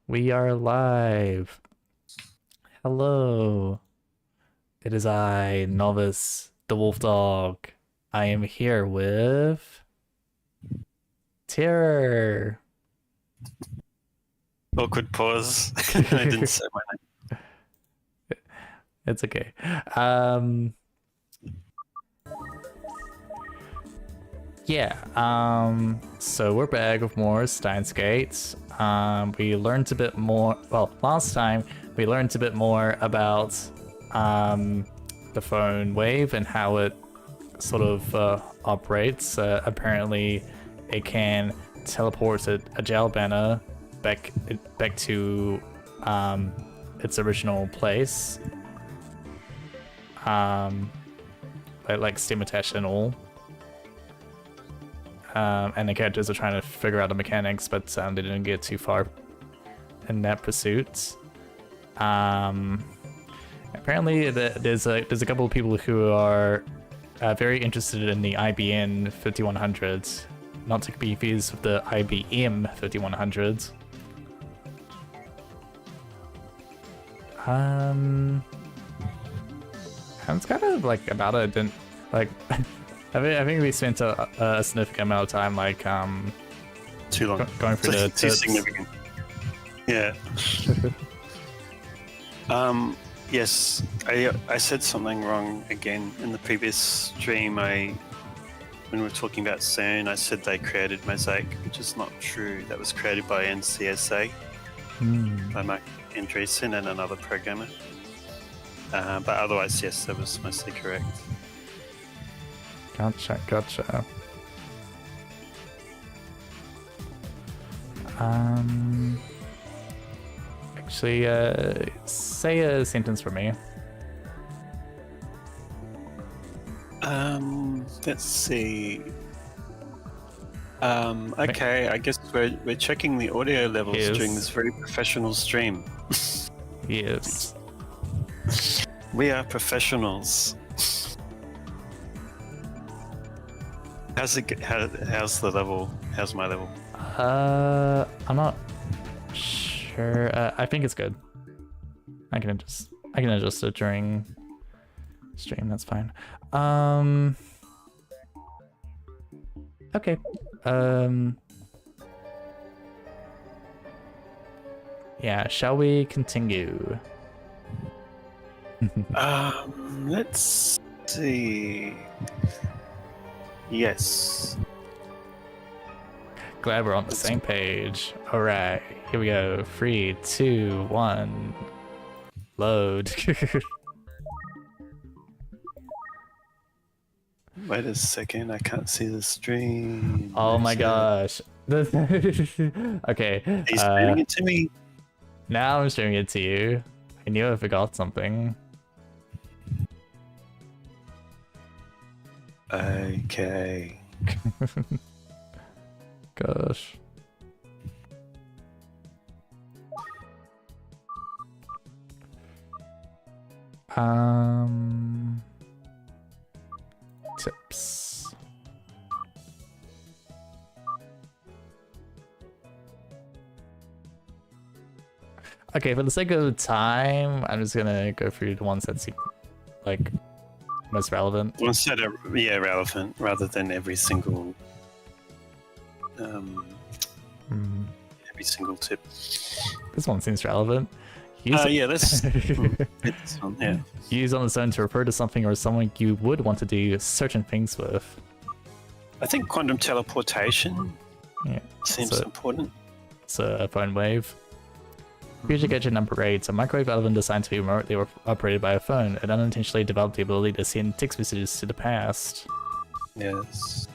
We are live. Hello. It is I, Novice, the wolf dog. I am here with Terror. Awkward pause. I didn't say my name. It's okay. So we're back with more STEINS Gates. We learned a bit more. Well, last time we learned a bit more about the phone wave and how it sort of operates. Apparently, it can teleport a jail banner back to its original place, like stem attached and all. And the characters are trying to figure out the mechanics, but they didn't get too far in that pursuit. Apparently, there's a couple of people who are very interested in the IBM 5100, not to be confused with the IBM 5100. It's kind of like about it. Didn't like. I think we spent a significant amount of time like Too long. Going through the too significant. Yeah. Yes, I said something wrong again in the previous stream. When we were talking about CERN, I said they created Mosaic, which is not true. That was created by NCSA, by Mark Andreessen and another programmer. But otherwise, yes, that was mostly correct. Gotcha. Actually, say a sentence for me. Let's see. Okay, I guess we're checking the audio levels during this very professional stream. Yes. We are professionals. How's the level? How's my level? I'm not sure. I think it's good. I can adjust it during stream. That's fine. Okay. Yeah. Shall we continue? Let's see. Yes. Glad we're on the same page. All right, here we go. 3, 2, 1. Load. Wait a second, I can't see the stream. Oh my gosh. Okay. He's streaming it to me. Now I'm streaming it to you. I knew I forgot something. Okay. Gosh. Tips. Okay, for the sake of time, I'm just gonna go through the ones that seem like most relevant. Ones that are relevant rather than every single every single tip. This one seems relevant. Let's yeah. Use on its own to refer to something or someone you would want to do certain things with. I think quantum teleportation seems important. It's a phone wave. Future Gadget number 8, a microwave element designed to be remotely operated by a phone. It unintentionally developed the ability to send text messages to the past. Yes.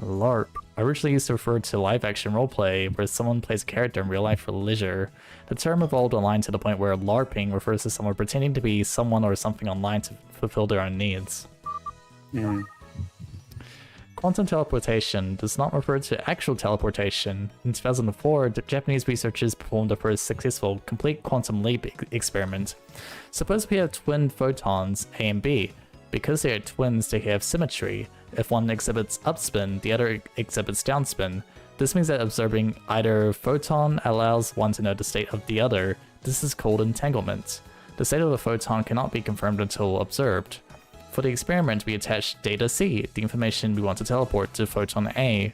LARP. Originally used to refer to live-action roleplay, where someone plays a character in real life for leisure. The term evolved online to the point where LARPing refers to someone pretending to be someone or something online to fulfill their own needs. Quantum teleportation does not refer to actual teleportation. In 2004, Japanese researchers performed the first successful complete quantum leap experiment. Suppose we have twin photons, A and B. Because they are twins, they have symmetry. If one exhibits upspin, the other exhibits downspin. This means that observing either photon allows one to know the state of the other. This is called entanglement. The state of a photon cannot be confirmed until observed. For the experiment, we attach data C, the information we want to teleport to photon A.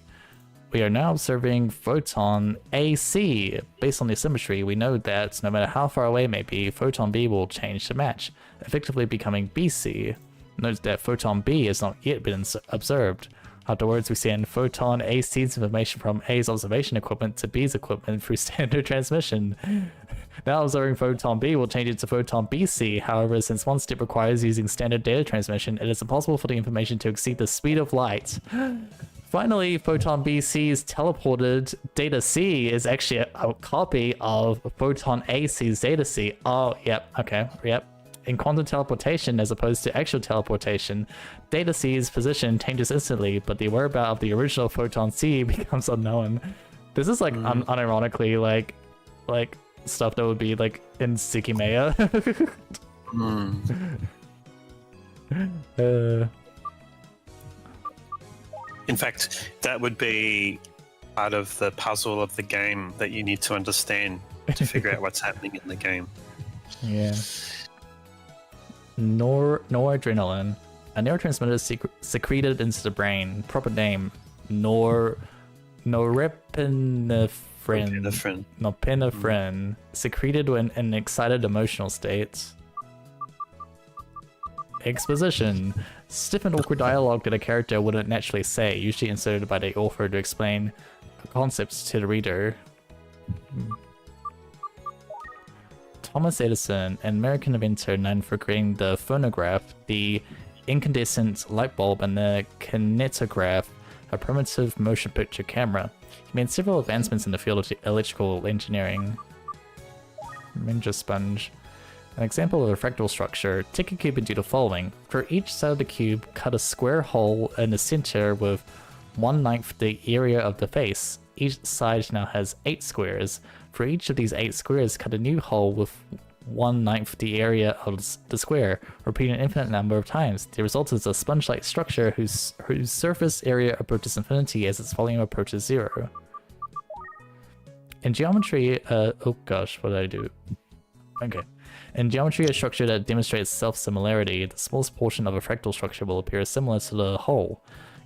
We are now observing photon AC. Based on the symmetry, we know that no matter how far away it may be, photon B will change to match, effectively becoming BC. Note that photon B has not yet been observed. Afterwards, we send photon AC's information from A's observation equipment to B's equipment through standard transmission. Now observing photon B will change it to photon BC. However, since one step requires using standard data transmission, it is impossible for the information to exceed the speed of light. Finally, photon BC's teleported data C is actually a copy of photon AC's data C. Oh, yep, okay, yep. In quantum teleportation, as opposed to actual teleportation, data C's position changes instantly, but the whereabouts of the original photon C becomes unknown. This is like unironically like stuff that would be like in Tsukimeya. In fact, that would be part of the puzzle of the game that you need to understand to figure out what's happening in the game. Yeah. Noradrenaline, a neurotransmitter secreted into the brain. Proper name: norepinephrine. Secreted when in excited emotional states. Exposition: stiff and awkward dialogue that a character wouldn't naturally say, usually inserted by the author to explain concepts to the reader. Thomas Edison, an American inventor known for creating the phonograph, the incandescent light bulb, and the kinetograph, a primitive motion picture camera. He made several advancements in the field of electrical engineering. Ninja sponge. An example of a fractal structure, take a cube and do the following. For each side of the cube, cut a square hole in the center with 1/9 the area of the face. Each side now has 8 squares. For each of these 8 squares, cut a new hole with 1/9 the area of the square. Repeat an infinite number of times. The result is a sponge-like structure whose surface area approaches infinity as its volume approaches 0. In geometry, oh gosh, what did I do? Okay. In geometry, a structure that demonstrates self-similarity, the smallest portion of a fractal structure will appear similar to the whole.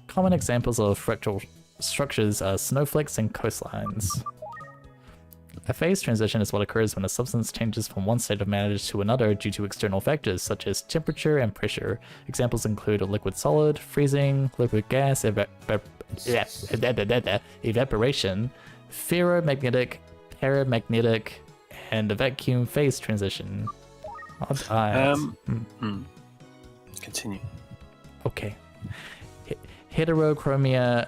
Common examples of fractal structures are snowflakes and coastlines. A phase transition is what occurs when a substance changes from one state of matter to another due to external factors such as temperature and pressure. Examples include a liquid solid, freezing, liquid gas, evaporation, ferromagnetic, paramagnetic, and the vacuum phase transition. Continue. Okay. Heterochromia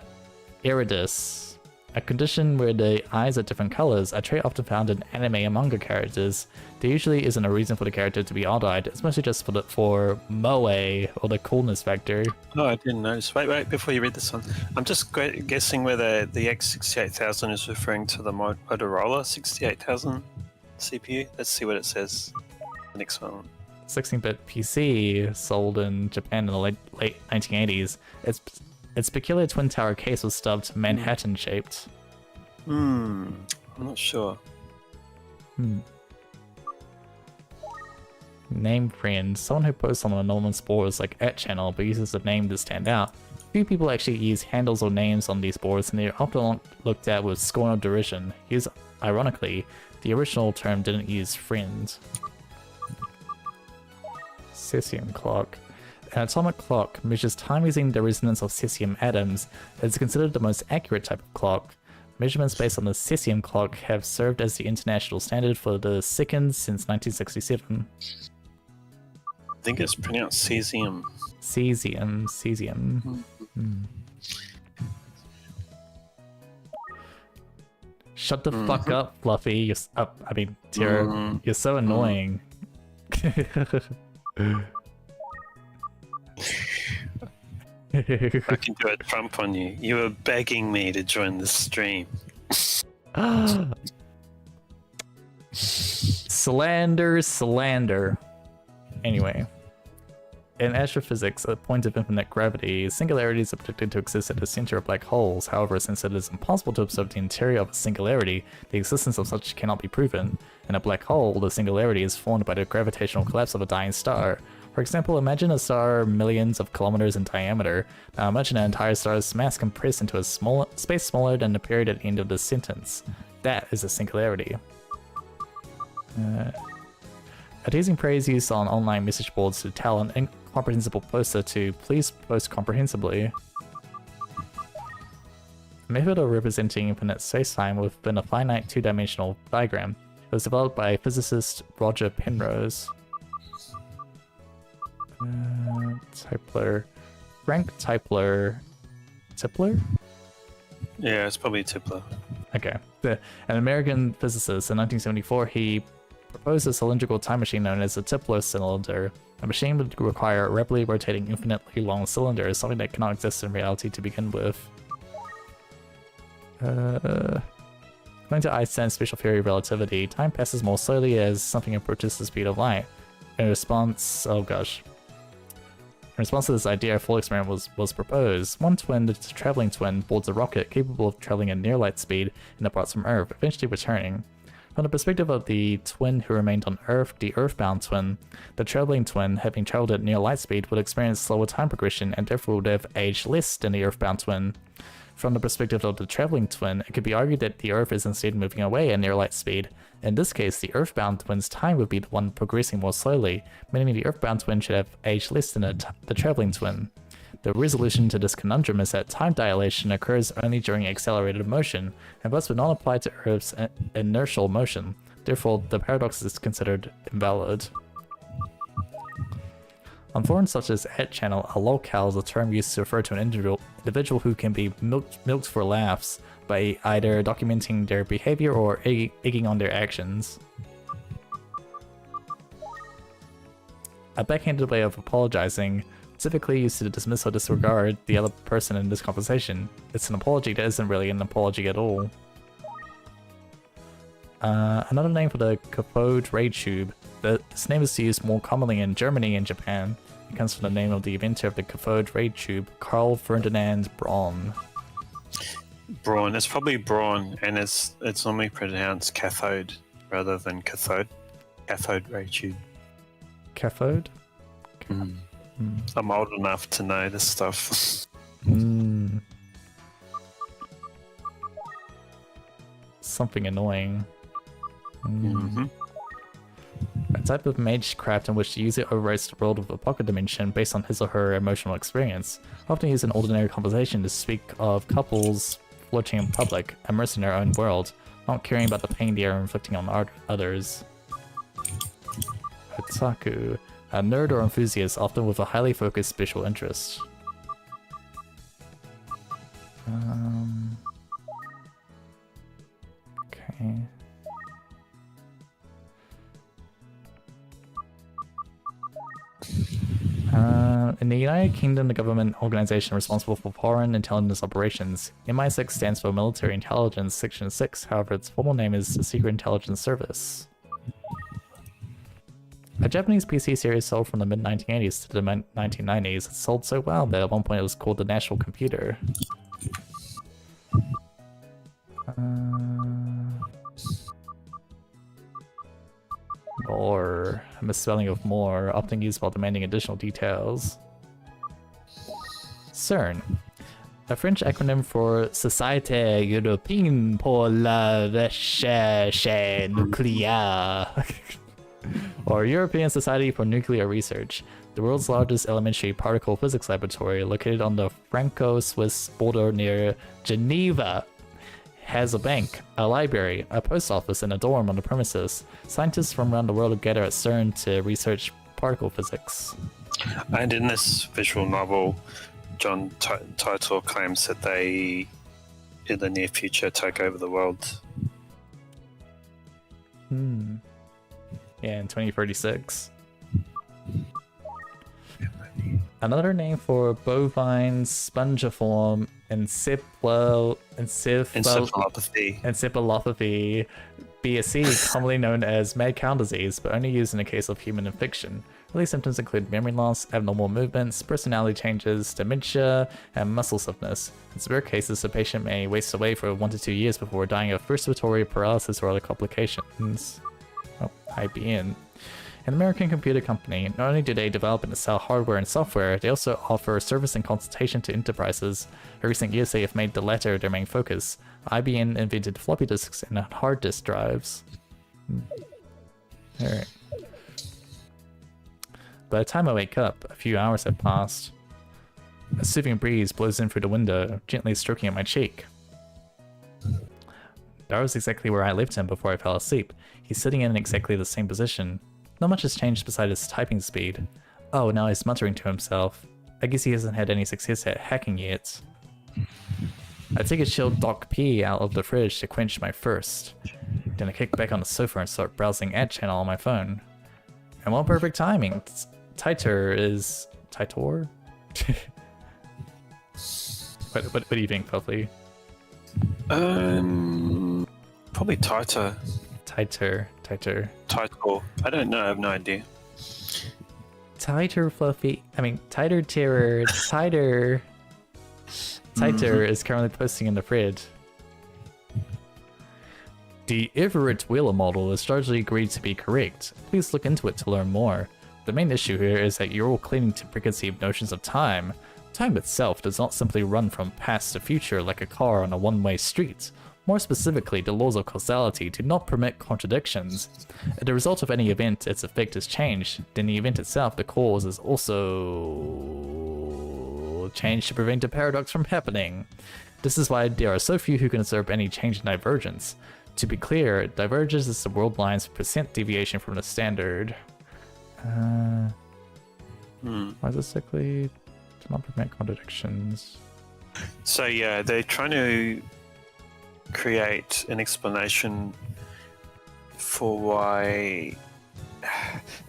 iridis, a condition where the eyes are different colors, a trait often found in anime and manga characters. There usually isn't a reason for the character to be odd-eyed. It's mostly just for moe, or the coolness factor. Oh, I didn't notice. Wait, before you read this one. I'm just guessing whether the X68000 is referring to the Motorola 68000 CPU. Let's see what it says. The next one. 16-bit PC sold in Japan in the late 1980s. Its peculiar twin tower case was dubbed Manhattan-shaped. I'm not sure. Name friend, someone who posts on an anonymous boards like @channel but uses a name to stand out. Few people actually use handles or names on these boards, and they're often looked at with scorn or derision. Ironically, the original term didn't use friend. Cesium clock. An atomic clock measures time using the resonance of cesium atoms. It is considered the most accurate type of clock. Measurements based on the cesium clock have served as the international standard for the seconds since 1967. I think it's pronounced cesium. Cesium. Shut the fuck up, Fluffy. You're Tira. You're so annoying. I can do a Trump on you. You were begging me to join the stream. Slander. Anyway. In astrophysics, at a point of infinite gravity, singularities are predicted to exist at the center of black holes. However, since it is impossible to observe the interior of a singularity, the existence of such cannot be proven. In a black hole, the singularity is formed by the gravitational collapse of a dying star. For example, imagine a star millions of kilometers in diameter. Now imagine an entire star's mass compressed into a space smaller than the period at the end of this sentence. That is a singularity. A teasing phrase used on online message boards to tell an incomprehensible poster to please post comprehensibly. A method of representing infinite spacetime within a finite two-dimensional diagram. It was developed by physicist Roger Penrose. Tipler. Frank Tipler. Tipler? Yeah, it's probably Tipler. Okay. An American physicist in 1974, he proposed a cylindrical time machine known as a Tipler cylinder. A machine would require a rapidly rotating, infinitely long cylinder, something that cannot exist in reality to begin with. According to Einstein's special theory of relativity, time passes more slowly as something approaches the speed of light. In response, In response to this idea, a full experiment was proposed. One twin, the traveling twin, boards a rocket capable of traveling at near light speed and departs from Earth, eventually returning. From the perspective of the twin who remained on Earth, the Earthbound twin, the traveling twin, having traveled at near light speed, would experience slower time progression and therefore would have aged less than the Earthbound twin. From the perspective of the traveling twin, it could be argued that the Earth is instead moving away at near light speed. In this case, the Earthbound twin's time would be the one progressing more slowly, meaning the Earthbound twin should have aged less than the traveling twin. The resolution to this conundrum is that time dilation occurs only during accelerated motion, and thus would not apply to Earth's inertial motion. Therefore, the paradox is considered invalid. On forums such as @channel, a lolcow is a term used to refer to an individual who can be milked for laughs by either documenting their behavior or egging on their actions. A backhanded way of apologizing, typically used to dismiss or disregard the other person in this conversation. It's an apology that isn't really an apology at all. Another name for the cathode ray tube. This name is used more commonly in Germany and Japan. It comes from the name of the inventor of the cathode ray tube, Carl Ferdinand Braun. Braun. It's probably Braun, and it's normally pronounced cathode rather than cathode. Cathode ray tube. Cathode? I'm old enough to know this stuff. Something annoying. A type of magecraft in which the user overwrites the world of a pocket dimension based on his or her emotional experience, often used in ordinary conversation to speak of couples flirting in public, immersed in their own world, not caring about the pain they are inflicting on others. Otaku. A nerd or enthusiast, often with a highly focused special interest. Okay. In the United Kingdom, the government organization responsible for foreign intelligence operations, MI6 stands for Military Intelligence Section 6, however its formal name is the Secret Intelligence Service. A Japanese PC series sold from the mid-1980s to the mid-1990s. It sold so well that at one point it was called the National Computer. More. A misspelling of more, often used while demanding additional details. CERN. A French acronym for Société Européenne pour la Recherche Nucléaire. Or European Society for Nuclear Research, the world's largest elementary particle physics laboratory located on the Franco-Swiss border near Geneva, has a bank, a library, a post office, and a dorm on the premises. Scientists from around the world gather at CERN to research particle physics. And in this visual novel, John Titor claims that they, in the near future, take over the world. Yeah, in 2036. Another name for bovine spongiform encephalopathy, BSC, commonly known as mad cow disease, but only used in the case of human infection. Early symptoms include memory loss, abnormal movements, personality changes, dementia, and muscle stiffness. In severe cases, the patient may waste away for 1 to 2 years before dying of respiratory paralysis or other complications. Oh, IBM. An American computer company, not only do they develop and sell hardware and software, they also offer service and consultation to enterprises. In recent years, they have made the latter their main focus. IBM invented floppy disks and hard disk drives. Alright. By the time I wake up, a few hours have passed. A soothing breeze blows in through the window, gently stroking at my cheek. That was exactly where I left him before I fell asleep. He's sitting in exactly the same position. Not much has changed beside his typing speed. Oh, now he's muttering to himself. I guess he hasn't had any success at hacking yet. I take a chilled Doc P out of the fridge to quench my thirst. Then I kick back on the sofa and start browsing ad channel on my phone. And what perfect timing. Titor is... Titor? what do you think, Puffy? Probably tighter. Titor. Title. I don't know, I have no idea. Tighter, Fluffy. I mean, tighter terror. Tighter. Tighter is currently posting in the thread. The Everett Wheeler model is largely agreed to be correct. Please look into it to learn more. The main issue here is that you're all clinging to preconceived notions of time. Time itself does not simply run from past to future like a car on a one-way street. More specifically, the laws of causality do not permit contradictions. As a result of any event, its effect is changed. Then the event itself, the cause, is also changed to prevent a paradox from happening. This is why there are so few who can observe any change in divergence. To be clear, divergence is the world line's percent deviation from the standard. Why is this likely to not permit contradictions? So yeah, they're trying to create an explanation for why,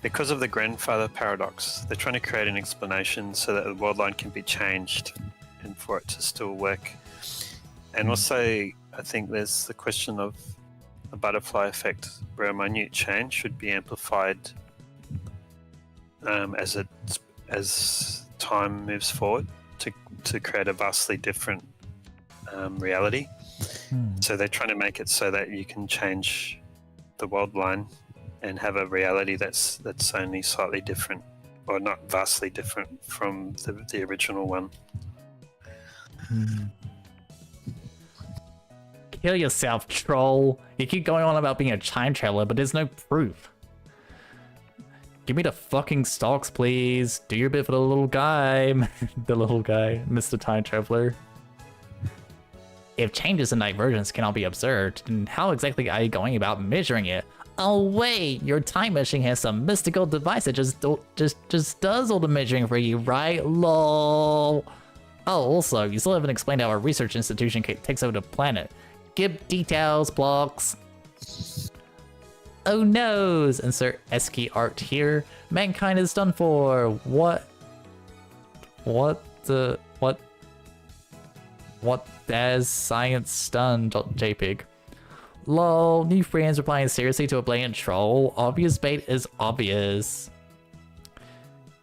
because of the grandfather paradox, they're trying to create an explanation so that the world line can be changed and for it to still work. And also, I think there's the question of a butterfly effect, where a minute change should be amplified as time moves forward to create a vastly different reality. So they're trying to make it so that you can change the world line and have a reality that's only slightly different, or not vastly different from the original one. Kill yourself, troll. You keep going on about being a time traveler, but there's no proof. Give me the fucking stocks, please. Do your bit for the little guy. The little guy, Mr. Time Traveler. If changes in divergence cannot be observed, then how exactly are you going about measuring it? Oh wait, your time machine has some mystical device that just does all the measuring for you, right? LOL. Oh, also, you still haven't explained how a research institution takes over the planet. Give details, blocks. Oh noes! Insert ESCI art here. Mankind is done for. What as science stunned .jpg. Lol, new friends replying seriously to a blatant troll. Obvious bait is obvious.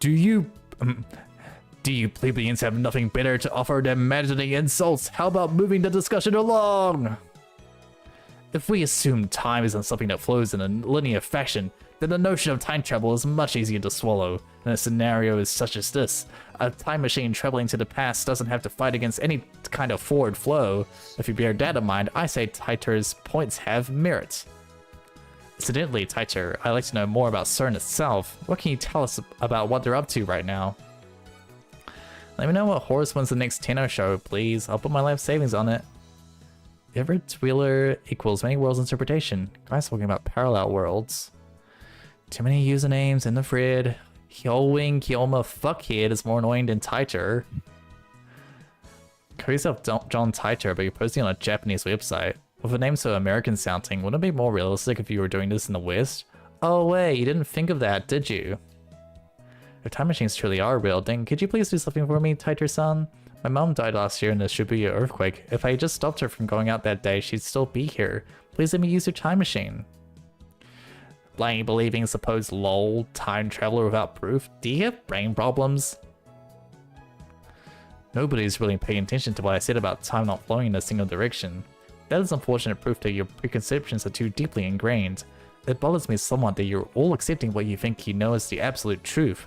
Do you plebeians have nothing better to offer than imagining insults? How about moving the discussion along? If we assume time isn't something that flows in a linear fashion, then the notion of time travel is much easier to swallow. In a scenario such as this, a time machine traveling to the past doesn't have to fight against any kind of forward flow. If you bear that in mind, I say Titor's points have merit. Incidentally, Titor, I'd like to know more about CERN itself. What can you tell us about what they're up to right now? Let me know what Horus wins the next Tenno show, please. I'll put my life savings on it. Everett Wheeler equals many worlds interpretation. Guys talking about parallel worlds. Too many usernames in the thread. Hyolwing Kyoma Fuckhead is more annoying than Titor. Call yourself John Titor, but you're posting on a Japanese website. With a name so American sounding, wouldn't it be more realistic if you were doing this in the West? Oh wait, you didn't think of that, did you? If time machines truly are real, then could you please do something for me, Titor-san? My mom died last year in the Shibuya earthquake. If I just stopped her from going out that day, she'd still be here. Please let me use your time machine. blindly believing a supposed lol time traveler without proof? Do you have brain problems? Nobody's really paying attention to what I said about time not flowing in a single direction. That is unfortunate proof that your preconceptions are too deeply ingrained. It bothers me somewhat that you're all accepting what you think you know is the absolute truth.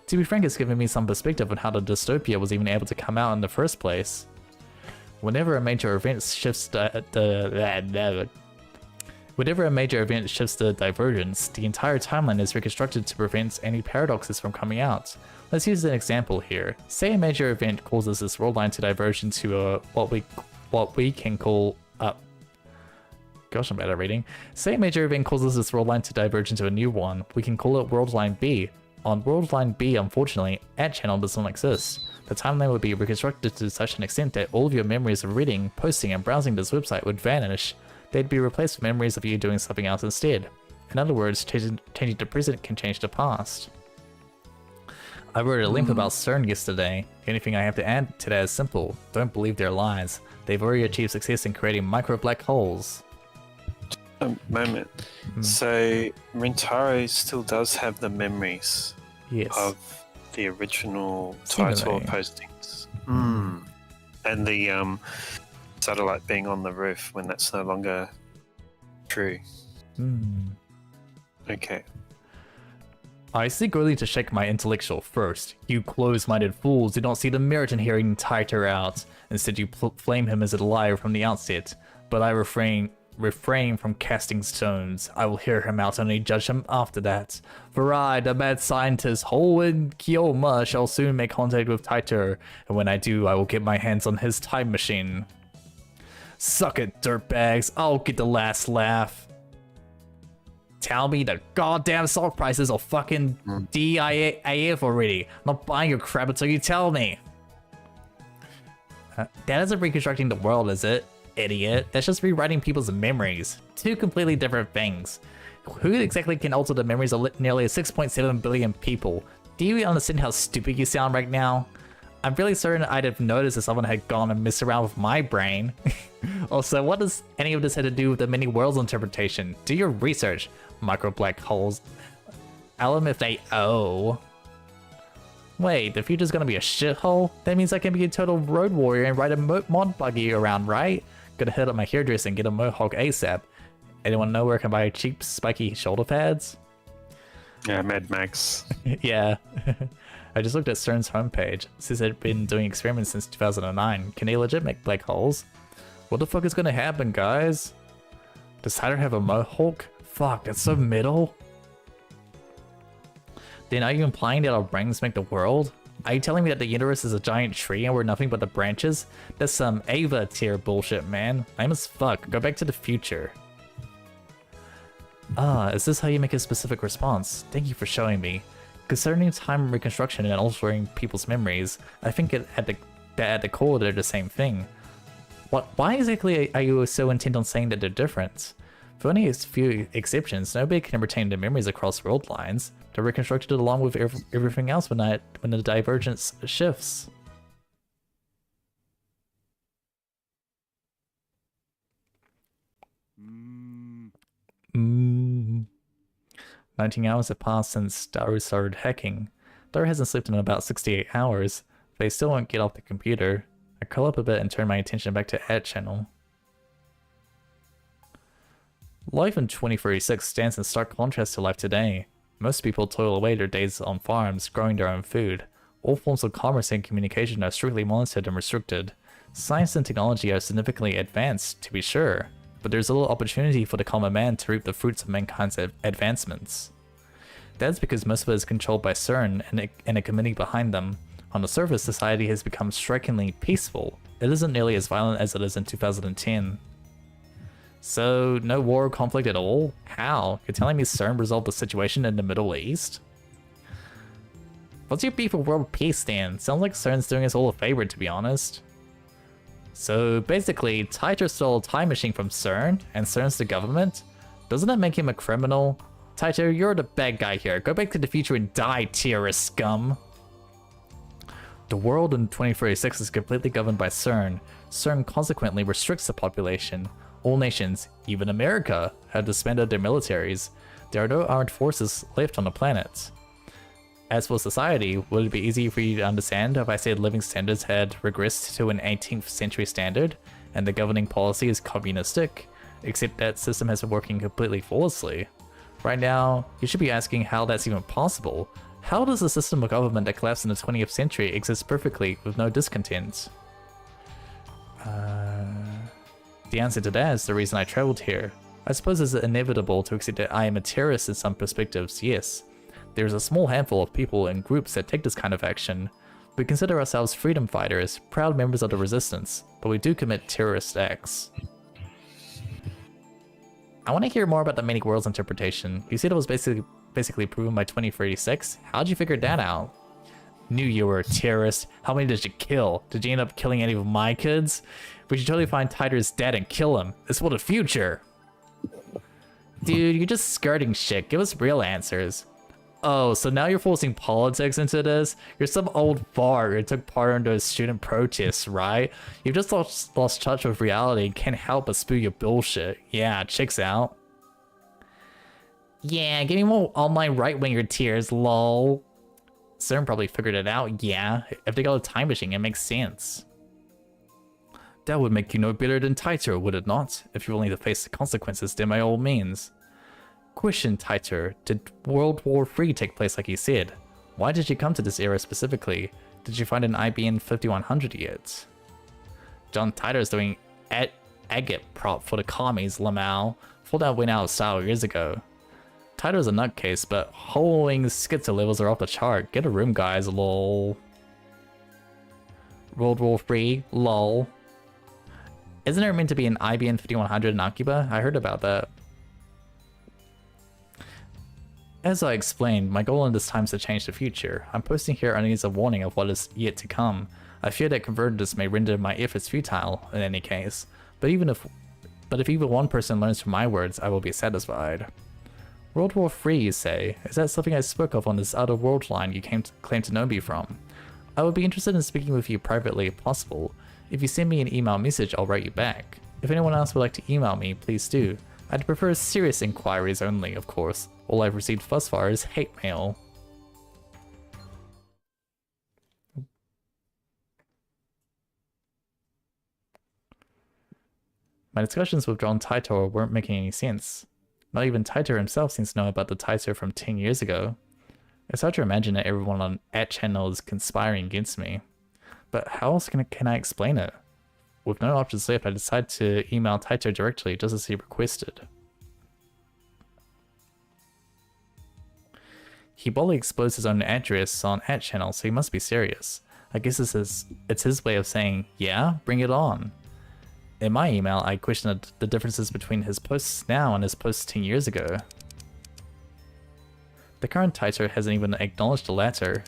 To be frank, it's given me some perspective on how the dystopia was even able to come out in the first place. Whenever a major event shifts the divergence, the entire timeline is reconstructed to prevent any paradoxes from coming out. Let's use an example here. Say a major event causes this world line to diverge into what we can call gosh, I'm bad at reading. Say a major event causes this world line to diverge into a new one. We can call it world line B. On world line B, unfortunately, @channel does not exist. The timeline would be reconstructed to such an extent that all of your memories of reading, posting, and browsing this website would vanish. They'd be replaced with memories of you doing something else instead. In other words, changing the present can change the past. I wrote a link about CERN yesterday. The only thing I have to add to that is simple. Don't believe their lies. They've already achieved success in creating micro black holes. A moment. So Rintaro still does have the memories of the original title or postings. And the satellite being on the roof when that's no longer true. Okay. I seek only to shake my intellectual first. You close-minded fools do not see the merit in hearing Tighter out. Instead, you flame him as a liar from the outset. But I refrain from casting stones. I will hear him out and only judge him after that. For I, the mad scientist Hoen Kyoma, shall soon make contact with Tighter, and when I do, I will get my hands on his time machine. Suck it, dirtbags. I'll get the last laugh. Tell me the goddamn stock prices are fucking DIAF already. I'm not buying your crap until you tell me. That isn't reconstructing the world, is it? Idiot. That's just rewriting people's memories. Two completely different things. Who exactly can alter the memories of nearly 6.7 billion people? Do you understand how stupid you sound right now? I'm really certain I'd have noticed if someone had gone and messed around with my brain. Also, what does any of this have to do with the many worlds interpretation? Do your research. Micro black holes. LMFAO. Wait, the future's gonna be a shithole? That means I can be a total road warrior and ride a mod buggy around, right? Gonna hit up my hairdresser and get a mohawk ASAP. Anyone know where I can buy cheap, spiky shoulder pads? Yeah, Mad Max. Yeah. I just looked at CERN's homepage. It says they've been doing experiments since 2009. Can they legit make black holes? What the fuck is gonna happen, guys? Does Tyler have a mohawk? Fuck, that's so middle. Then are you implying that our brains make the world? Are you telling me that the universe is a giant tree and we're nothing but the branches? That's some Ava tier bullshit, man. Lame as fuck. Go back to the future. Is this how you make a specific response? Thank you for showing me. Concerning time reconstruction and altering people's memories, I think at the core they're the same thing. Why exactly are you so intent on saying that they're different? For only a few exceptions, nobody can retain their memories across world lines. They're reconstructed along with everything else when the divergence shifts. Mm. 19 hours have passed since Daru started hacking. Daru hasn't slept in about 68 hours, but he still won't get off the computer. I curl up a bit and turn my attention back to Ad Channel. Life in 2046 stands in stark contrast to life today. Most people toil away their days on farms, growing their own food. All forms of commerce and communication are strictly monitored and restricted. Science and technology are significantly advanced, to be sure, but there's little opportunity for the common man to reap the fruits of mankind's advancements. That's because most of it is controlled by CERN and a committee behind them. On the surface, society has become strikingly peaceful. It isn't nearly as violent as it is in 2010. So, no war or conflict at all? How? You're telling me CERN resolved the situation in the Middle East? What's your beef with world peace then? Sounds like CERN's doing us all a favor, to be honest. So, basically, Tighter stole a time machine from CERN, and CERN's the government? Doesn't that make him a criminal? Tighter, you're the bad guy here. Go back to the future and die, terrorist scum! The world in 2046 is completely governed by CERN. CERN consequently restricts the population. All nations, even America, have disbanded their militaries. There are no armed forces left on the planet. As for society, would it be easy for you to understand if I said living standards had regressed to an 18th century standard and the governing policy is communistic, except that system has been working completely flawlessly? Right now, you should be asking how that's even possible. How does a system of government that collapsed in the 20th century exist perfectly with no discontent? The answer to that is the reason I traveled here. I suppose it's inevitable to accept that I am a terrorist in some perspectives, yes. There's a small handful of people and groups that take this kind of action. We consider ourselves freedom fighters, proud members of the resistance, but we do commit terrorist acts. I want to hear more about the many worlds interpretation. You said it was basically proven by 2036? How'd you figure that out? Knew you were a terrorist. How many did you kill? Did you end up killing any of my kids? We should totally find Tyder's dad and kill him. It's for the future. Dude, you're just skirting shit. Give us real answers. Oh, so now you're forcing politics into this? You're some old fart who took part in those student protests, right? You've just lost touch with reality and can't help but spew your bullshit. Yeah, checks out. Yeah, give me more online right-winger tears, lol. CERN probably figured it out, yeah. If they got a time machine, it makes sense. That would make you no better than Taito, would it not? If you're willing to face the consequences, then by all means. Question, Taito, did World War III take place like you said? Why did you come to this era specifically? Did you find an IBN 5100 yet? John Taito's doing agate prop for the commies, Lamau. Thought that went out of style years ago. Taito's a nutcase, but holding schizo levels are off the chart. Get a room, guys, lol. World War III, lol. Isn't there meant to be an IBN 5100 in Akiba? I heard about that. As I explained, my goal in this time is to change the future. I'm posting here only as a warning of what is yet to come. I fear that convergence may render my efforts futile in any case, but if even one person learns from my words, I will be satisfied. World War III, you say? Is that something I spoke of on this outer world line you claim to know me from? I would be interested in speaking with you privately if possible. If you send me an email message, I'll write you back. If anyone else would like to email me, please do. I'd prefer serious inquiries only, of course. All I've received thus far is hate mail. My discussions with John Titor weren't making any sense. Not even Titor himself seems to know about the Titor from 10 years ago. It's hard to imagine that everyone on that channel is conspiring against me. But how else can I explain it? With no options left, I decided to email Taito directly just as he requested. He boldly exposed his own address on that channel, so he must be serious. I guess it's his way of saying, yeah, bring it on. In my email, I questioned the differences between his posts now and his posts 10 years ago. The current Taito hasn't even acknowledged the latter.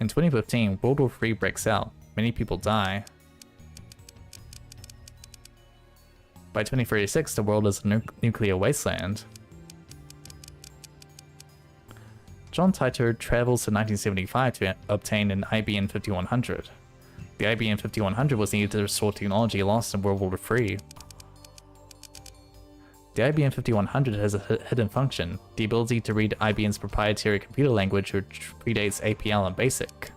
In 2015, World War III breaks out. Many people die. By 2036, the world is a nuclear wasteland. John Taito travels to 1975 to obtain an IBN 5100. The IBN 5100 was needed to restore technology lost in World War III. The IBM 5100 has a hidden function, the ability to read IBM's proprietary computer language which predates APL and BASIC.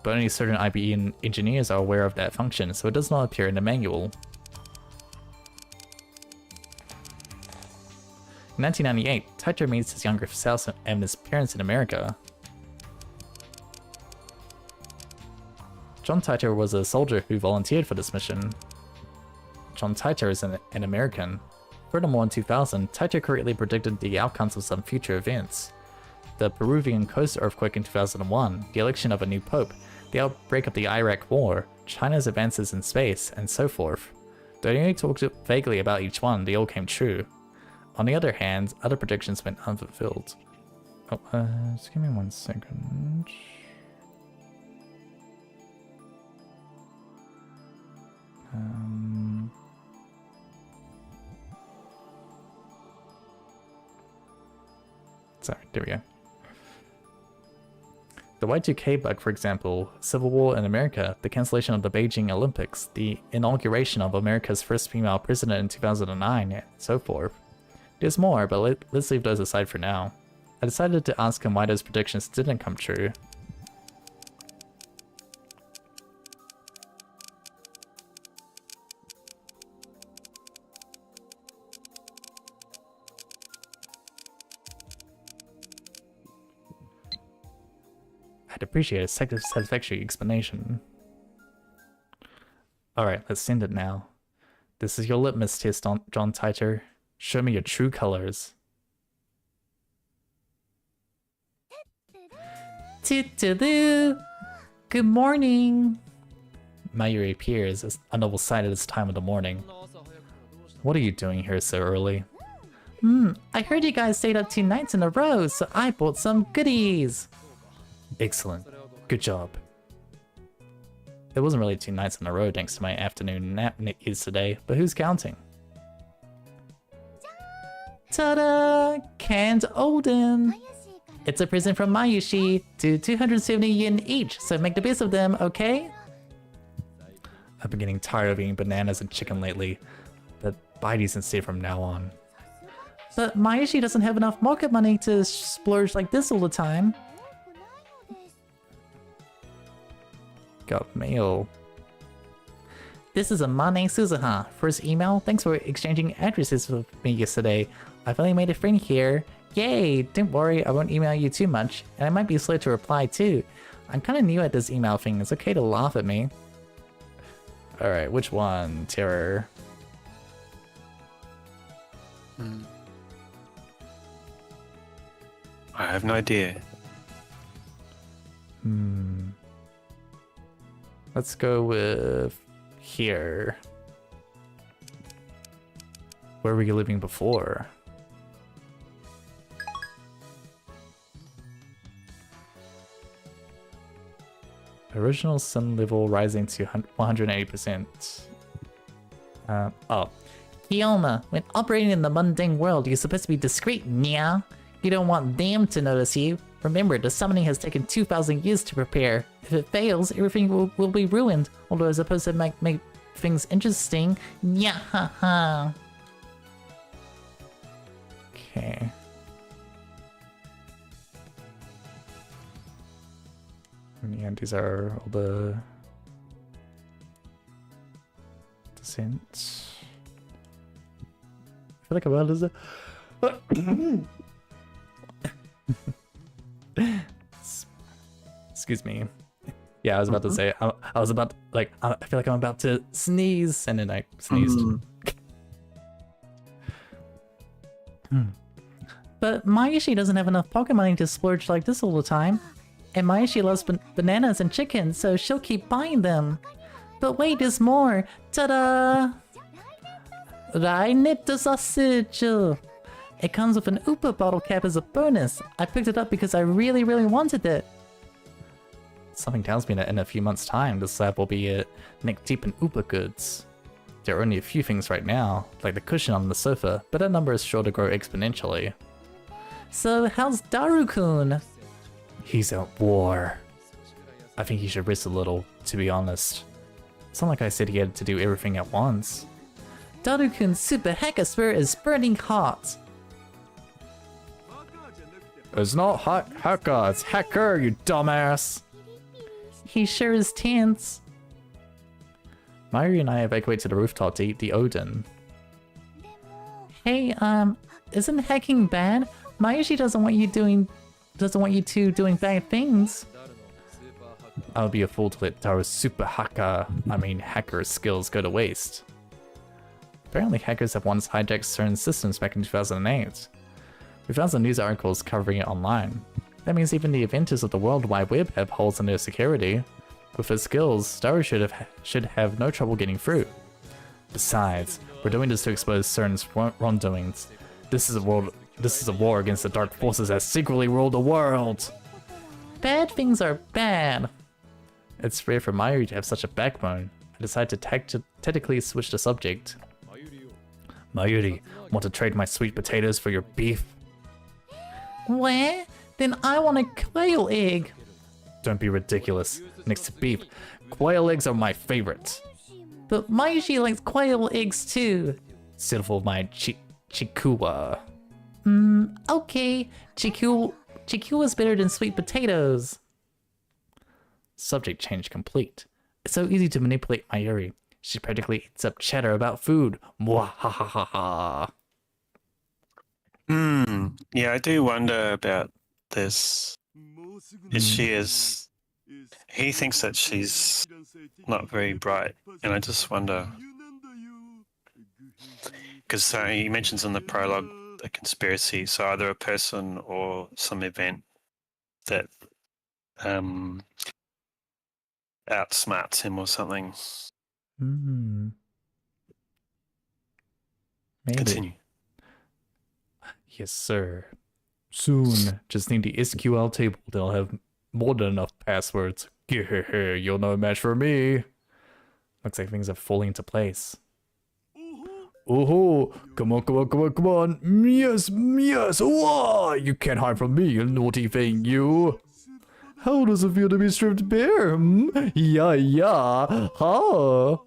But only certain IBM engineers are aware of that function, so it does not appear in the manual. In 1998, Taito meets his younger self and his parents in America. John Taito was a soldier who volunteered for this mission. John Taito is an American. Furthermore, in 2000, Taito correctly predicted the outcomes of some future events. The Peruvian coast earthquake in 2001, the election of a new pope, the outbreak of the Iraq War, China's advances in space, and so forth. Though I only talked vaguely about each one, they all came true. On the other hand, other predictions went unfulfilled. Oh, just give me 1 second. Sorry, there we go. The Y2K bug, for example, Civil War in America, the cancellation of the Beijing Olympics, the inauguration of America's first female president in 2009, and so forth. There's more, but let's leave those aside for now. I decided to ask him why those predictions didn't come true. I'd appreciate a satisfactory explanation. Alright, let's send it now. This is your litmus test, John Titor. Show me your true colors. Toodaloo! Good morning! Mayuri appears as a noble sight at this time of the morning. What are you doing here so early? I heard you guys stayed up 2 nights in a row, so I bought some goodies! Excellent. Good job. It wasn't really 2 nights in a row thanks to my afternoon nap yesterday, but who's counting? Ta-da! Canned Odin! It's a present from Mayushi to 270 yen each, so make the best of them, okay? I've been getting tired of eating bananas and chicken lately, but buy these instead from now on. But Mayushi doesn't have enough market money to splurge like this all the time. Got mail. This is Amane Suzuha. First email, thanks for exchanging addresses with me yesterday. I finally made a friend here. Yay! Don't worry, I won't email you too much, and I might be slow to reply too. I'm kinda new at this email thing, it's okay to laugh at me. Alright, which one? Terror. I have no idea. Let's go with here. Where were you living before? Original sun level rising to 180%. Oh. Kioma, when operating in the mundane world, you're supposed to be discreet, nya. You don't want them to notice you. Remember, the summoning has taken 2,000 years to prepare. If it fails, everything will be ruined. Although as opposed to make things interesting, nya ha ha. Okay. And these are all the descents. I feel like I'm about to excuse me. Yeah, I was about to say I was about to, like, I feel like I'm about to sneeze, and then I sneezed. But Mayushi doesn't have enough pocket money to splurge like this all the time. And Mayushi loves bananas and chicken, so she'll keep buying them. But wait, there's more! Ta-da! Rainette sausage! It comes with an Upa bottle cap as a bonus. I picked it up because I really wanted it. Something tells me that in a few months' time, this lab will be neck deep in Upa goods. There are only a few things right now, like the cushion on the sofa, but that number is sure to grow exponentially. So how's Daru-kun? He's at war. I think he should rest a little, to be honest. It's not like I said he had to do everything at once. Daru-kun's super hacker spirit is burning hot. It's not hot hacker, it's hacker, you dumbass. He sure is tense. Mayuri and I evacuate to the rooftop to eat the Odin. Hey, isn't hacking bad? Mayushi doesn't want you two doing bad things. I would be a fool to let Taro's super hacker skills go to waste. Apparently hackers have once hijacked certain systems back in 2008. We found some news articles covering it online. That means even the inventors of the World Wide Web have holes in their security. With his skills, Daru should have no trouble getting through. Besides, we're doing this to expose CERN's wrongdoings. This is a war against the dark forces that secretly rule the world. Bad things are bad. It's rare for Mayuri to have such a backbone. I decided to tactically switch the subject. Mayuri, want to trade my sweet potatoes for your beef? What? Then I want a quail egg. Don't be ridiculous. Next to beef, quail eggs are my favorite. But Mayushi likes quail eggs too. Sinful my chikua. Okay. Chikua's better than sweet potatoes. Subject change complete. It's so easy to manipulate Mayuri. She practically eats up chatter about food. Mwahahaha. Yeah, I do wonder about this. He thinks that she's not very bright, and I just wonder. Because he mentions in the prologue a conspiracy, so either a person or some event that outsmarts him or something. Maybe. Continue. Yes, sir. Soon. Just need the SQL table. They'll have more than enough passwords. You're no match for me. Looks like things are falling into place. Oh, come on. Yes. Whoa, you can't hide from me, you naughty thing, you. How does it feel to be stripped bare? Yeah. Ha.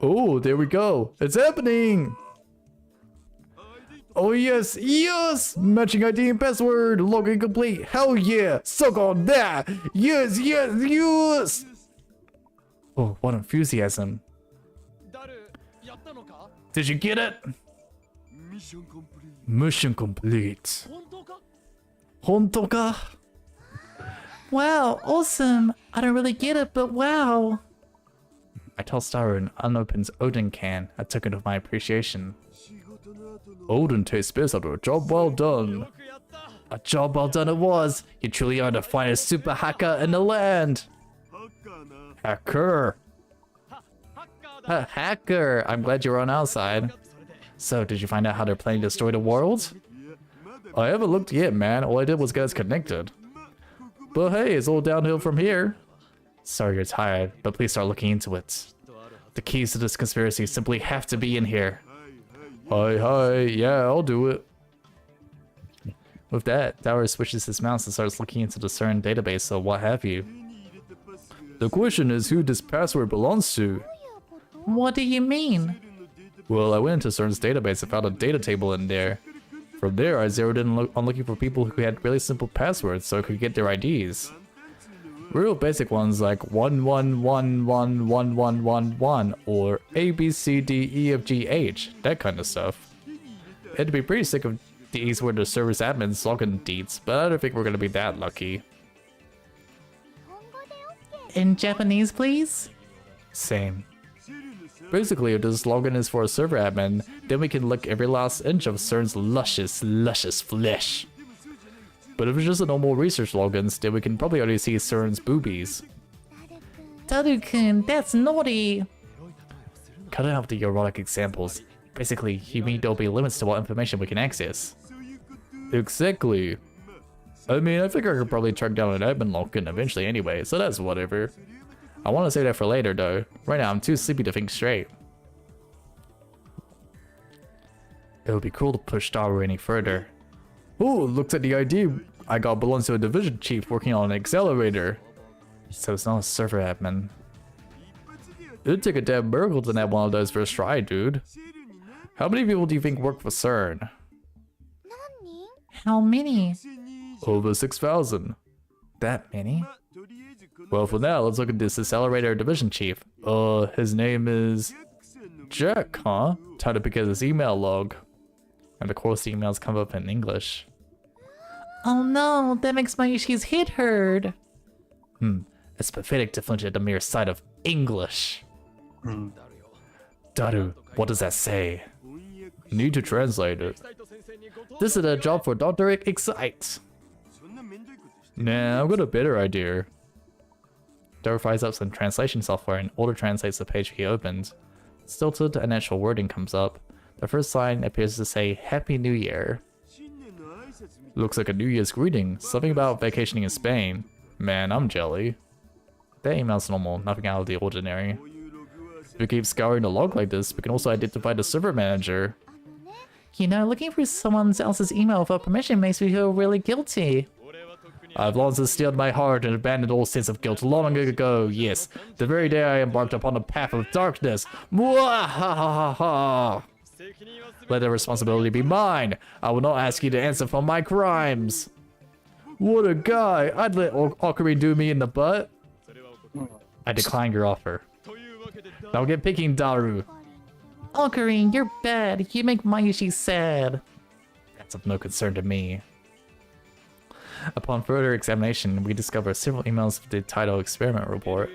Oh, there we go. It's happening. Oh, yes. Matching ID and password. Login complete. Hell yeah. Suck on that. Yes. Oh, what enthusiasm. Did you get it? Mission complete. Honto ka? Wow, awesome. I don't really get it, but wow. I told Starro an unopened Odin can, a token of my appreciation. Odin tastes best after a job well done. A job well done it was. You truly are the finest super hacker in the land. Hacker. Hacker. I'm glad you're on our side. So, did you find out how they're planning to destroy the world? I haven't looked yet, man. All I did was get us connected. But hey, it's all downhill from here. Sorry you're tired, but please start looking into it. The keys to this conspiracy simply have to be in here. Hi, yeah, I'll do it. With that, Dower switches his mouse and starts looking into the CERN database or what have you. The question is who this password belongs to. What do you mean? Well, I went into CERN's database and found a data table in there. From there, I zeroed in on looking for people who had really simple passwords so I could get their IDs. Real basic ones like 11111111 or ABCDEFGH, that kind of stuff. It'd be pretty sick if these were the service admin's login deeds, but I don't think we're gonna be that lucky. In Japanese, please? Same. Basically, if this login is for a server admin, then we can lick every last inch of CERN's luscious flesh. But if it's just a normal research logins, then we can probably already see CERN's boobies. Taru-kun, that's naughty! Cut out the erotic examples. Basically, you mean there'll be limits to what information we can access. Exactly. I mean, I figure I could probably track down an admin login eventually anyway, so that's whatever. I want to save that for later though. Right now I'm too sleepy to think straight. It would be cool to push Starro any further. Ooh, looks like the ID I got belongs to a division chief working on an accelerator. So it's not a server admin. It'd take a damn miracle to nab one of those first try, dude. How many people do you think work for CERN? How many? Over 6,000. That many? Well, for now, let's look at this accelerator division chief. His name is Jack, huh? Tied up because his email log. And of course the emails come up in English. Oh no, that makes Mayushi's head hurt. It's pathetic to flinch at the mere sight of English. Daru, what does that say? Need to translate it. This is a job for Dr. Excite. Nah, I've got a better idea. Daru fires up some translation software and auto-translates the page he opened. Stilted and actual wording comes up. The first line appears to say Happy New Year. Looks like a New Year's greeting, something about vacationing in Spain. Man, I'm jelly. That email's normal, nothing out of the ordinary. If we keep scouring the log like this, we can also identify the server manager. You know, looking through someone else's email without permission makes me feel really guilty. I've long since steeled my heart and abandoned all sense of guilt long ago, yes, the very day I embarked upon a path of darkness. Mwahahaha! Let the responsibility be mine. I will not ask you to answer for my crimes. What a guy! I'd let Ocarina do me in the butt. I decline your offer. Now get picking, Daru. Ocarina, you're bad. You make Mayushi sad. That's of no concern to me. Upon further examination, we discover several emails of the title experiment report.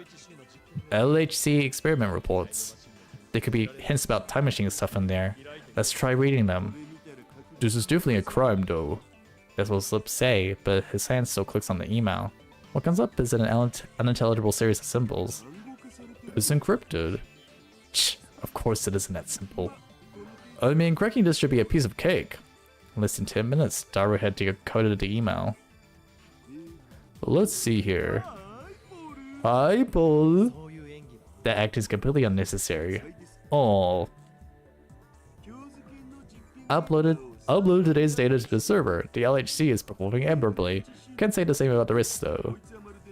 LHC experiment reports. There could be hints about time machine stuff in there. Let's try reading them. This is definitely a crime though. That's what Slip say, but his hand still clicks on the email. What comes up is an unintelligible series of symbols. It's encrypted. Shh, of course it isn't that simple. I mean, cracking this should be a piece of cake. In less than 10 minutes, Daru had decoded the email. Let's see here. Hi, Paul. That act is completely unnecessary. Oh. Upload today's data to the server. The LHC is performing admirably. Can't say the same about the rest though.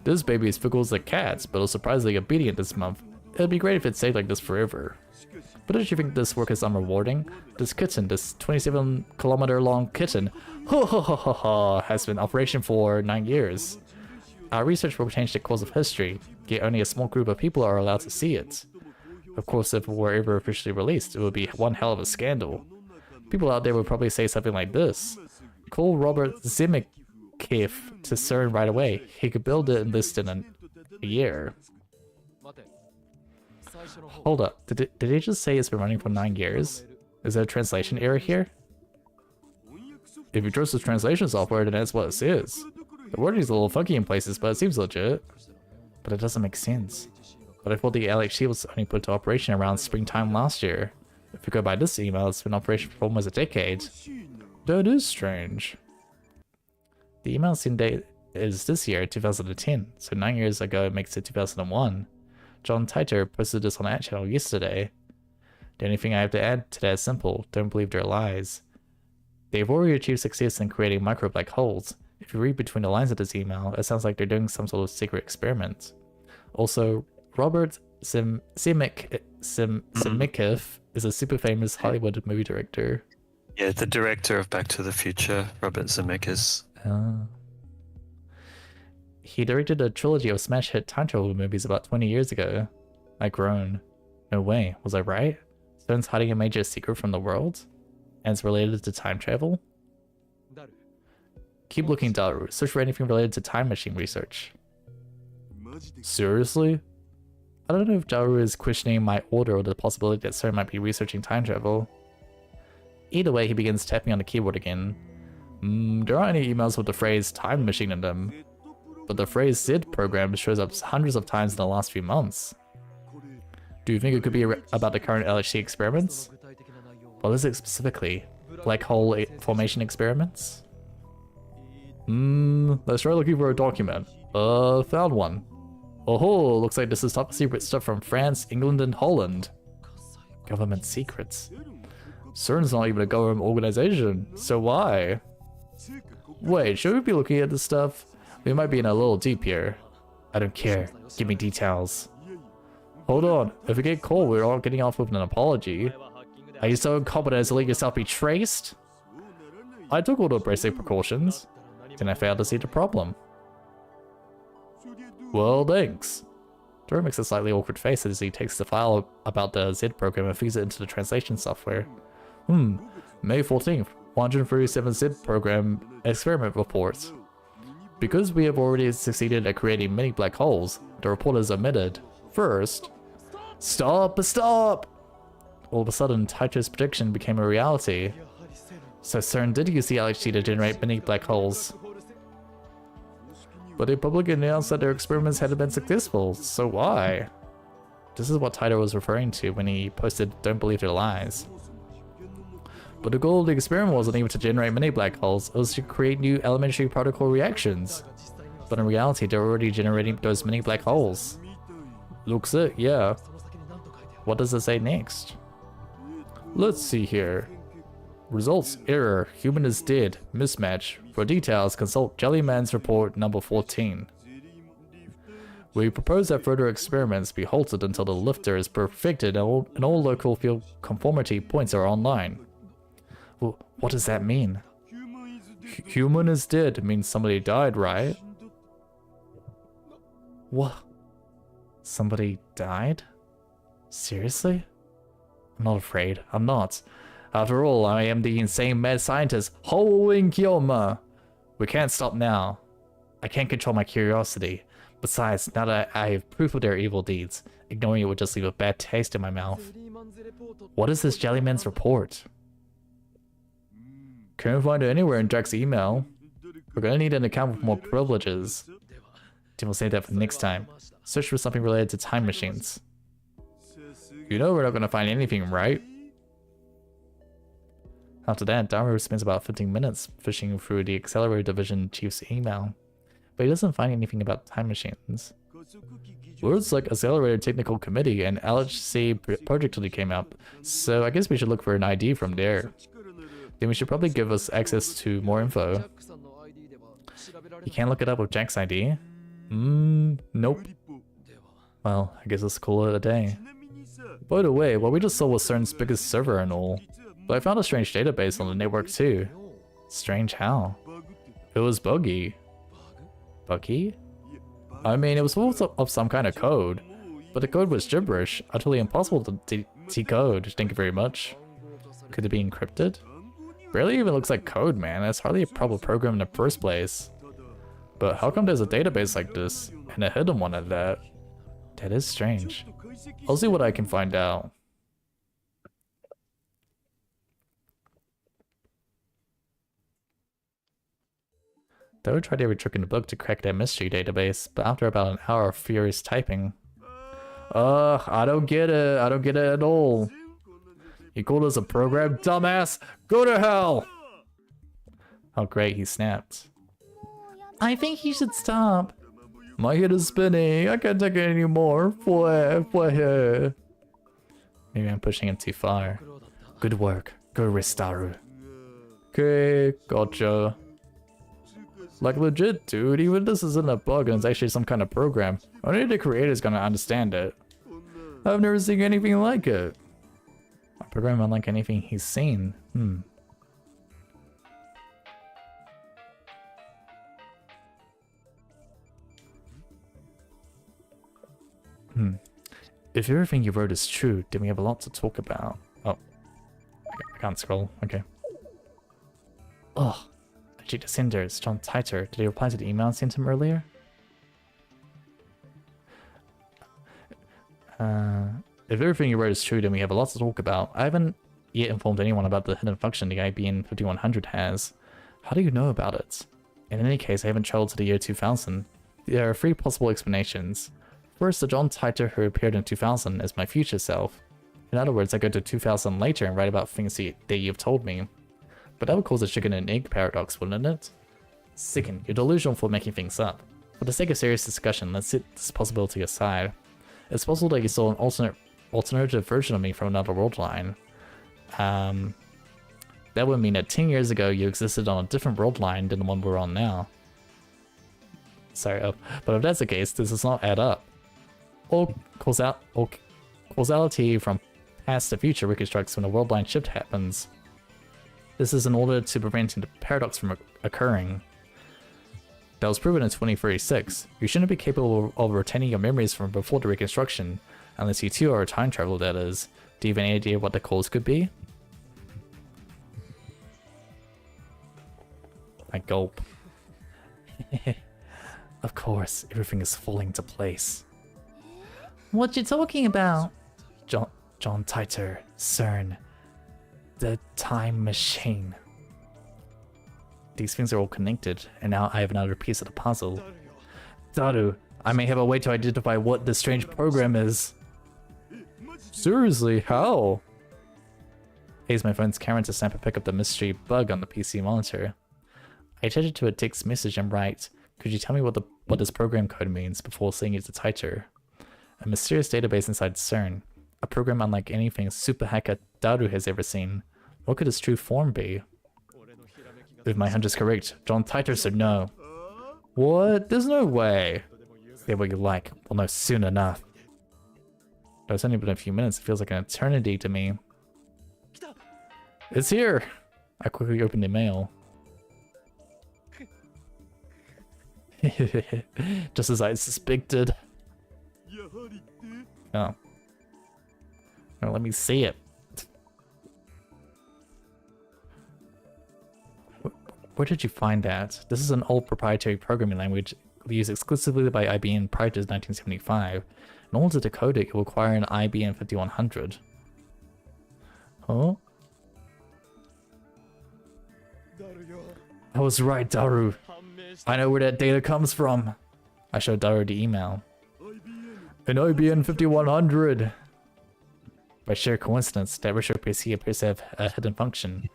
This baby is fickle as a cat, but is surprisingly obedient this month. It'd be great if it stayed like this forever. But don't you think this work is unrewarding? This kitten, this 27-kilometer long kitten, has been in operation for 9 years. Our research will change the course of history, yet only a small group of people are allowed to see it. Of course, if it were ever officially released, it would be one hell of a scandal. People out there would probably say something like this. Call Robert Zemeckis to CERN right away. He could build it in less than a year. Hold up, did he just say it's been running for 9 years? Is there a translation error here? If you trust the translation software, then that's what it says. The wording's a little funky in places, but it seems legit. But it doesn't make sense. But I thought the LHC was only put into operation around springtime last year. If you go by this email, it's been in operation for almost a decade. That is strange. The email send date is this year, 2010, so 9 years ago it makes it 2001. John Titer posted this on our channel yesterday. The only thing I have to add to that is simple, don't believe their lies. They've already achieved success in creating micro black holes. If you read between the lines of this email, it sounds like they're doing some sort of secret experiment. Also, Robert Zemeckis is a super famous Hollywood movie director. Yeah, the director of Back to the Future, Robert Zemeckis. He directed a trilogy of smash hit time travel movies about 20 years ago. I groan. No way, was I right? CERN's hiding a major secret from the world? And it's related to time travel? Keep looking, Daru. Search for anything related to time machine research. Seriously? I don't know if Daru is questioning my order or the possibility that CERN might be researching time travel. Either way, he begins tapping on the keyboard again. There aren't any emails with the phrase time machine in them. But the phrase SID program shows up hundreds of times in the last few months. Do you think it could be about the current LHC experiments? What is it specifically? Black hole formation experiments? Let's try looking for a document. Found one. Oh, looks like this is top secret stuff from France, England, and Holland. Government secrets. CERN's not even a government organization, so why? Wait, should we be looking at this stuff? We might be in a little deep here. I don't care. Give me details. Hold on. If we get caught, we're all getting off with an apology. Are you so incompetent as to let yourself be traced? I took all the basic precautions. Then I failed to see the problem. Well, thanks. Dora makes a slightly awkward face as he takes the file about the Z program and feeds it into the translation software. May 14th, 137 Z program experiment reports. Because we have already succeeded at creating many black holes, the report is omitted. First, stop! All of a sudden, Taito's prediction became a reality. So CERN did use the LHC to generate many black holes. But they publicly announced that their experiments hadn't been successful, so why? This is what Taito was referring to when he posted "Don't believe their lies." But the goal of the experiment wasn't even to generate many black holes, it was to create new elementary particle reactions. But in reality, they're already generating those many black holes. Looks it, yeah. What does it say next? Let's see here. Results, error, human is dead, mismatch, For details, consult Jellyman's report number 14. We propose that further experiments be halted until the lifter is perfected and all local field conformity points are online. Well, what does that mean? Human is dead means somebody died, right? What? Somebody died? Seriously? I'm not afraid. I'm not. After all, I am the insane mad scientist, Hoing Kyoma. We can't stop now. I can't control my curiosity. Besides, now that I have proof of their evil deeds, ignoring it would just leave a bad taste in my mouth. What is this Jellyman's report? Can't find it anywhere in Jack's email. We're gonna need an account with more privileges. Tim will save that for next time. Search for something related to time machines. You know we're not gonna find anything, right? After that, Daru spends about 15 minutes fishing through the Accelerator Division Chief's email, but he doesn't find anything about time machines. Words like Accelerator Technical Committee and LHC Project Lead came up, so I guess we should look for an ID from there. Then we should probably give us access to more info. You can't look it up with Jack's ID? Nope. Well, I guess let's call it a day. By the way, what we just saw was CERN's biggest server and all, but I found a strange database on the network too. Strange how? It was buggy. Buggy? I mean, it was full of some kind of code, but the code was gibberish, utterly impossible to decode. Thank you very much. Could it be encrypted? Barely even looks like code, man. That's hardly a proper program in the first place. But how come there's a database like this, and a hidden one at that? That is strange. I'll see what I can find out. Daru tried every trick in the book to crack that mystery database, but after about an hour of furious typing... I don't get it. I don't get it at all. You called us a program, dumbass? Go to hell! Oh great, he snapped. I think he should stop. My head is spinning. I can't take it anymore. Maybe I'm pushing it too far. Good work. Good risk, Daru. Okay, gotcha. Like legit, dude. Even if this isn't a bug and it's actually some kind of program, only the creator's gonna understand it. I've never seen anything like it. A program unlike anything he's seen. If everything you wrote is true, then we have a lot to talk about. Oh. I can't scroll. Okay. Ugh. Actually, the sender is John Titor. Did he reply to the email I sent him earlier? If everything you wrote is true, then we have a lot to talk about. I haven't yet informed anyone about the hidden function the IBN 5100 has. How do you know about it? In any case, I haven't traveled to the year 2000. There are 3 possible explanations. First, the John Titor who appeared in 2000 is my future self. In other words, I go to 2000 later and write about things that you've told me. But that would cause a chicken and egg paradox, wouldn't it? Second, you're delusional for making things up. For the sake of serious discussion, let's set this possibility aside. It's possible that you saw an alternative version of me from another world line. That would mean that 10 years ago you existed on a different world line than the one we're on now. Sorry, but if that's the case, this does not add up. All causality from past to future reconstructs when a world line shift happens. This is in order to prevent the paradox from occurring. That was proven in 2036. You shouldn't be capable of retaining your memories from before the reconstruction, unless you too are a time traveler, that is. Do you have any idea what the cause could be? I gulp. Of course, everything is falling into place. What you talking about? John Titor, CERN. The time machine. These things are all connected, and now I have another piece of the puzzle. Daru, I may have a way to identify what this strange program is. Seriously, how? I use my phone's camera to snap a pic of the mystery bug on the PC monitor. I attach it to a text message and write, could you tell me what this program code means before sending it to Titor? A mysterious database inside CERN. A program unlike anything super hacker Daru has ever seen. What could its true form be? If my hunch is correct, John Titor said no. What? There's no way. Say what you like. We'll know soon enough. It's only been a few minutes. It feels like an eternity to me. It's here! I quickly opened the mail. Just as I suspected. Oh. Well, let me see it. Where did you find that? This is an old proprietary programming language used exclusively by IBM prior to 1975. In order to decode it, you'll require an IBM 5100. Huh? I was right, Daru. I know where that data comes from. I showed Daru the email. An IBM 5100. By sheer coincidence, that retro PC appears to have a hidden function.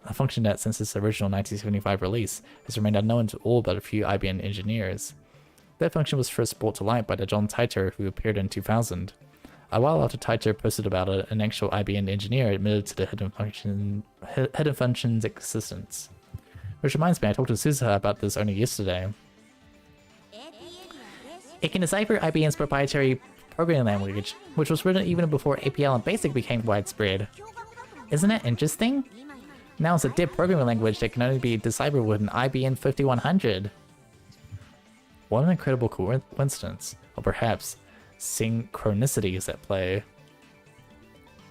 A function that, since its original 1975 release, has remained unknown to all but a few IBM engineers. That function was first brought to light by the John Titor who appeared in 2000. A while after Titor posted about it, an actual IBM engineer admitted to the hidden function's existence. Which reminds me, I talked to Suzuha about this only yesterday. It can decipher IBM's proprietary programming language, which was written even before APL and BASIC became widespread. Isn't it interesting? Now it's a dead programming language that can only be deciphered with an IBM 5100. What an incredible coincidence. Or perhaps synchronicity is at play.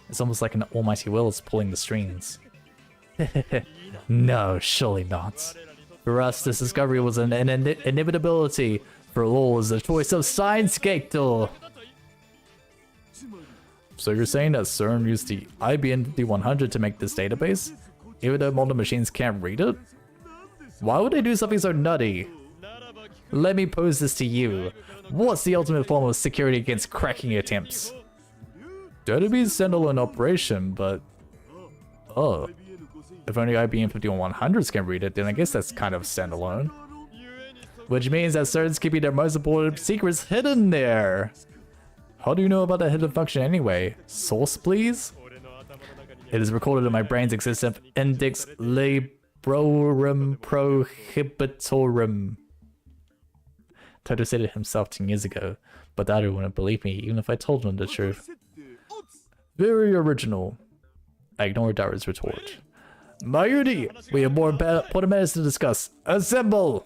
It's almost like an almighty will is pulling the strings. No, surely not. For us, this discovery was an inevitability. For all is the choice of STEINS. So you're saying that CERN used the IBM 5100 to make this database? Even though modern machines can't read it? Why would they do something so nutty? Let me pose this to you. What's the ultimate form of security against cracking attempts? That'd be a standalone operation, but... Oh. If only IBM 5100s can read it, then I guess that's kind of standalone. Which means that CERN's keeping their most important secrets hidden there. How do you know about that hidden function anyway? Source, please? It is recorded in my brain's existence index librorum prohibitorum. Toto said it himself 10 years ago, but Daru wouldn't believe me even if I told him the truth. Very original. I ignored Daru's retort. Mayuri, we have more important matters to discuss. Assemble!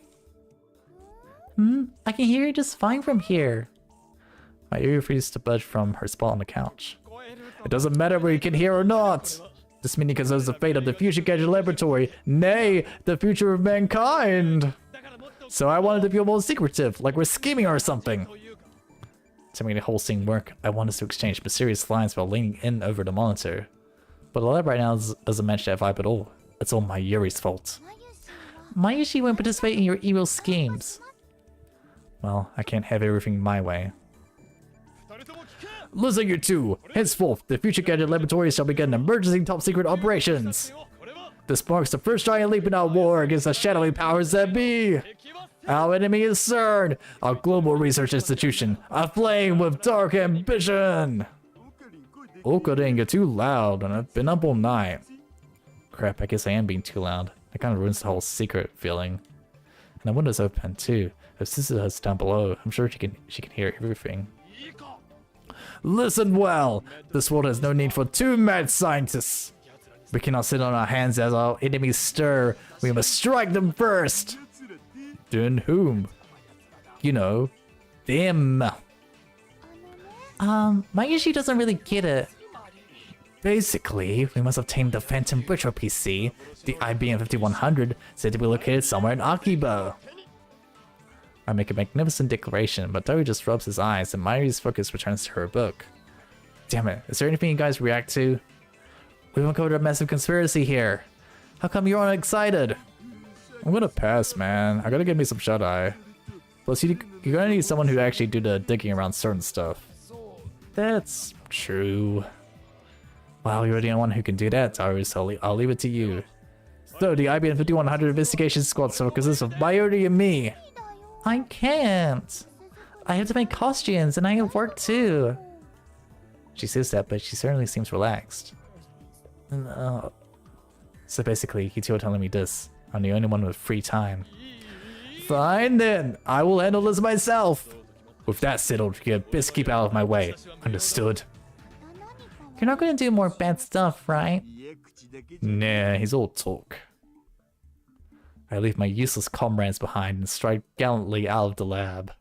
I can hear you just fine from here. Mayuri refused to budge from her spot on the couch. It doesn't matter whether you can hear or not. This meeting concerns the fate of the future gadget laboratory, nay, the future of mankind. So I wanted to feel more secretive, like we're scheming or something. To make the whole scene work, I wanted to exchange mysterious lines while leaning in over the monitor. But the lab right now doesn't match that vibe at all. It's all Mayuri's fault. Mayushi won't participate in your evil schemes. Well, I can't have everything my way. Listen, you two! Henceforth, the future gadget laboratory shall begin emergency top-secret operations! This marks the first giant leap in our war against the shadowy powers that be! Our enemy is CERN, a global research institution, aflame with dark ambition! Oka didn't get too loud, and I've been up all night. Crap, I guess I am being too loud. That kind of ruins the whole secret feeling. And the window's open too. If Suzuha's down below, I'm sure she can hear everything. Listen well! This world has no need for two mad scientists! We cannot sit on our hands as our enemies stir. We must strike them first! Then whom? You know, them. Mayushi doesn't really get it. Basically, we must obtain the Phantom Retro PC, the IBM 5100, said to be located somewhere in Akiba. I make a magnificent declaration, but Daru just rubs his eyes and Mayuri's focus returns to her book. Damn it, is there anything you guys react to? We uncovered a massive conspiracy here. How come you're unexcited? I'm gonna pass, man. I gotta get me some shut-eye. Plus, you're gonna need someone who actually do the digging around certain stuff. That's true. Well, you're the only one who can do that, Daru, so I'll leave it to you. So, the IBM 5100 investigation squad consists of Mayuri and me. I can't. I have to make costumes and I have work too. She says that, but she certainly seems relaxed. So basically, you two are telling me this. I'm the only one with free time. Fine then, I will handle this myself. With that settled, you best keep out of my way. Understood? You're not gonna do more bad stuff, right? Nah, he's all talk. I leave my useless comrades behind and stride gallantly out of the lab.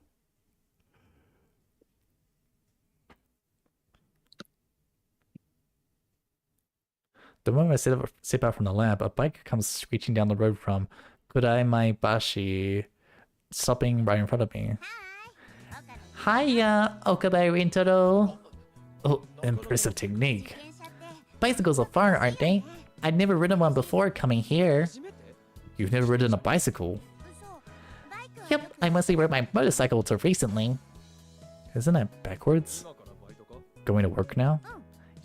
The moment I step out from the lab, a bike comes screeching down the road from Kudai Bashi, stopping right in front of me. Hiya, Okabe Rintaro. Oh, impressive technique. Bicycles are fun, aren't they? I'd never ridden one before coming here. You've never ridden a bicycle? Yep, I mostly rode my motorcycle till recently. Isn't that backwards? Going to work now?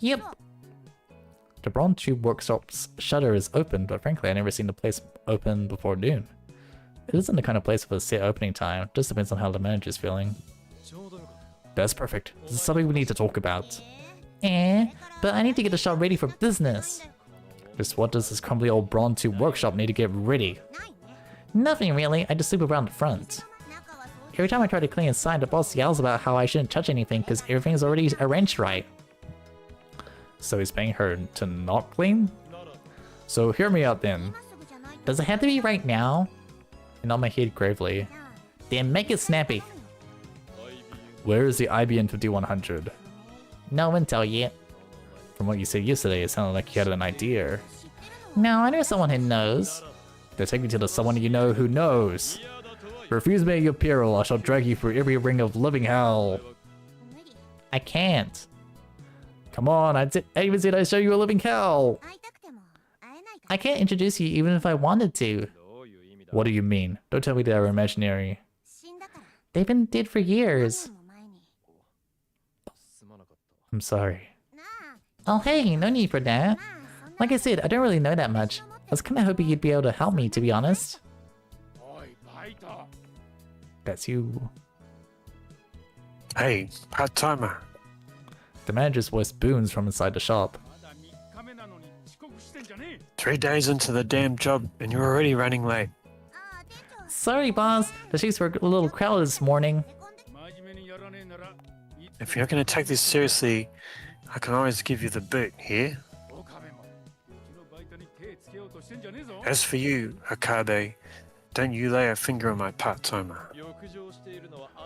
Yep. The Bronze Tube Workshop's shutter is open, but frankly, I've never seen the place open before noon. It isn't the kind of place with a set opening time, just depends on how the manager's feeling. That's perfect. This is something we need to talk about. But I need to get the shop ready for business. Just what does this crumbly old Bronze Tube Workshop need to get ready? Nothing really, I just sleep around the front. Every time I try to clean inside, the boss yells about how I shouldn't touch anything because everything's already arranged right. So he's paying her to not clean? So hear me out then. Does it have to be right now? I nod my head gravely. Then make it snappy. Where is the IBN 5100? No intel yet. From what you said yesterday, it sounded like you had an idea. No, I know someone who knows. Then take me to the someone you know who knows. Refuse me your peril, I shall drag you through every ring of living hell. I can't. Come on, I even said I'd show you a living hell. I can't introduce you even if I wanted to. What do you mean? Don't tell me they are imaginary. They've been dead for years. I'm sorry. Oh hey, no need for that. Like I said, I don't really know that much. I was kinda hoping you'd be able to help me, to be honest. That's you. Hey, part-timer. The manager's voice booms from inside the shop. 3 days into the damn job and you're already running late. Sorry, boss. The sheets were a little crowded this morning. If you're going to take this seriously, I can always give you the boot here. As for you, Akabe, don't you lay a finger on my part-timer.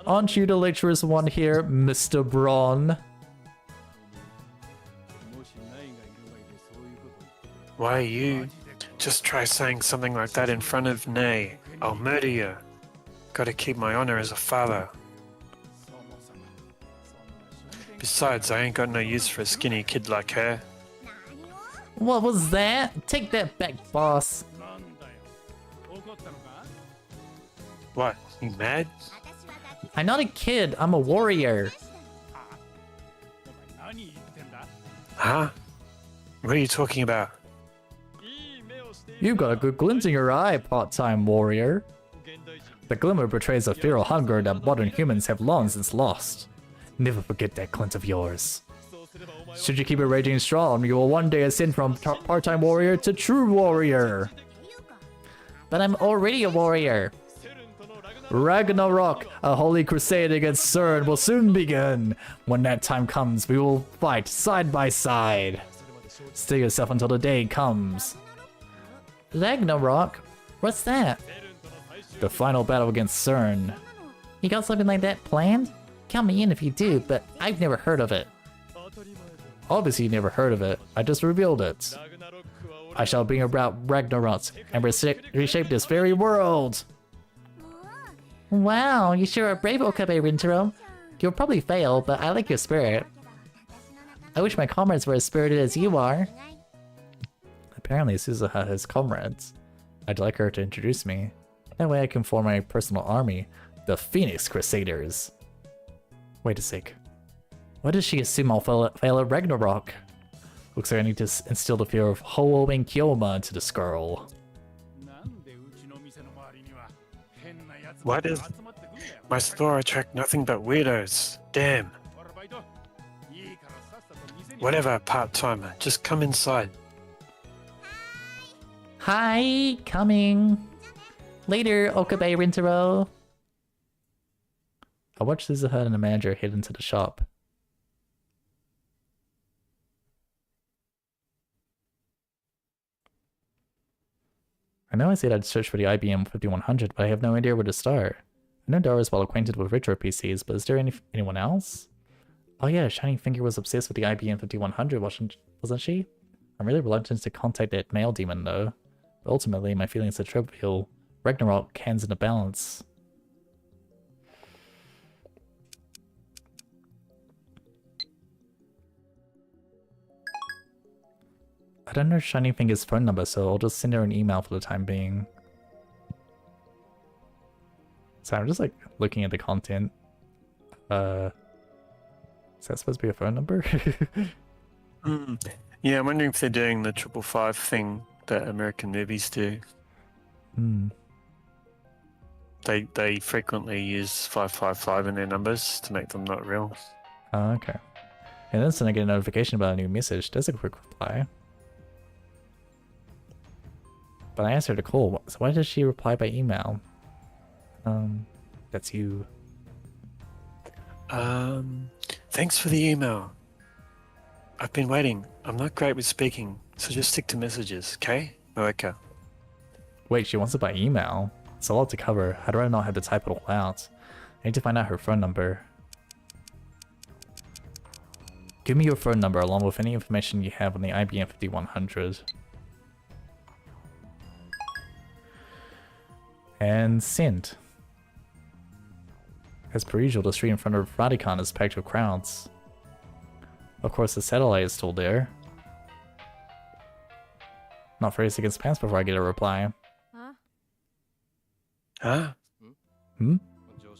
Aren't you the lecturer's one here, Mr. Braun? Why you? Just try saying something like that in front of Nay. I'll murder you. Gotta keep my honor as a father. Besides, I ain't got no use for a skinny kid like her. What was that? Take that back, boss. What? You mad? I'm not a kid, I'm a warrior. Huh? What are you talking about? You've got a good glint in your eye, part-time warrior. The glimmer betrays a feral hunger that modern humans have long since lost. Never forget that glint of yours. Should you keep it raging strong, you will one day ascend from part-time warrior to true warrior. But I'm already a warrior. Ragnarok, a holy crusade against CERN, will soon begin. When that time comes, we will fight side by side. Stay yourself until the day comes. Ragnarok? What's that? The final battle against CERN. You got something like that planned? Count me in if you do, but I've never heard of it. Obviously you never heard of it, I just revealed it. I shall bring about Ragnarok and reshape this very world! Wow, you sure are brave, Okabe Rintaro. You'll probably fail, but I like your spirit. I wish my comrades were as spirited as you are. Apparently Suzuha has comrades. I'd like her to introduce me. That way I can form my personal army, the Phoenix Crusaders. Wait a sec. Why does she assume I'll fail at Ragnarok? Looks like I need to instill the fear of Ho-Oh and Kyoma into this girl. Why does my store attract nothing but weirdos? Damn. Whatever, part-timer. Just come inside. Hi, coming. Later, Okabe Rintaro. I watched Suzuha and the manager head into the shop. I know I said I'd search for the IBM 5100, but I have no idea where to start. I know Dara is well acquainted with retro PCs, but is there anyone else? Oh yeah, Shining Finger was obsessed with the IBM 5100, wasn't she? I'm really reluctant to contact that male demon though. But ultimately, my feelings are trivial. Ragnarok hands in the balance. I don't know Shining Finger's phone number, so I'll just send her an email for the time being. So I'm just like looking at the content. Is that supposed to be a phone number? Yeah, I'm wondering if they're doing the 555 thing that American movies do. They frequently use 555 in their numbers to make them not real. Oh, okay. And then I get a notification about a new message. There's a quick reply. But I answered a call, so why did she reply by email? That's you. Thanks for the email. I've been waiting. I'm not great with speaking, so just stick to messages, okay? Moeka. Wait, she wants it by email? It's a lot to cover. How do I not have to type it all out? I need to find out her phone number. Give me your phone number along with any information you have on the IBM 5100. And send. As per usual, the street in front of Radicon is packed with crowds. Of course, the satellite is still there. Not phrased against pants before I get a reply. Huh? Hmm?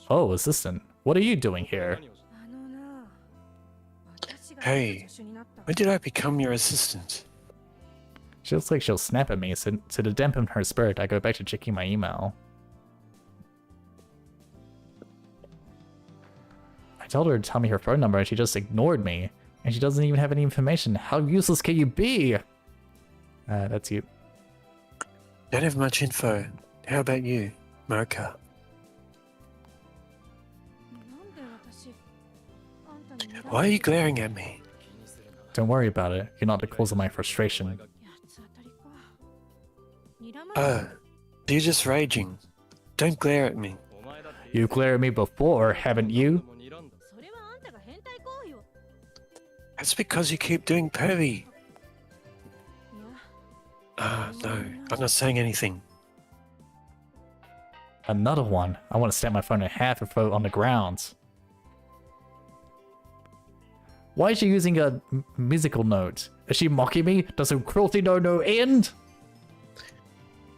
Oh, assistant. What are you doing here? Hey, when did I become your assistant? She looks like she'll snap at me, so to dampen her spirit, I go back to checking my email. I told her to tell me her phone number and she just ignored me. And she doesn't even have any information. How useless can you be? That's you. Don't have much info. How about you, Mocha? Why are you glaring at me? Don't worry about it. You're not the cause of my frustration. Oh, you're just raging. Don't glare at me. You glared at me before, haven't you? That's because you keep doing pervy. No, I'm not saying anything. Another one. I want to stab my phone in half and throw it on the ground. Why is she using a musical note? Is she mocking me? Does her cruelty know no end?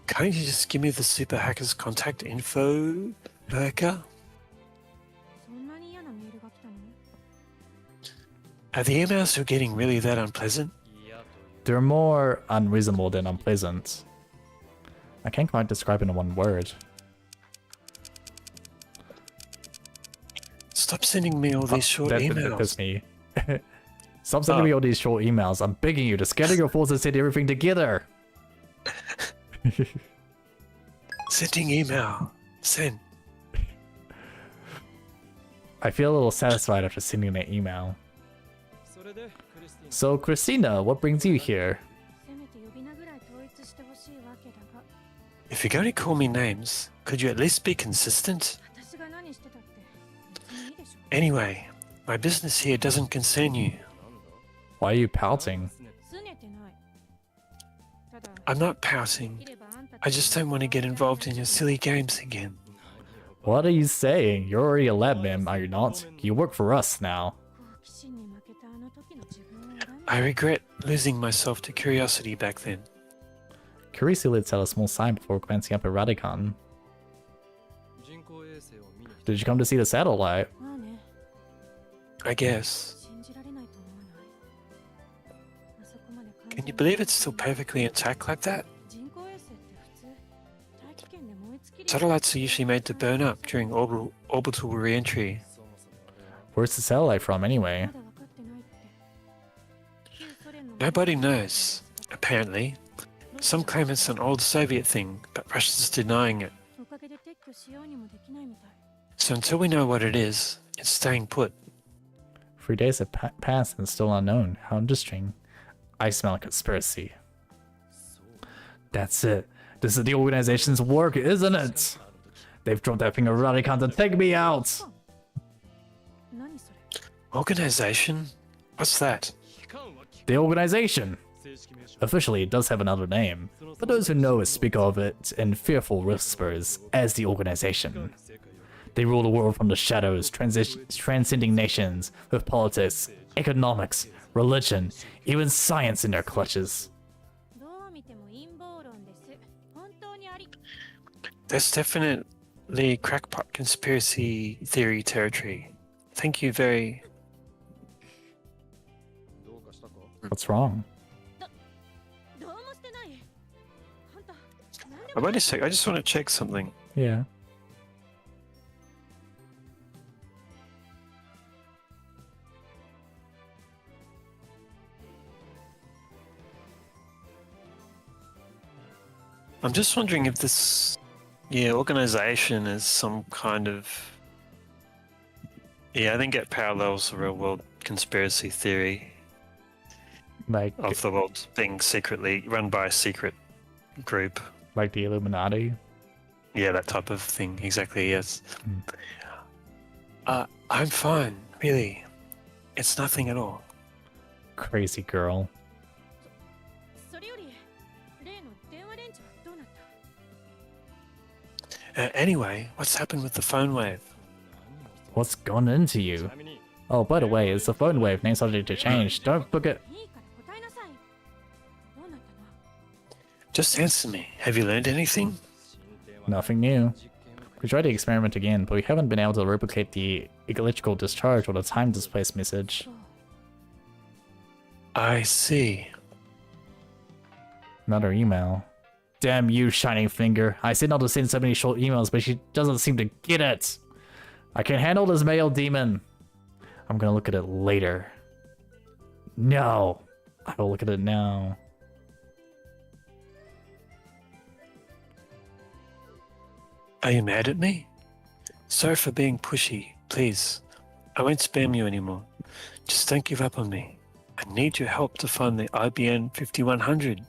Can't you just give me the super hacker's contact info, Merca? Are the emails you're getting really that unpleasant? They're more unreasonable than unpleasant. I can't quite describe it in one word. Stop sending me all these short emails. That's me. Stop sending me all these short emails. I'm begging you to scatter your forces and send everything together. Sending email. Send. I feel a little satisfied after sending that email. So, Christina, what brings you here? If you're going to call me names, could you at least be consistent? Anyway, my business here doesn't concern you. Why are you pouting? I'm not pouting. I just don't want to get involved in your silly games again. What are you saying? You're already a lab man, are you not? You work for us now. I regret losing myself to curiosity back then. Carisi lets out a small sigh before glancing up at Radicon. Did you come to see the satellite? I guess. Can you believe it's still perfectly intact like that? Satellites are usually made to burn up during orbital re-entry. Where's the satellite from anyway? Nobody knows, apparently. Some claim it's an old Soviet thing, but Russia's denying it. おかげで撤去しようにもできないみたい。 So until we know what it is, it's staying put. 3 days have passed and it's still unknown. How interesting. I smell a conspiracy. That's it. This is the organization's work, isn't it? They've dropped that finger Radicon to take me out. 何それ？ Organization? What's that? The organization. Officially, it does have another name, but those who know it speak of it in fearful whispers as the organization. They rule the world from the shadows, transcending nations with politics, economics, religion, even science in their clutches. どう見ても陰謀論です。本当にあり。 That's definitely crackpot conspiracy theory territory. Thank you very... What's wrong? どうもしてない。本当。何で Oh, も wait a sec, I just want to check something. Yeah. I'm just wondering if this, organization is some kind of, I think it parallels the real world conspiracy theory Like of the world being secretly run by a secret group. the Illuminati. Yeah, that type of thing. Exactly, yes. I'm fine, really. It's nothing at all. Crazy girl. それより例の電話レンチはどうなった？ Anyway, what's happened with the phone wave? What's gone into you? Oh, by the way, it's the phone wave name subject to change. Don't book it. いいから答えなさい。どうなったの？ Just answer me. Have you learned anything? Nothing new. We tried the experiment again, but we haven't been able to replicate the electrical discharge or the time displaced message. I see. Another email. Damn you, Shining Finger. I said not to send so many short emails, but she doesn't seem to get it. I can handle this mail demon. I'm gonna look at it later. No. I will look at it now. Are you mad at me? Sorry for being pushy. Please, I won't spam you anymore. Just don't give up on me. I need your help to find the IBN 5100.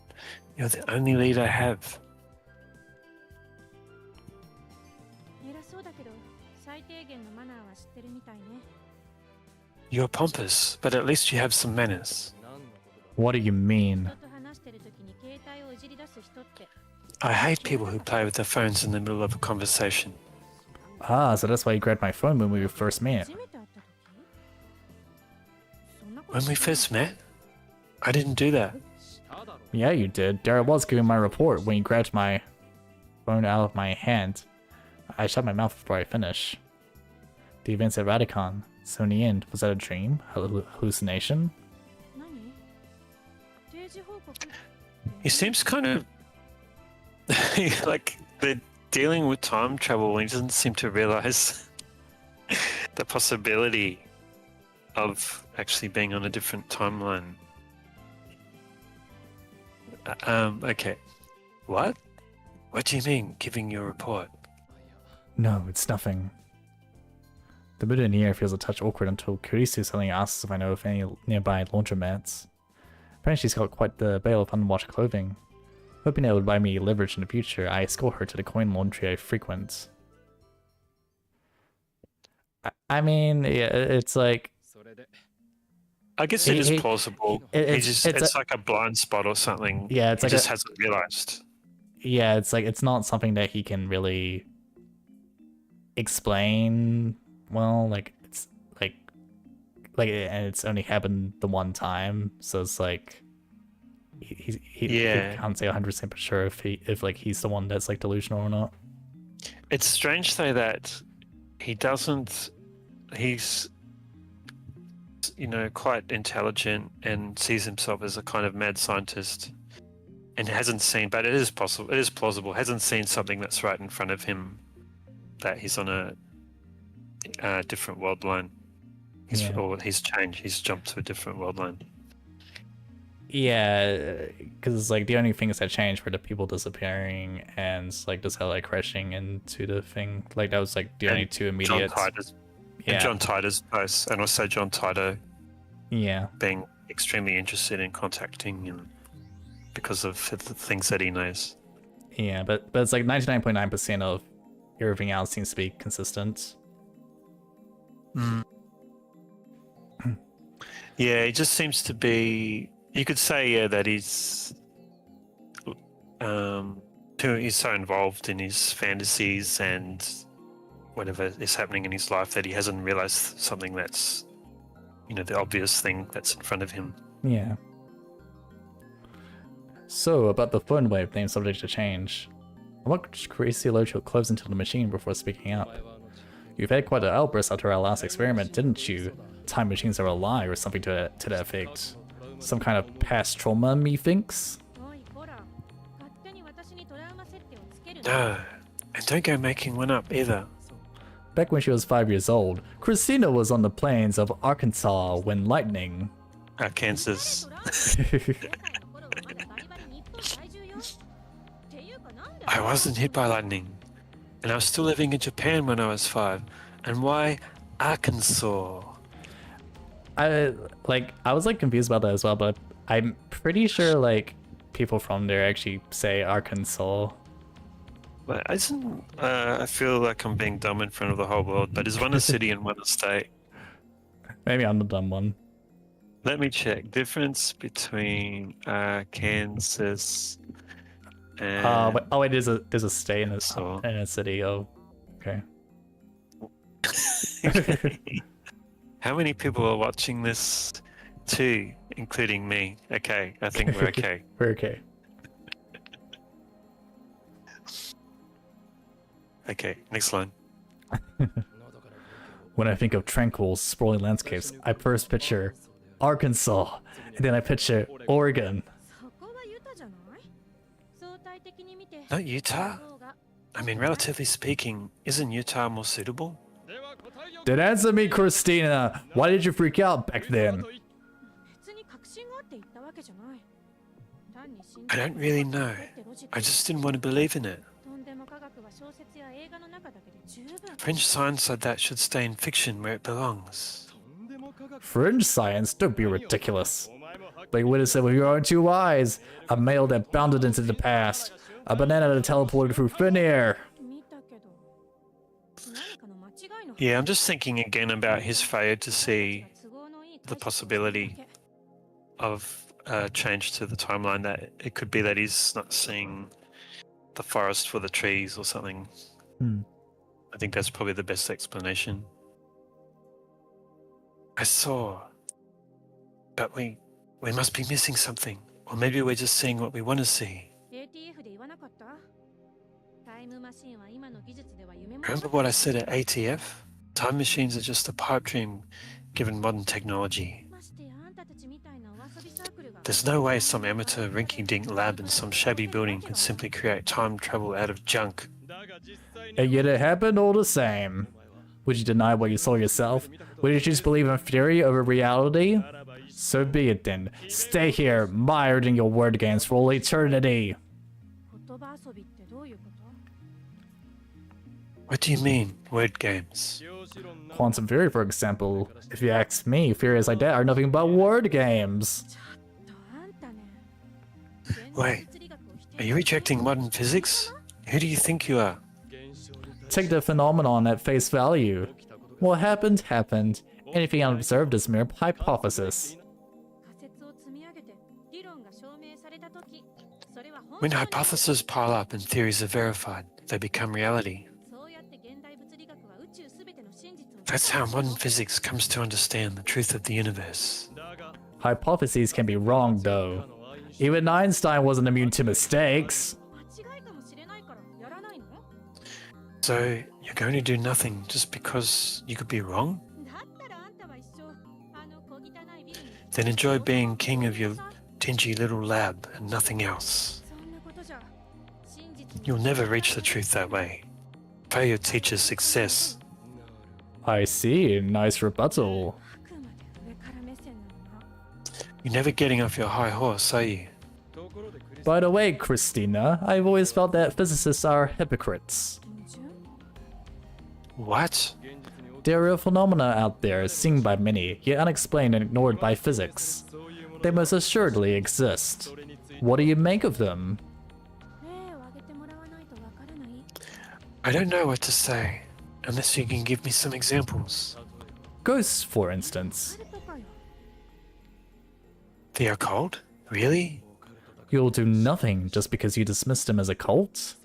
You're the only lead I have. 偉そうだけど最低限のマナーは知ってるみたいね。 You're pompous, but at least you have some manners. What do you mean? 人と話してる時に携帯をいじり出す人って。 I hate people who play with their phones in the middle of a conversation. Ah, so that's why you grabbed my phone when we first met. 初めて会った時？そんなこと When we first met? I didn't do that. Yeah, you did. There I was giving my report when you grabbed my phone out of my hand. I shut my mouth before I finished. The events at Radicon. So in the end, was that a dream? Hallucination? 何？定時報告？ He seems kind of like they're dealing with time travel and he doesn't seem to realize the possibility of actually being on a different timeline. Okay. What? What do you mean, giving your report? No, it's nothing. The mood in the air feels a touch awkward until Kurisu suddenly asks if I know of any nearby laundromats. Apparently she's got quite the bale of unwashed clothing. Hoping that would buy me leverage in the future, I escort her to the coin laundry I frequent. I mean, yeah, it's like... I guess it is plausible. It's like a blind spot or something. Yeah, it's he like just hasn't realized. Yeah, it's like it's not something that he can really explain well. Like it's and it's only happened the one time, so it's like he can't say 100% for sure if he's the one that's like delusional or not. It's strange though that he doesn't. He's quite intelligent and sees himself as a kind of mad scientist, and hasn't seen. But it is possible. It is plausible. Hasn't seen something that's right in front of him. That he's on a different world line. He's changed. He's jumped to a different world line. Yeah, because like the only things that changed were the people disappearing and like the satellite crashing into the thing. Like that was like the only two immediate. And John Titor's post, and also John Titor Yeah. being extremely interested in contacting him because of the things that he knows. Yeah, but it's like 99.9% of everything else seems to be consistent. Yeah, it just seems to be. You could say, yeah, that he's so involved in his fantasies and whatever is happening in his life that he hasn't realized something that's, the obvious thing that's in front of him. Yeah. So, about the phone wave name subject to change. I watched Crazy Locho close into the machine before speaking up. You've had quite an outburst after our last experiment, didn't you? Time machines are a lie or something to that effect. Some kind of past trauma, methinks? No, and don't go making one up either. Back when she was 5 years old, Christina was on the plains of Arkansas when lightning. Kansas. I wasn't hit by lightning, and I was still living in Japan when I was 5. And why Arkansas? I was like confused about that as well, but I'm pretty sure like people from there actually say Arkansas. But I feel like I'm being dumb in front of the whole world, but is one a city and one a state? Maybe I'm the dumb one. Let me check. Difference between Kansas and... wait, there's a state in a city. Oh, okay. How many people are watching this? 2, including me. Okay, I think we're okay. We're okay. Okay, next line. When I think of tranquil, sprawling landscapes, I first picture Arkansas, and then I picture Oregon. Not Utah? I mean, relatively speaking, isn't Utah more suitable? Then answer me, Christina. Why did you freak out back then? I don't really know. I just didn't want to believe in it. French science said that should stay in fiction where it belongs. Fringe science? Don't be ridiculous. But you witnessed it with your own 2 eyes. A male that bounded into the past. A banana that teleported through thin air. Yeah, I'm just thinking again about his failure to see the possibility of change to the timeline, that it could be that he's not seeing the forest for the trees or something. I think that's probably the best explanation. I saw, but we must be missing something, or maybe we're just seeing what we want to see. Remember what I said at ATF? Time machines are just a pipe dream given modern technology. There's no way some amateur rinky-dink lab in some shabby building could simply create time travel out of junk. And yet it happened all the same. Would you deny what you saw yourself? Would you just believe in theory over reality? So be it then. Stay here, mired in your word games for all eternity. What do you mean, word games? Quantum theory, for example. If you ask me, theories like that are nothing but word games. Wait, are you rejecting modern physics? Who do you think you are? Take the phenomenon at face value. What happened, happened. Anything unobserved is mere hypothesis. When hypotheses pile up and theories are verified, they become reality. That's how modern physics comes to understand the truth of the universe. Hypotheses can be wrong, though. Even Einstein wasn't immune to mistakes. So, you're going to do nothing just because you could be wrong? Then enjoy being king of your dingy little lab and nothing else. You'll never reach the truth that way. Failure teaches success. I see. Nice rebuttal. You're never getting off your high horse, are you? By the way, Christina, I've always felt that physicists are hypocrites. What? There are phenomena out there seen by many, yet unexplained and ignored by physics. They must assuredly exist. What do you make of them? 例を挙げてもらわないとわからない。 I don't know what to say, unless you can give me some examples. Ghosts, for instance. あるとかよ。 The occult? Really? You'll do nothing just because you dismissed him as a cult?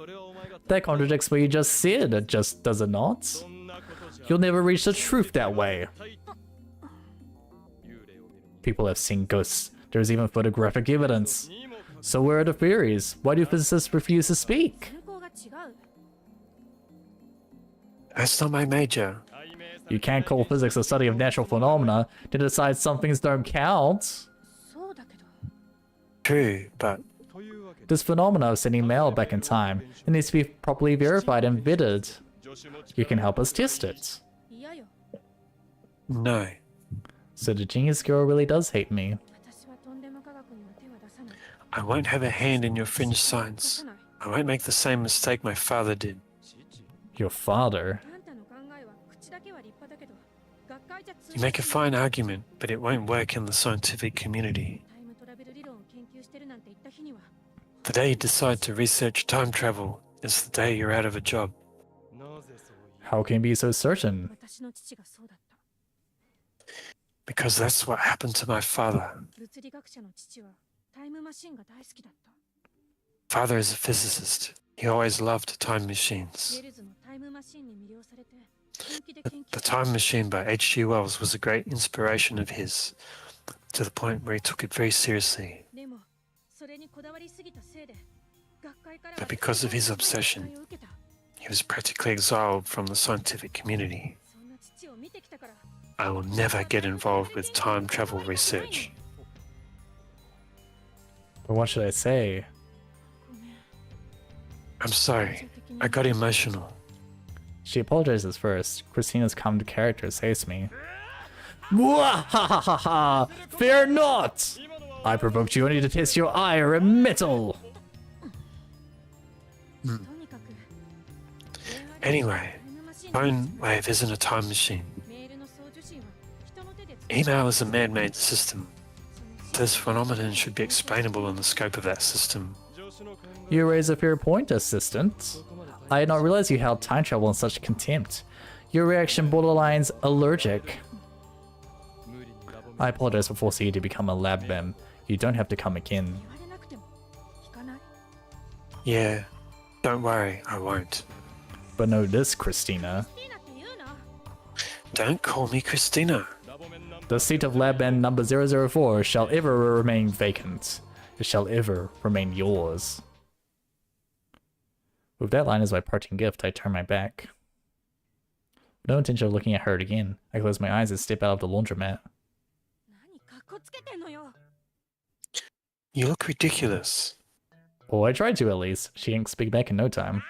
That contradicts what you just said, does it not? You'll never reach the truth that way. People have seen ghosts. There's even photographic evidence. So where are the theories? Why do physicists refuse to speak? 傾向が違う。 That's not my major. You can't call physics a study of natural phenomena to decide some things don't count. そうだけど。 True, but This phenomena of sending mail back in time, it needs to be properly verified and vetted. You can help us test it. 嫌よ。 no. So the genius girl really does hate me. 私はとんでも科学には手は出さない。 I won't have a hand in your fringe 出 science. さない。 I won't make the same mistake my father did. Your father? あんたの考えは口だけは立派だけど、学会じゃ通 You make a fine argument, but it won't work in the scientific community. タイムトラベル理論を研究してるなんて言った日には、 The day you decide to research time travel is the day you're out of a job. How can you be so certain? 私の父がそうだった。 Because that's what happened to my father. 物理学者の父はタイムマシンが大好きだった。 Father is a physicist. He always loved time ウ machines. ェルズのタイムマシンに魅了されて、本気で The, 研 the 究した。 Time Machine by H.G. Wells was a great inspiration of his, to the point where he took it very seriously. でも、それにこだわりすぎたせいで、学会から But because of his obsession, を受けた。 he was practically exiled from the scientific community. そんな父を見てきたから、 I will never get involved with time travel research. But what should I say? ごめん。 I'm sorry. I got emotional. She apologizes first. Christina's calm character saves me. Mwahahaha! Fear not! I provoked you only to test your ire and mettle! とにかく、 Anyway, タイムマシン phone wave isn't a time machine. メールの送受信は人の手で作る Email is a man-made system. その This phenomenon should be explainable in the scope of that system. You raise a fair point, assistant. I had not realized you held time travel in such contempt. Your reaction borderlines allergic. I apologize for forcing you to become a lab mem. You don't have to come again. 言われなくても聞かない。 Yeah, don't worry, I won't. But know this, Christina. ピーナって言うな。 Don't call me Christina. The seat of lab man number 004 shall ever remain vacant. It shall ever remain yours. With that line as my parting gift, I turn my back. No intention of looking at her again. I close my eyes and step out of the laundromat. 何かっこつけてんのよ。 You look ridiculous. Oh, I tried to at least. She didn't speak back in no time.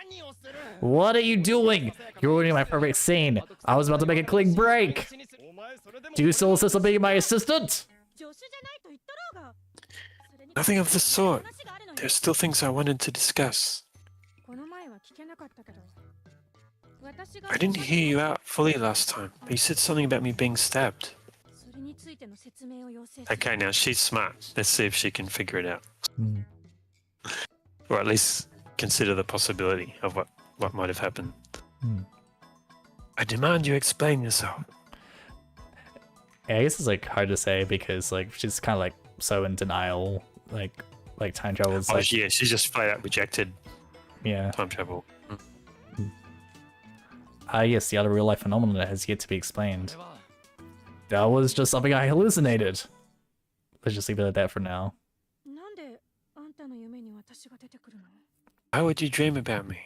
What are you doing? You're ruining my perfect scene. I was about to make a clean break. Do you still insist on being my assistant? 助手じゃないと言ったろうが。それに Nothing of the sort. 話があるのよ There's still things I wanted to discuss. この前は聞けなかったけど。私が I didn't hear you out fully last time, but you said something about me being stabbed. それについての説明を要請する。 Okay, now she's smart. Let's see if she can figure it out. Hmm. Or at least consider the possibility of what might have happened. Hmm. I demand you explain yourself. Yeah, I guess it's like hard to say because like she's kind of like so in denial. Like time travel is Oh, like yeah, she just flat out rejected yeah. time travel. Yes, the other real life phenomenon that has yet to be explained. That was just something I hallucinated. Let's just leave it at that for now. なんであんたの夢に私が出てくるの？ Why would you dream about me?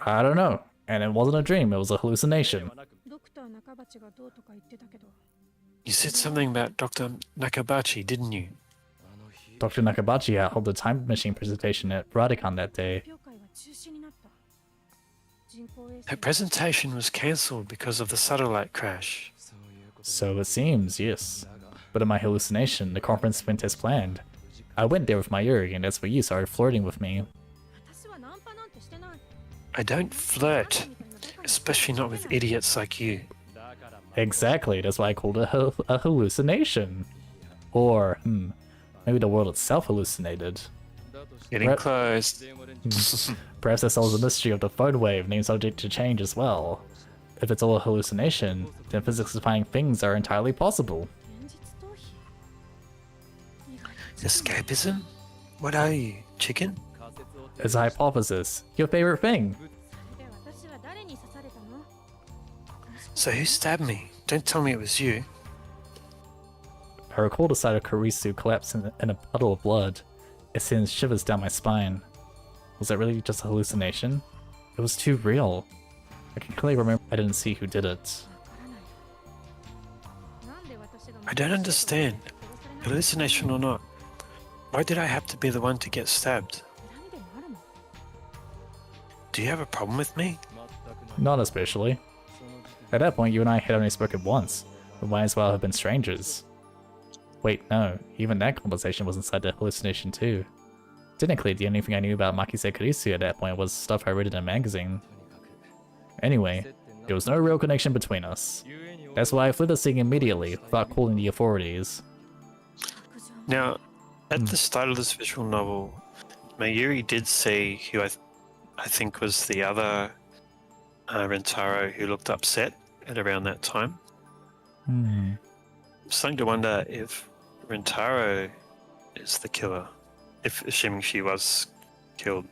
I don't know. And it wasn't a dream, it was a hallucination. ドクター中鉢がどうとか言ってたけど、 You said something about Dr. Nakabachi, didn't you? Dr. Nakabachi held the time machine presentation at Radicon that day. 発表会は中止になった。人工衛星 That presentation was cancelled because of the satellite crash. So it seems, yes. But in my hallucination, the conference went as planned. I went there with my Yuri, and that's where you started flirting with me. 私はナンパなんてしてない。 I don't flirt, especially not with idiots like you. Exactly, that's why I called it a hallucination. Or, maybe the world itself hallucinated. Getting close. Perhaps that solves the mystery of the phone wave, named subject to change as well. If it's all a hallucination, then physics-defying things are entirely possible. 現実逃避。意外と Escapism? What are you, chicken? It's a hypothesis. Your favorite thing. で私は誰に刺されたの？ So who stabbed me? Don't tell me it was you. I recall the sight of Karisu collapse in a puddle of blood. It sends shivers down my spine. Was that really just a hallucination? It was too real. I can clearly remember I didn't see who did it. わからない。なんで私が I don't understand. Hallucination or not. Why did I have to be the one to get stabbed? 恨みでもあるの？ Do you have a problem with me? Not especially. At that point, you and I had only spoken once. We might as well have been strangers. Wait, no. Even that conversation was inside the hallucination too. Technically, the only thing I knew about Makise Kurisu at that point was stuff I read in a magazine. Anyway, there was no real connection between us. That's why I fled the scene immediately, without calling the authorities. Now, at the start of this visual novel, Mayuri did see who I think was the other Rentaro who looked upset at around that time. I'm starting to wonder if Rentaro is the killer, if assuming she was killed.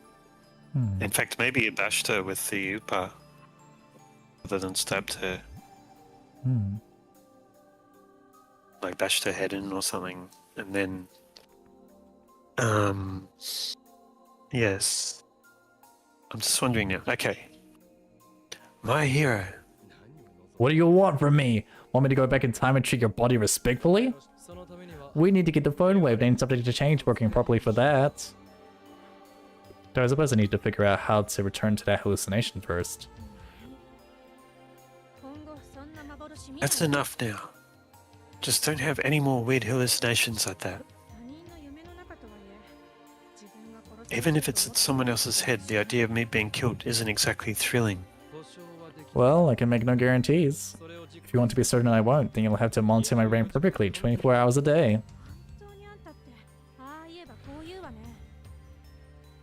In fact, maybe it bashed her with the Upa rather than stabbed her. Like bashed her head in or something, and then yes. I'm just wondering now. Okay. My hero. What do you want from me? Want me to go back in time and treat your body respectfully? We need to get the phone wave named subject to change working properly for that. Though I suppose I need to figure out how to return to that hallucination first. 今後そんな幻見ない。 That's enough now. Just don't have any more weird hallucinations like that. 他人の夢の中とはいえ、自分が殺された Even if it's in someone else's head, the idea of me being killed isn't exactly thrilling. Well, I can make no guarantees. If you want to be certain I won't, then you'll have to monitor my brain perfectly 24 hours a day. 本当にあんたってああ言えばこう言うわね。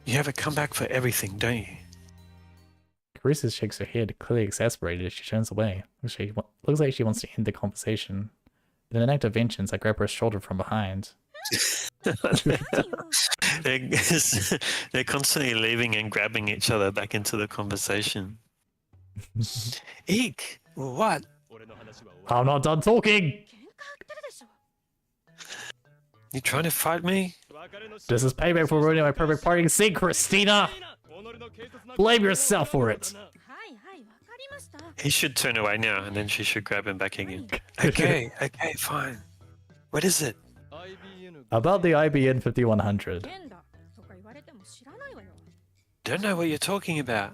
You have a comeback for everything, don't you? Carissa shakes her head, clearly exasperated as she turns away. Looks like she wants to end the conversation. In an act of vengeance, I grab her shoulder from behind. They're constantly leaving and grabbing each other back into the conversation. Eek! What? I'm not done talking! 喧嘩売ってるでしょ。 You trying to fight me? This is payback for ruining my perfect party scene, Christina! Blame yourself for it! はいはいわかりました。 He should turn away now, and then she should grab him back again. Okay, fine. What is it? About the IBN 5100. 変だとか言われても知らないわよ。 Don't know what you're talking about.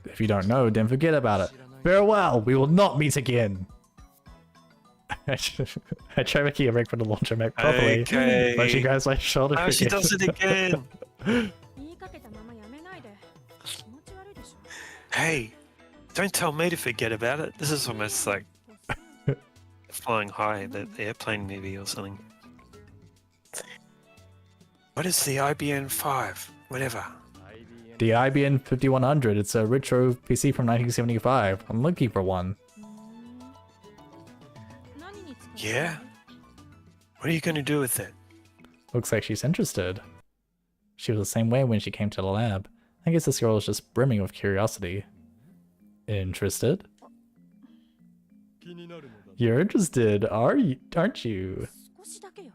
If you don't know, then forget about it. Farewell, we will not meet again! I try making a break for the laundromat properly, Okay. but she grabs my shoulder Oh, she again. does it again. 言いかけたままやめないで。気持ち悪いでしょ。 Hey, don't tell me to forget about it. This is almost like Flying High, the airplane movie or something. What is the IBN 5? Whatever. The IBN 5100, it's a retro PC from 1975. I'm looking for one. 何に使う？ Yeah? What are you going to do with it? Looks like she's interested. She was the same way when she came to the lab. I guess this girl is just brimming with curiosity. Interested? You're interested, aren't you? 少しだけよ。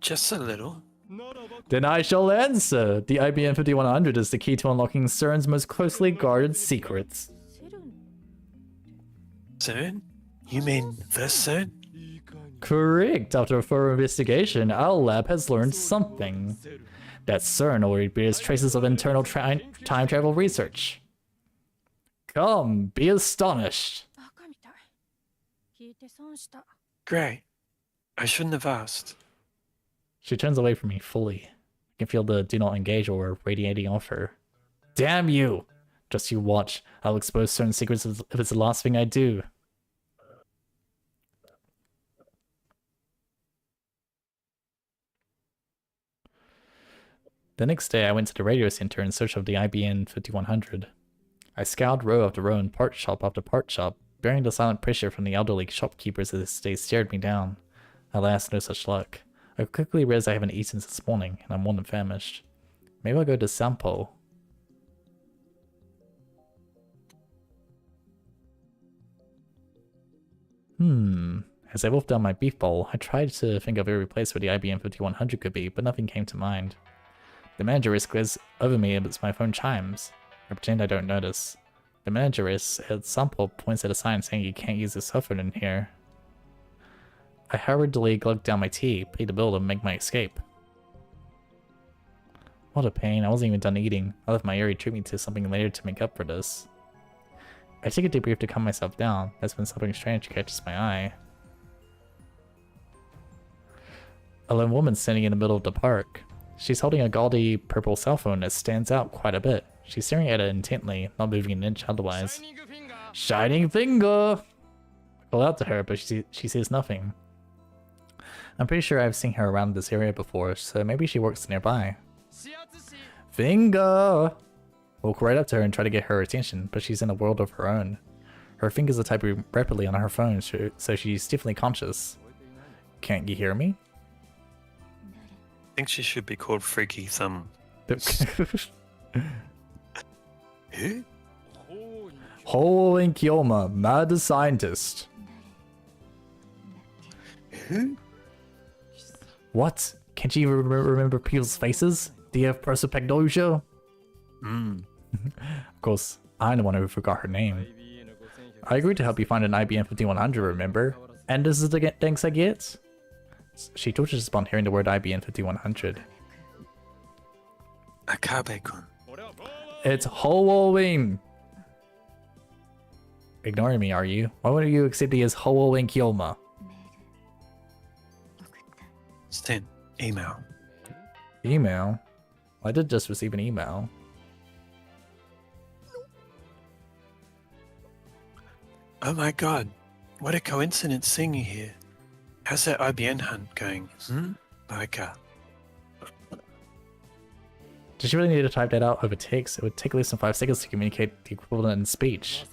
Just a little. Then I shall answer. The IBM 5100 is the key to unlocking CERN's most closely guarded secrets. セルン。 CERN? You mean the CERN? Correct. After a thorough investigation, our lab has learned something. That CERN already bears traces of internal time travel research. Come, be astonished. バカみたい。聞いて損した。 Great. I shouldn't have asked. She turns away from me fully. I can feel the do not engage aura radiating off her. Damn you! Just you watch. I'll expose certain secrets if it's the last thing I do. The next day, I went to the radio center in search of the IBN 5100. I scoured row after row and part shop after part shop, bearing the silent pressure from the elderly shopkeepers as they stared me down. Alas, no such luck. I quickly realized I haven't eaten since morning, and I'm more than famished. Maybe I'll go to Sampo. As I wolfed down my beef bowl, I tried to think of every place where the IBM 5100 could be, but nothing came to mind. The manageress glares over me as my phone chimes. I pretend I don't notice. The manageress at Sampo points at a sign saying you can't use the cell phone in here. I hurriedly gulped down my tea, paid the bill, and make my escape. What a pain, I wasn't even done eating. I left my eerie treatment to something later to make up for this. I take a deep breath to calm myself down. That's when something strange catches my eye. A lone woman standing in the middle of the park. She's holding a gaudy purple cell phone that stands out quite a bit. She's staring at it intently, not moving an inch otherwise. Shining finger! I call out to her, but she says nothing. I'm pretty sure I've seen her around this area before, so maybe she works nearby. Finger! Walk right up to her and try to get her attention, but she's in a world of her own. Her fingers are typing rapidly on her phone, so she's definitely conscious. Can't you hear me? I think she should be called Freaky Thumb. Who? Ho and Kyoma, mad scientist. Who? What? Can't you even remember people's faces? Do you have prosopagnosia? Of course, I'm the one who forgot her name. I agreed to help you find an IBM 5100, remember? And this is the thanks I get? She twitches upon hearing the word IBM 5100. Akabe-kun. It's Halloween! Ignoring me, are you? Why would you accept me as Halloween Kyoma? Send email. Email? I did just receive an email. Oh my god, what a coincidence seeing you here. How's that IBN hunt going? Baika. Did you really need to type that out over text? It would take less than 5 seconds to communicate the equivalent in speech.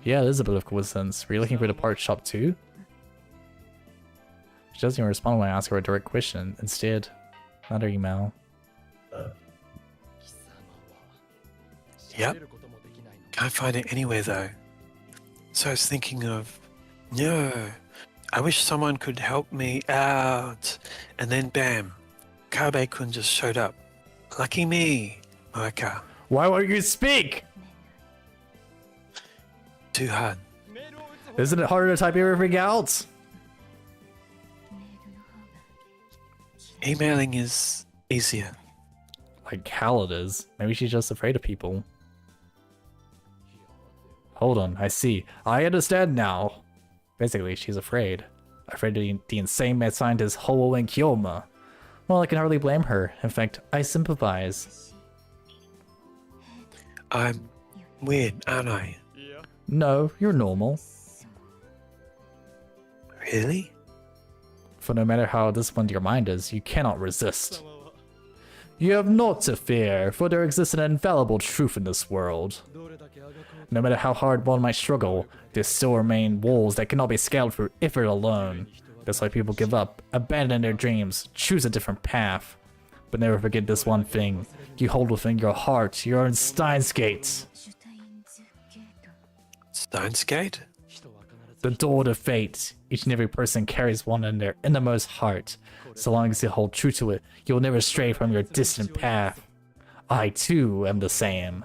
Yeah, it is a bit of coincidence. Were you looking for the part shop too? She doesn't even respond when I ask her a direct question. Instead, another email. Yep. Can't find it anywhere though. So I was thinking of... No. I wish someone could help me out. And then bam. Kabe-kun just showed up. Lucky me, Moeka. Why won't you speak? Too hard. Isn't it harder to type everything out? Emailing is easier. Like hell it is. Maybe she's just afraid of people. Hold on, I see. I understand now. Basically, she's afraid. Afraid of the insane mad scientist Ho and Kyoma. Well, I can hardly blame her. In fact, I sympathize. I'm weird, aren't I? No, you're normal. Really? For no matter how disciplined your mind is, you cannot resist. You have naught to fear, for there exists an infallible truth in this world. No matter how hard one might struggle, there still remain walls that cannot be scaled through effort alone. That's why people give up, abandon their dreams, choose a different path. But never forget this one thing. You hold within your heart your own STEINS gate. STEINS Gate? The door to fate. Each and every person carries one in their innermost heart. So long as you hold true to it, you'll never stray from your distant path. I too am the same.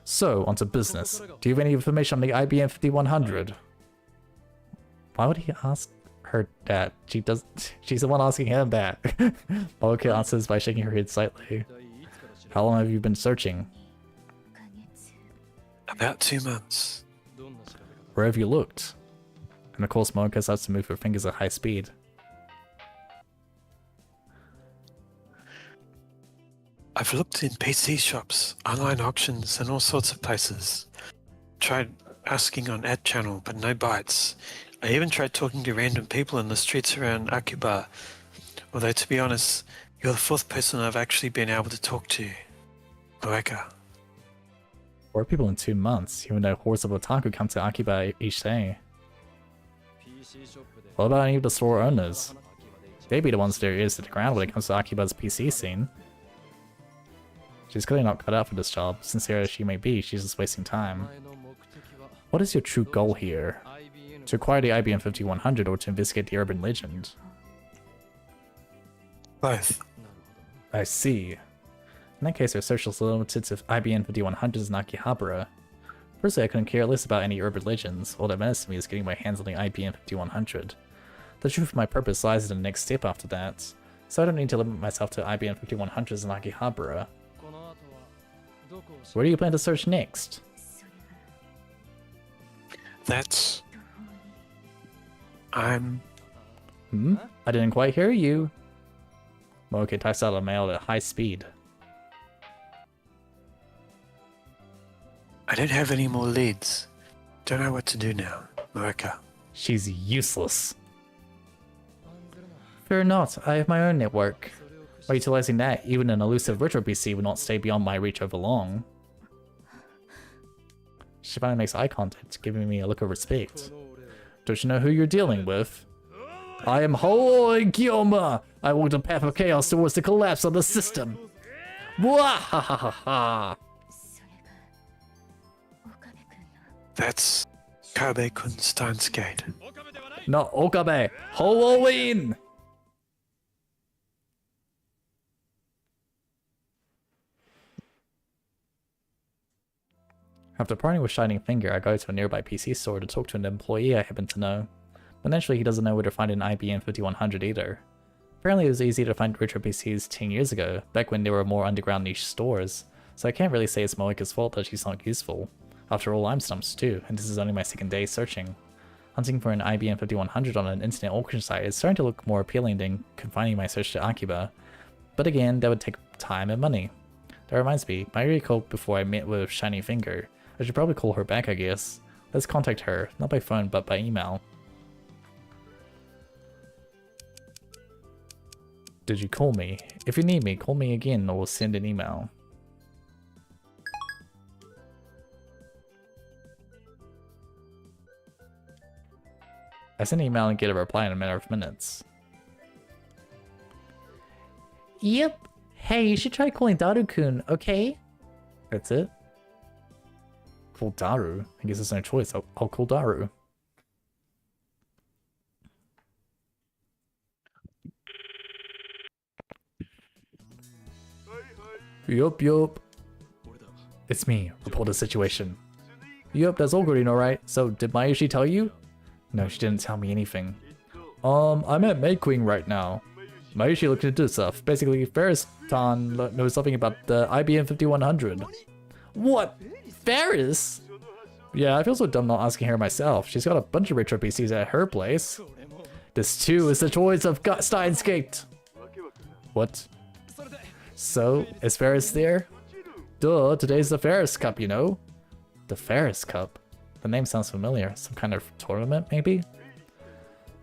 So, onto business. Do you have any information on the IBM 5100? Why would he ask her that? She's the one asking him that. Maoka answers by shaking her head slightly. How long have you been searching? About 2 months. Where have you looked? And of course, Moeka starts to move her fingers at high speed. I've looked in PC shops, online auctions, and all sorts of places. Tried asking on ad channel, but no bites. I even tried talking to random people in the streets around Akiba. Although, to be honest, you're the fourth person I've actually been able to talk to. Moeka. 4 people in 2 months, even though hordes of otaku come to Akiba each day. What about any of the store owners? They'd be the ones their ears to the ground when it comes to Akiba's PC scene. She's clearly not cut out for this job. Sincere as she may be, she's just wasting time. What is your true goal here? To acquire the IBM 5100 or to investigate the urban legend? Both. I see. In that case, our search is limited to IBM 5100s in Akihabara. Personally, I couldn't care less about any urban legends. All that matters to me is getting my hands on the IBM 5100. The truth of my purpose lies in the next step after that, so I don't need to limit myself to IBM 5100s in Akihabara. Where do you plan to search next? That's... I didn't quite hear you. Moeka types out a mail at high speed. I don't have any more leads. Don't know what to do now, Moeka. She's useless. Fear not, I have my own network. By utilizing that, even an elusive retro PC will not stay beyond my reach over long. She finally makes eye contact, giving me a look of respect. Don't you know who you're dealing with? I am Hooi Gyoma! I walked a path of chaos towards the collapse of the system! Wahahaha! That's Kabe-kun STEINS Gate. Not Okabe! Halloween! After parting with Shining Finger, I go to a nearby PC store to talk to an employee I happen to know. But naturally, he doesn't know where to find an IBM 5100 either. Apparently, it was easy to find retro PCs 10 years ago, back when there were more underground niche stores, so I can't really say it's Moeka's fault that she's not useful. After all, I'm stumped too, and this is only my second day searching. Hunting for an IBM 5100 on an internet auction site is starting to look more appealing than confining my search to Akiba. But again, that would take time and money. That reminds me, my recall before I met with Shining Finger. I should probably call her back, I guess. Let's contact her, not by phone, but by email. Did you call me? If you need me, call me again or send an email. I send an email and get a reply in a matter of minutes. Yep. Hey, you should try calling Daru-kun, okay? That's it? Call Daru? I guess there's no choice. I'll call Daru. Yup. It's me. Report the situation. Yup, that's all good, alright. So, did Mayushi tell you? No, she didn't tell me anything. I'm at Mayqueen right now. Mayushi looked into stuff. Basically, Ferris-tan knows something about the IBM 5100. What? Ferris? Yeah, I feel so dumb not asking her myself. She's got a bunch of retro PCs at her place. This too is the choice of STEINS Gate. What? So, is Ferris there? Duh, today's the Ferris Cup, you know? The Ferris Cup? The name sounds familiar. Some kind of tournament, maybe?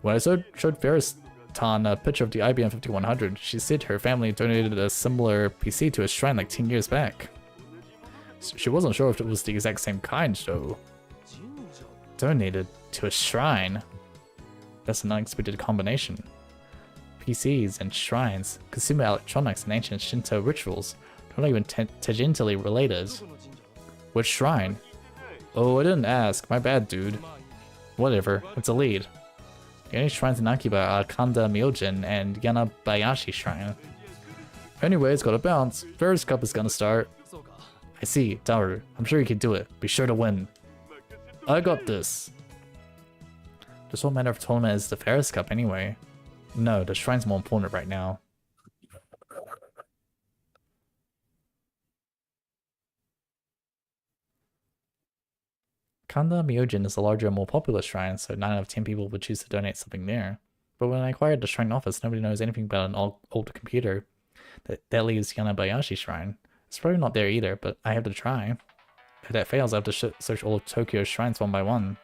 When I showed Ferris-tan a picture of the IBM 5100, she said her family donated a similar PC to a shrine like 10 years back. She wasn't sure if it was the exact same kind, though. Donated to a shrine? That's an unexpected combination. PCs and shrines, consumer electronics and ancient Shinto rituals, not even tangentially related. Which shrine? Oh, I didn't ask. My bad, dude. Whatever. It's a lead. The only shrines in Akiba are Kanda Myojin and Yanabayashi Shrine. Anyways, gotta bounce. Ferris Cup is gonna start. I see, Daru. I'm sure you can do it. Be sure to win. I got this. This whole matter of tournament is the Ferris Cup anyway. No, the shrine's more important right now. Kanda Myojin is a larger and more popular shrine, so 9 out of 10 people would choose to donate something there. But when I acquired the shrine office, nobody knows anything about an old computer. That leaves Yanabayashi Shrine. It's probably not there either, but I have to try. If that fails, I have to search all of Tokyo's shrines one by one.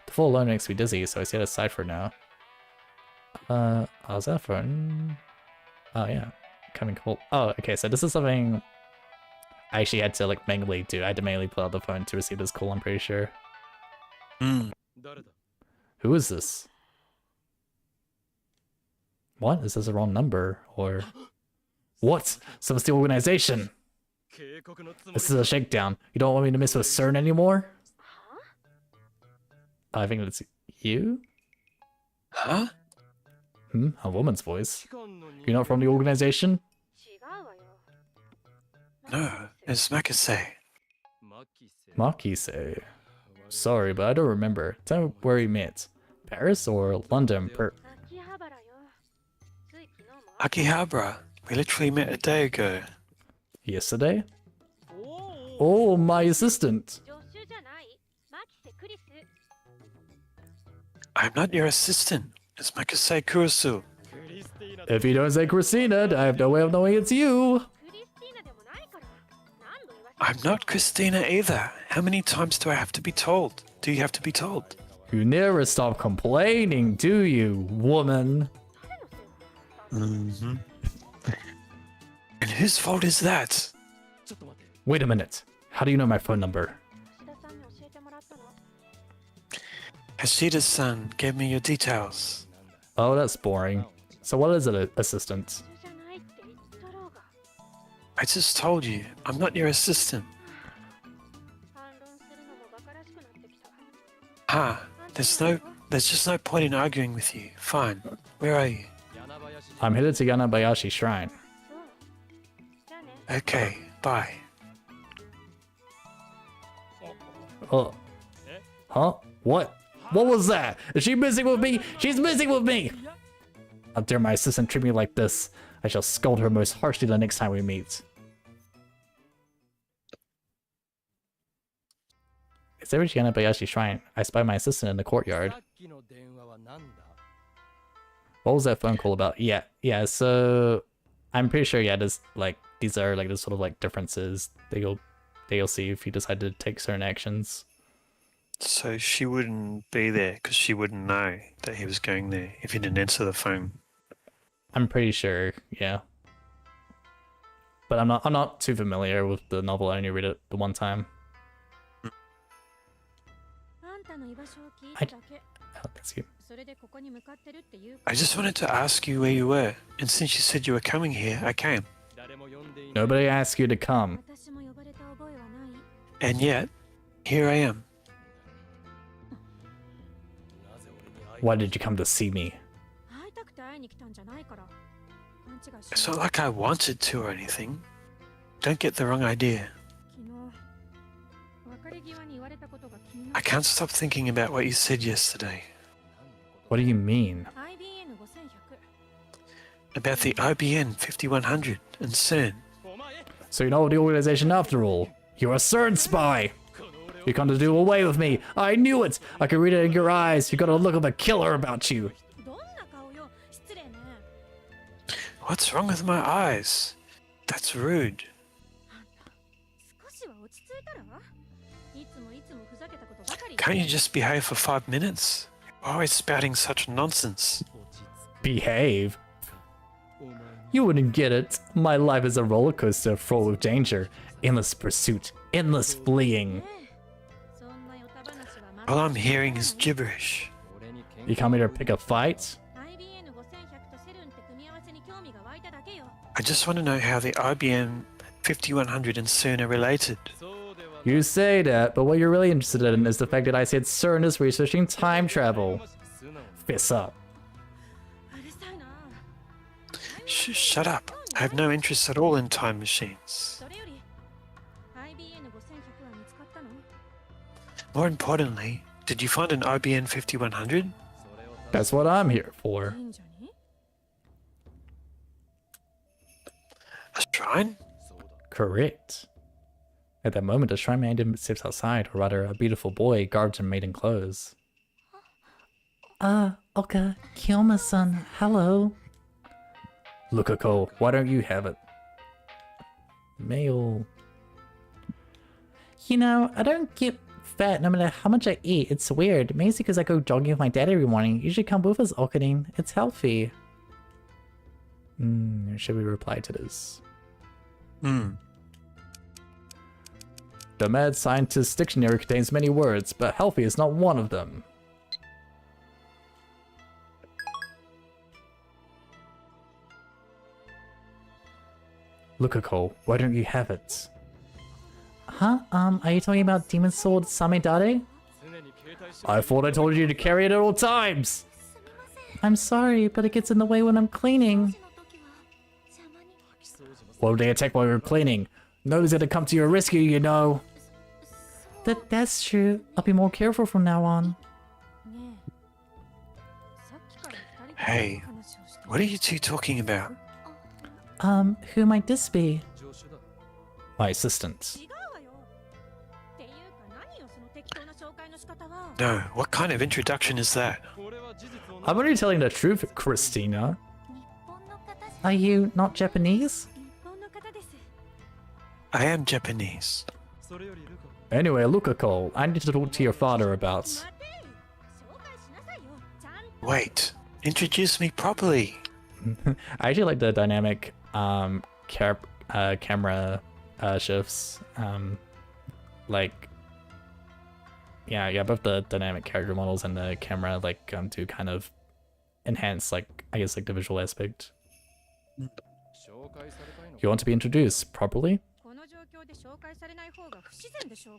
The fall alone makes me dizzy, so I set it aside for now. How's that phone? Oh yeah, coming cool. Oh, okay, so this is something I actually had to like manually do. I had to manually pull out the phone to receive this call, I'm pretty sure. Who is this? What? Is this the wrong number? Or what? Someone's the organization. This is a shakedown. You don't want me to mess with CERN anymore? I think it's you? Huh? A woman's voice. You're not from the organization? No, it's Makase. Makise. Sorry, but I don't remember. Tell me where we met. Paris or London? Akihabara. We literally met a day ago. Yesterday? Oh, my assistant. I'm not your assistant. It's Makase Kurusu. If you don't say Christina, I have no way of knowing it's you. I'm not Christina either. How many times do I have to be told? Do you have to be told? You never stop complaining, do you, woman? Mm-hmm. And whose fault is that? Wait a minute. How do you know my phone number? Hashida-san gave me your details. Oh, that's boring. So what is it, assistant? I just told you, I'm not your assistant. There's just no point in arguing with you. Fine. Where are you? I'm headed to Yanabayashi Shrine. Okay, bye. Oh. Huh? What? What was that? Is she messing with me? She's messing with me! How dare my assistant treat me like this? I shall scold her most harshly the next time we meet. It's every Yanabayashi Shrine. I spy my assistant in the courtyard. What was that phone call about? Yeah, so I'm pretty sure, yeah, there's like these are like the sort of like differences that you'll see if you decide to take certain actions. So she wouldn't be there because she wouldn't know that he was going there if he didn't answer the phone. I'm pretty sure, yeah. But I'm not too familiar with the novel. I only read it the one time. Oh, that's you. I just wanted to ask you where you were, and since you said you were coming here, I came. Nobody asked you to come. And yet, here I am. Why did you come to see me? It's not like I wanted to or anything. Don't get the wrong idea. I can't stop thinking about what you said yesterday. What do you mean? About the IBN 5100 and CERN. So you're not the organization after all. You're a CERN spy! You come to do away with me! I knew it! I could read it in your eyes! You got a look of a killer about you! What's wrong with my eyes? That's rude. Can't you just behave for 5 minutes? You're always spouting such nonsense. Behave? You wouldn't get it. My life is a roller coaster full of danger. Endless pursuit. Endless fleeing. All I'm hearing is gibberish. You come here to pick a fight? I just want to know how the IBM 5100 and CERN are related. You say that, but what you're really interested in is the fact that I said CERN is researching time travel. Fess up. Shut up. I have no interest at all in time machines. More importantly, did you find an IBN 5100? That's what I'm here for. A shrine? Correct. At that moment, a shrine maiden steps outside, or rather, a beautiful boy garbed in maiden clothes. Okay, Kyoma-san, hello. Lukako, why don't you have it? Male. You know, I don't get fat no matter how much I eat. It's weird. Maybe it's because I go jogging with my dad every morning. You should come with us, Okarin. It's healthy. Should we reply to this? The Mad Scientist Dictionary contains many words, but healthy is not one of them. Lukako, why don't you have it? Huh? Are you talking about Demon Sword Samedare? I thought I told you to carry it at all times! I'm sorry, but it gets in the way when I'm cleaning. Won't they attack while you're cleaning? Nobody's gonna come to your rescue, you know. That's true. I'll be more careful from now on. Hey, what are you two talking about? Who might this be? My assistant. No, what kind of introduction is that? I'm only telling the truth, Christina. Are you not Japanese? I am Japanese. Anyway, Lukako, I need to talk to your father about... Wait, introduce me properly. I actually like the dynamic camera shifts. Yeah, both the dynamic character models and the camera to kind of enhance I guess the visual aspect. You want to be introduced properly?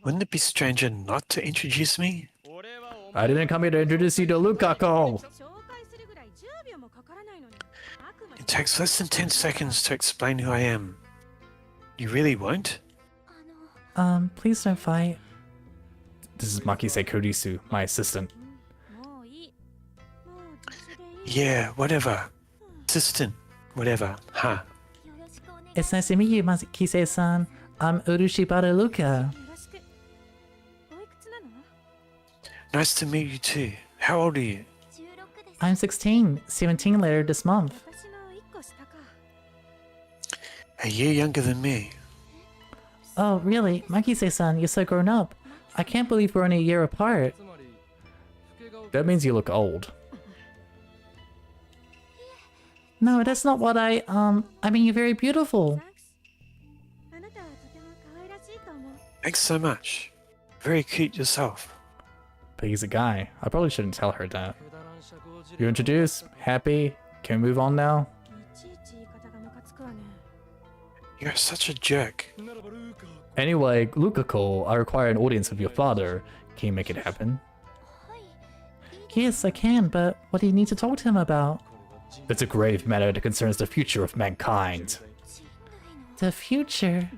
Wouldn't it be stranger not to introduce me? I didn't come here to introduce you to Lukako! It takes less than 10 seconds to explain who I am. You really won't? Please don't fight. This is Makise Kurisu, my assistant. Yeah, whatever. Assistant, whatever, huh? It's nice to meet you, Makise-san. I'm Urushibara Luka. Nice to meet you too. How old are you? I'm 16, 17 later this month. A year younger than me. Oh, really? Makise-san, you're so grown up. I can't believe we're only a year apart. That means you look old. No, that's not what I mean, you're very beautiful. Thanks so much. Very cute yourself. But he's a guy. I probably shouldn't tell her that. You're introduced? Happy? Can we move on now? You're such a jerk. Anyway, Lukako, I require an audience with your father. Can you make it happen? Yes, I can, but what do you need to talk to him about? It's a grave matter that concerns the future of mankind. The future?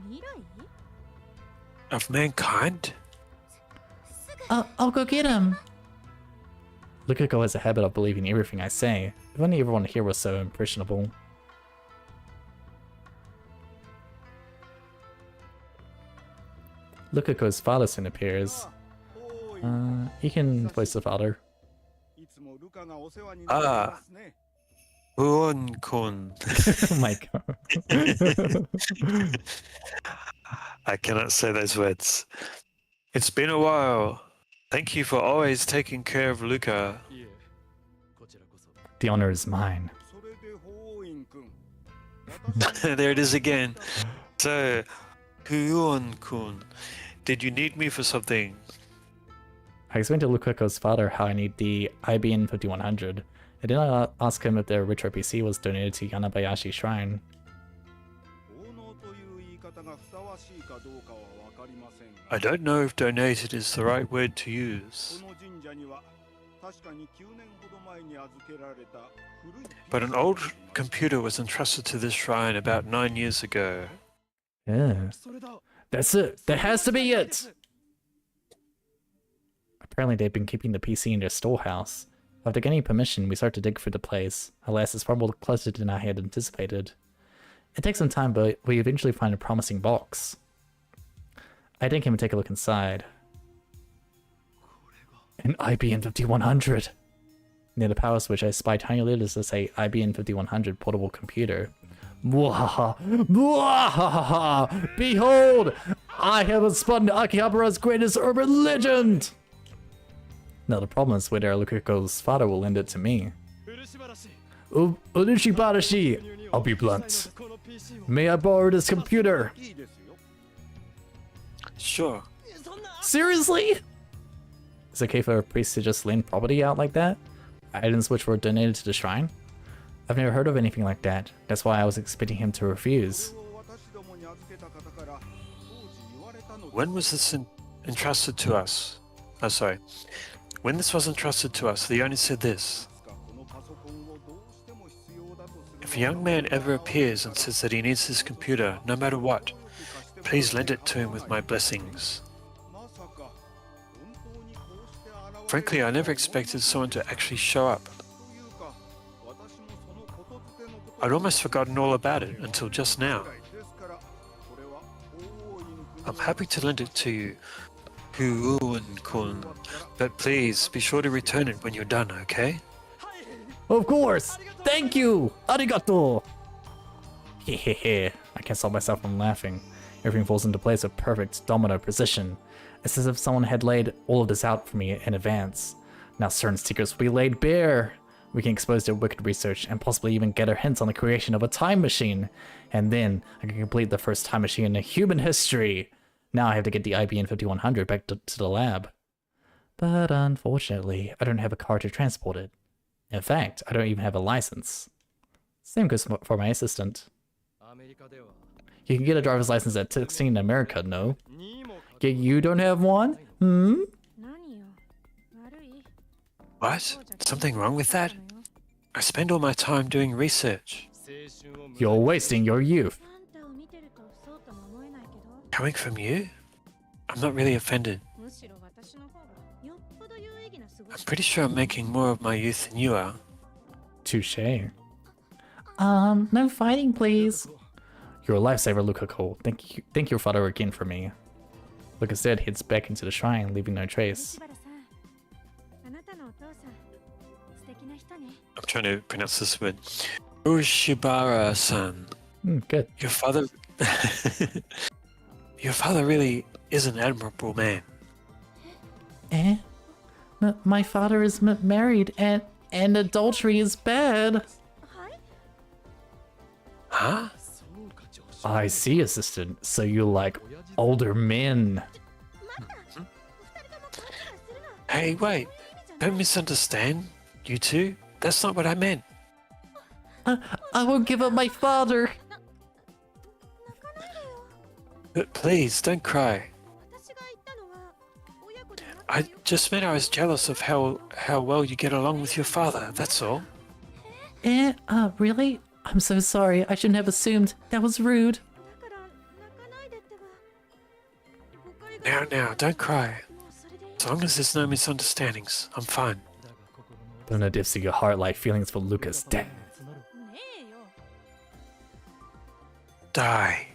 Of mankind? I'll go get him. Lukako has a habit of believing everything I say. If only everyone here was so impressionable. Lukako's father soon appears. You can voice the father. Ah. Uon-kun. Oh my god. I cannot say those words. It's been a while. Thank you for always taking care of Luka. The honor is mine. There it is again. So, Huon-kun, did you need me for something? I explained to Lukako's father how I need the IBN 5100. I did not ask him if their retro PC was donated to Yanabayashi Shrine. I don't know if donated is the right word to use. But an old computer was entrusted to this shrine about 9 years ago. Yeah. That's it. That has to be it! Apparently they've been keeping the PC in their storehouse. After getting permission, we start to dig through the place. Alas, it's far more cluttered than I had anticipated. It takes some time, but we eventually find a promising box. I didn't even take a look inside. An IBM 5100. Near the power switch, I spied tiny letters that say IBM 5100 portable computer. Mwahaha! Mwahaha! Behold! I have spun Akihabara's greatest urban legend! Now the problem is whether Lukako's father will lend it to me. Urishibarashi! I'll be blunt. May I borrow this computer? Sure. Seriously? Is it okay for a priest to just lend property out like that? Items which were donated to the shrine? I've never heard of anything like that. That's why I was expecting him to refuse. When was this entrusted to us? Oh, sorry. When this was entrusted to us, the owner said this. If a young man ever appears and says that he needs this computer, no matter what, please lend it to him with my blessings. Frankly, I never expected someone to actually show up. I'd almost forgotten all about it until just now. I'm happy to lend it to you, Huun-kun, but please be sure to return it when you're done, okay? Of course! Thank you! Arigato! Hehehe. I can't stop myself from laughing. Everything falls into place with perfect domino precision. It's as if someone had laid all of this out for me in advance. Now certain secrets will be laid bare. We can expose their wicked research and possibly even get our hints on the creation of a time machine. And then I can complete the first time machine in human history. Now I have to get the IBM 5100 back to the lab. But unfortunately, I don't have a car to transport it. In fact, I don't even have a license. Same goes for my assistant. You can get a driver's license at 16 in America, no? You don't have one? Hmm? What? Something wrong with that? I spend all my time doing research. You're wasting your youth. Coming from you? I'm not really offended. I'm pretty sure I'm making more of my youth than you are. Touché. No fighting, please. You're a lifesaver, Lukako. Thank your father again for me. Luka said heads back into the shrine, leaving no trace. I'm trying to pronounce this word. Ushibara-san. Good. Your father... Your father really is an admirable man. Eh? My father is married and adultery is bad. Huh? I see, assistant. So you like older men. Hey, wait. Don't misunderstand, you two. That's not what I meant. I won't give up my father. But please, don't cry. I just meant I was jealous of how well you get along with your father, that's all. Really? I'm so sorry. I shouldn't have assumed. That was rude. Now, don't cry. As long as there's no misunderstandings, I'm fine. But in the depths of your heart lie feelings for Luka's death. Die.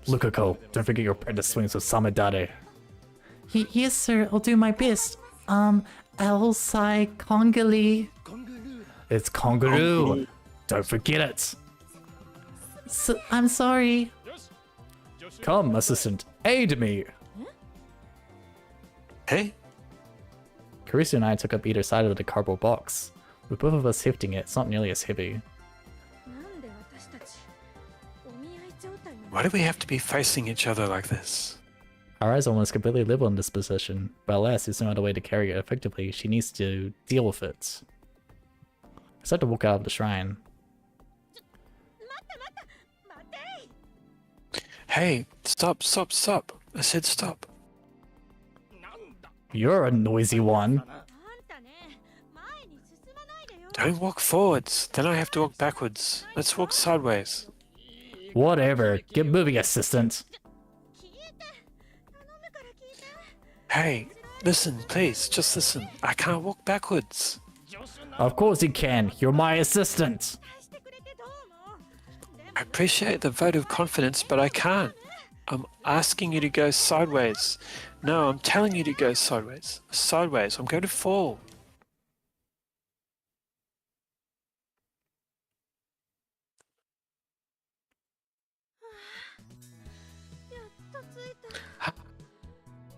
Lukako, don't forget your apprentice swings with Samadare. Yes, sir. I'll do my best. Elsai Kongali. It's Kongaroo. Don't forget it. I'm sorry. Come, assistant. Aid me. Hey? Karisu and I took up either side of the cardboard box. With both of us hefting it, it's not nearly as heavy. Why do we have to be facing each other like this? Our eyes almost completely level in this position, but alas, there's no other way to carry it effectively. She needs to deal with it. I start to walk out of the shrine. Hey, stop. I said stop. You're a noisy one. Don't walk forwards, then I have to walk backwards. Let's walk sideways. Whatever. Get moving, assistant. Hey, listen, please, just listen. I can't walk backwards. Of course you can. You're my assistant. I appreciate the vote of confidence, but I can't. I'm asking you to go sideways. No, I'm telling you to go sideways. Sideways. I'm going to fall.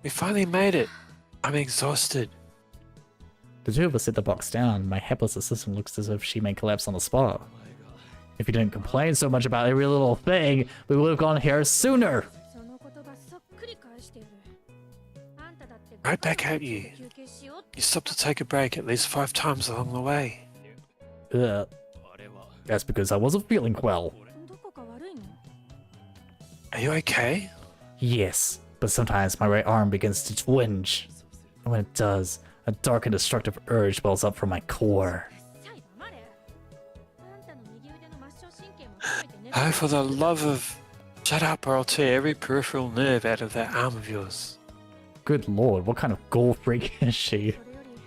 We finally made it. I'm exhausted. The two of us sit the box down. My helpless assistant looks as if she may collapse on the spot. If you didn't complain so much about every little thing, we would have gone here sooner. その言葉そっくり返してやる。あんただって Right back at you. 休憩しようって You stopped to take a break at least 5 times along the way. That's because I wasn't feeling well. どこか悪いの？ Are you okay? Yes, but sometimes my right arm begins to twinge. And when it does, a dark and destructive urge wells up from my core. さい黙れ。あんたの右腕の末梢神経も含めてね。 Oh, for the love of... Shut up or I'll tear every peripheral nerve out of that arm of yours. Good lord, what kind of goal freak is she? それより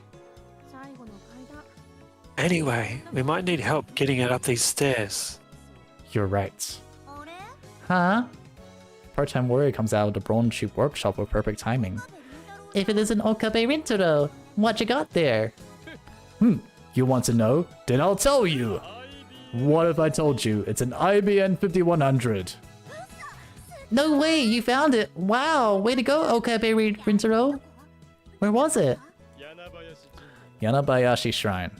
最後の階段。 Anyway, we might need help getting it up these stairs. You're right. Huh? Part-time warrior comes out of the Bronze Tube workshop with perfect timing. If it isn't Okabe Rintaro, what you got there? You want to know? Then I'll tell you! What if I told you it's an IBN 5100? No way, you found it! Wow, way to go, Okabe Rintaro! Where was it? Yanabayashi Shrine.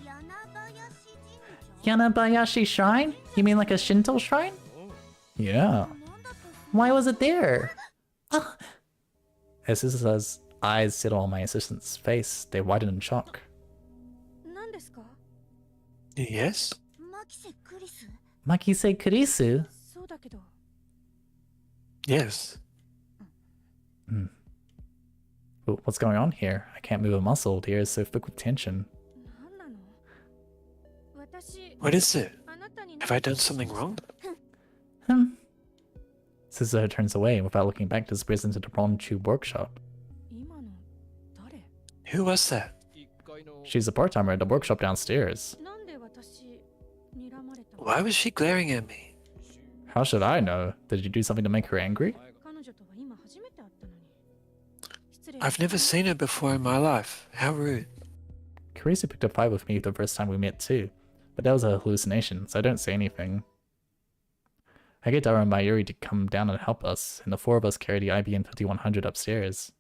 Yanabayashi Shrine? You mean like a Shinto shrine? Yeah. Why was it there? As Isasa's eyes sit on my assistant's face, they widen in shock. 何ですか？ Yes? Makise Kurisu? そうだけど。 Yes. What's going on here? I can't move a muscle. The air is so thick with tension. 何なの？私 What is it? あなたに Have I done something wrong? Suzuha turns away without looking back, disappears into the Bronze Tube workshop. 今の誰？ Who was that? She's a part-timer at the workshop downstairs. なんで私睨まれたの？ Why was she glaring at me? How should I know? Did you do something to make her angry? 彼女とは今初めて会ったのに。失礼。 I've never seen her before in my life. How rude. Kurisu picked a fight with me the first time we met too, but that was a hallucination, so I don't say anything. I get Dara and Mayuri to come down and help us, and the four of us carry the IBN 5100 upstairs.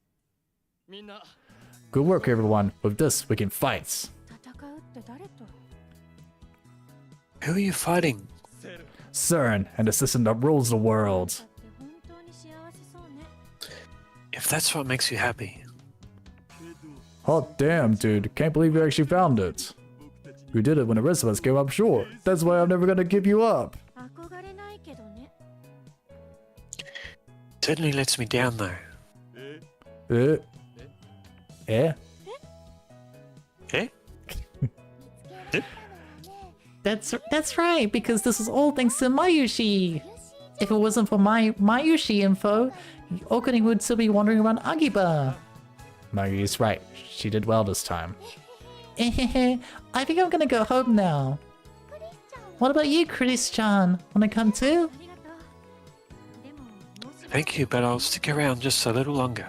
Good work, everyone. With this, we can fight. 戦うって誰と？ Who are you fighting? CERN, and the system that rules the world. だって本当に幸せそうね。 If that's what makes you happy. Hot damn, dude. Can't believe you actually found it. You did it when the rest of us came up short. That's why I'm never gonna give you up. 憧れないけどね。 Certainly lets me down though. Eh? Eh? That's right, because this is all thanks to Mayushi. If it wasn't for my Mayushi info, Okuni would still be wandering around Agiba. Mayuri's right. She did well this time. I think I'm gonna go home now. What about you, Chris-chan? Wanna come too? ありがとう。でももうすぐ Thank you, but I'll stick around just a little longer.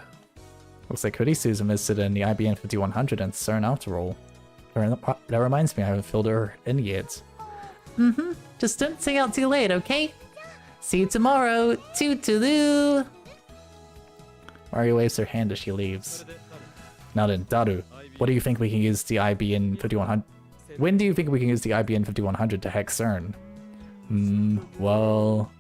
Looks like Kurisu's enlisted in the IBN 5100 and CERN after all. That reminds me I haven't filled her in yet. Just don't stay out too late, okay? See you tomorrow. Toodaloo! Mario waves her hand as she leaves. Now then, Daru, what do you think we can use the IBN 5100? When do you think we can use the IBN 5100 to hack CERN? Well...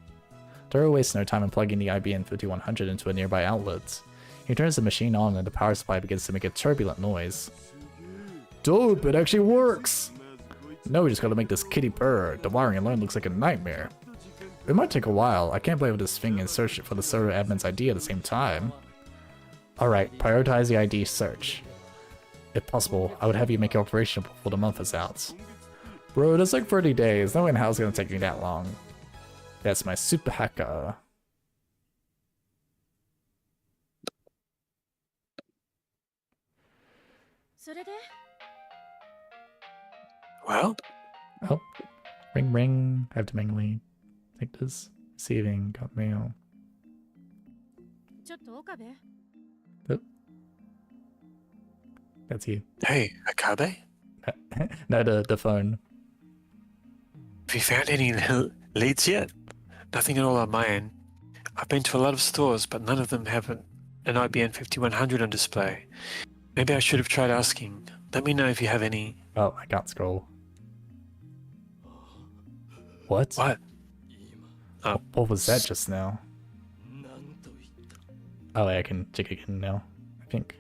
Daru wastes no time in plugging the IBN 5100 into a nearby outlet. He turns the machine on and the power supply begins to make a turbulent noise. Dope, it actually works! Now we just gotta make this kitty purr. The wiring alone looks like a nightmare. It might take a while. I can't play with this thing and search for the server admin's ID at the same time. Alright, prioritize the ID search. If possible, I would have you make it operational before the month is out. Bro, that's like 30 days. No way in hell it's gonna take me that long. That's my super hacker. Well, Oh, ring ring. I have to manually take this. Receiving, got mail. ちょっと岡部 That's you. Hey, Akabe? No, the phone. Have you found any leads yet? Nothing at all on my end. I've been to a lot of stores, but none of them have an IBN 5100 on display. Maybe I should have tried asking. Let me know if you have any. Oh, I can't scroll. What? What? Oh, What was that just now? Oh, I can check again now, I think.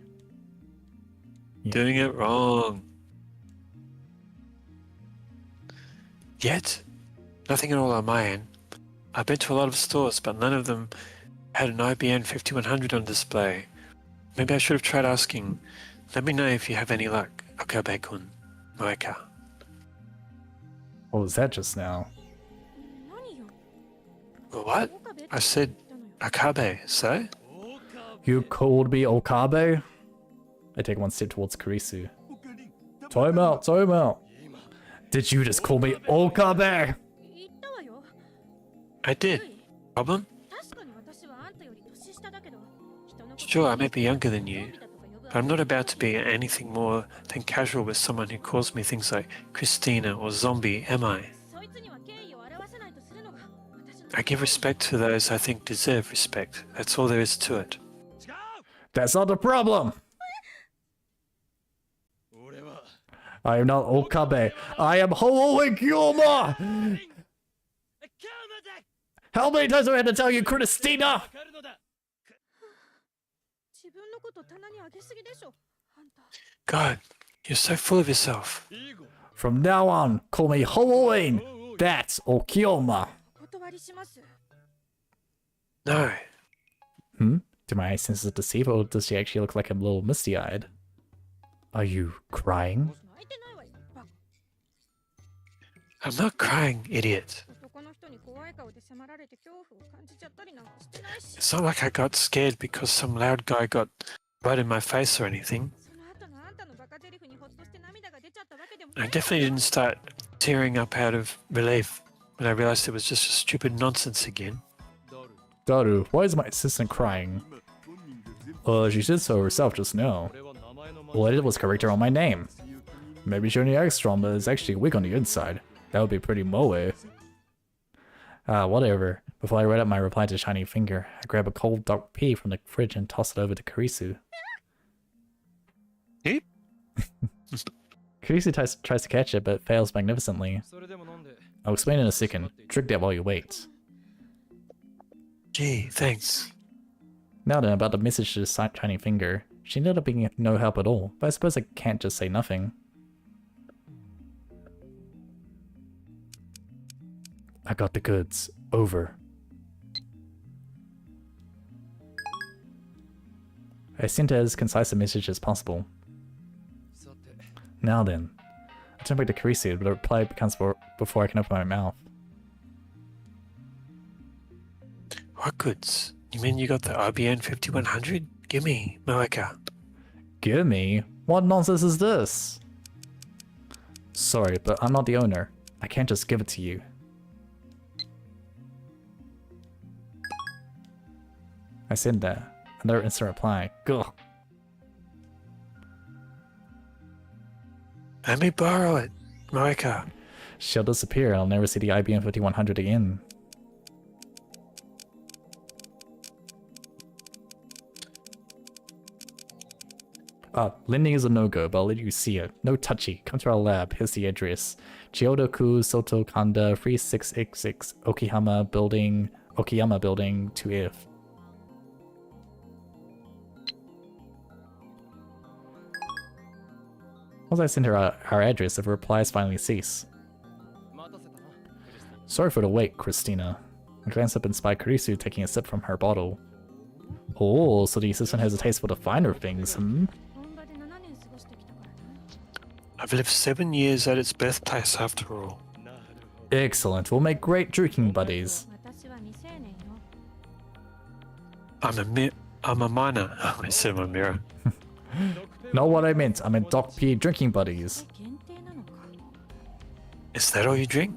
Yeah. doing it wrong. Yet? Nothing at all on my end. I've been to a lot of stores, but none of them had an IBN 5100 on display. Maybe I should have tried asking. Let me know if you have any luck. Okabe-kun. Moeka. What was that just now? 何よ What? 岡部って I said 言ったのよ Akabe, so? You called me Okabe? I take one step towards Kurisu. Time out, time out. Did you just call me Okabe? 言ったわよ I did. Problem? 確かに私はあんたより年下だけど人のこと Sure, I may be younger than you, ゾンビだとか呼ぶ but I'm not about to be anything more than casual with someone who calls me things like Christina or zombie, am I? そいつには敬意を表さないとするのが私の I give respect to those I think deserve respect. That's all there is to it. That's not the problem. I am not Okabe. I am Ho'oe Gyoma. How many times do I have to tell you, Christina? 自分のこと棚に上げすぎでしょあんた God, you're so full of yourself. From now on, call me Ho'oe. That's Okioma. お断りします No. Do my senses deceive, or does she actually look like I'm a little misty-eyed? Are you crying? 泣いてないわよバカ I'm not crying, idiot. 男の人に怖い顔で迫られて恐怖を感じちゃったりなんかしてないし It's not like I got scared because some loud guy got right in my face or anything. その後のあんたのバカゼリフにほっとして涙が出ちゃったわけでも I definitely didn't start tearing up out of relief when I realized it was just stupid nonsense again. Daru, why is my assistant crying? She did so herself just now. All I did was correct her on my name. Maybe she only acts strong, but is actually weak on the inside. That would be pretty moe. Whatever. Before I write up my reply to Shiny Finger, I grab a cold dark pea from the fridge and toss it over to Kurisu. Hey? Kurisu tries to catch it, but fails magnificently. I'll explain in a second. Drink that while you wait. Gee, thanks. Now then, about the message to the Shiny Finger. She ended up being no help at all, but I suppose I can't just say nothing. I got the goods. Over. I sent as concise a message as possible. Now then. I turn back to Kurisu, but the reply becomes before I can open my mouth. What goods? You mean you got the IBN 5100? Gimme, Moeka. Gimme? What nonsense is this? Sorry, but I'm not the owner. I can't just give it to you. I send that. Another instant reply. Gugh. Let me borrow it, Moeka. She'll disappear. I'll never see the IBM 5100 again. Lending is a no-go, but I'll let you see it. No touchy. Come to our lab. Here's the address. Chiodoku Soto Kanda 3666 Okayama Building 2F. Once I send her our address, the replies finally cease. Sorry for the wait, Christina. I glance up and spy Kurisu taking a sip from her bottle. Oh, so the assistant has a taste for the finer things, 本場で7年過ごしてきたからね I've lived 7 years at its birthplace after all. Excellent, we'll make great drinking buddies. 私は未成年よ I'm a minor. Oh, I said in my mirror. Not what I meant, I meant Doc P drinking buddies. 限定なのか Is that all you drink?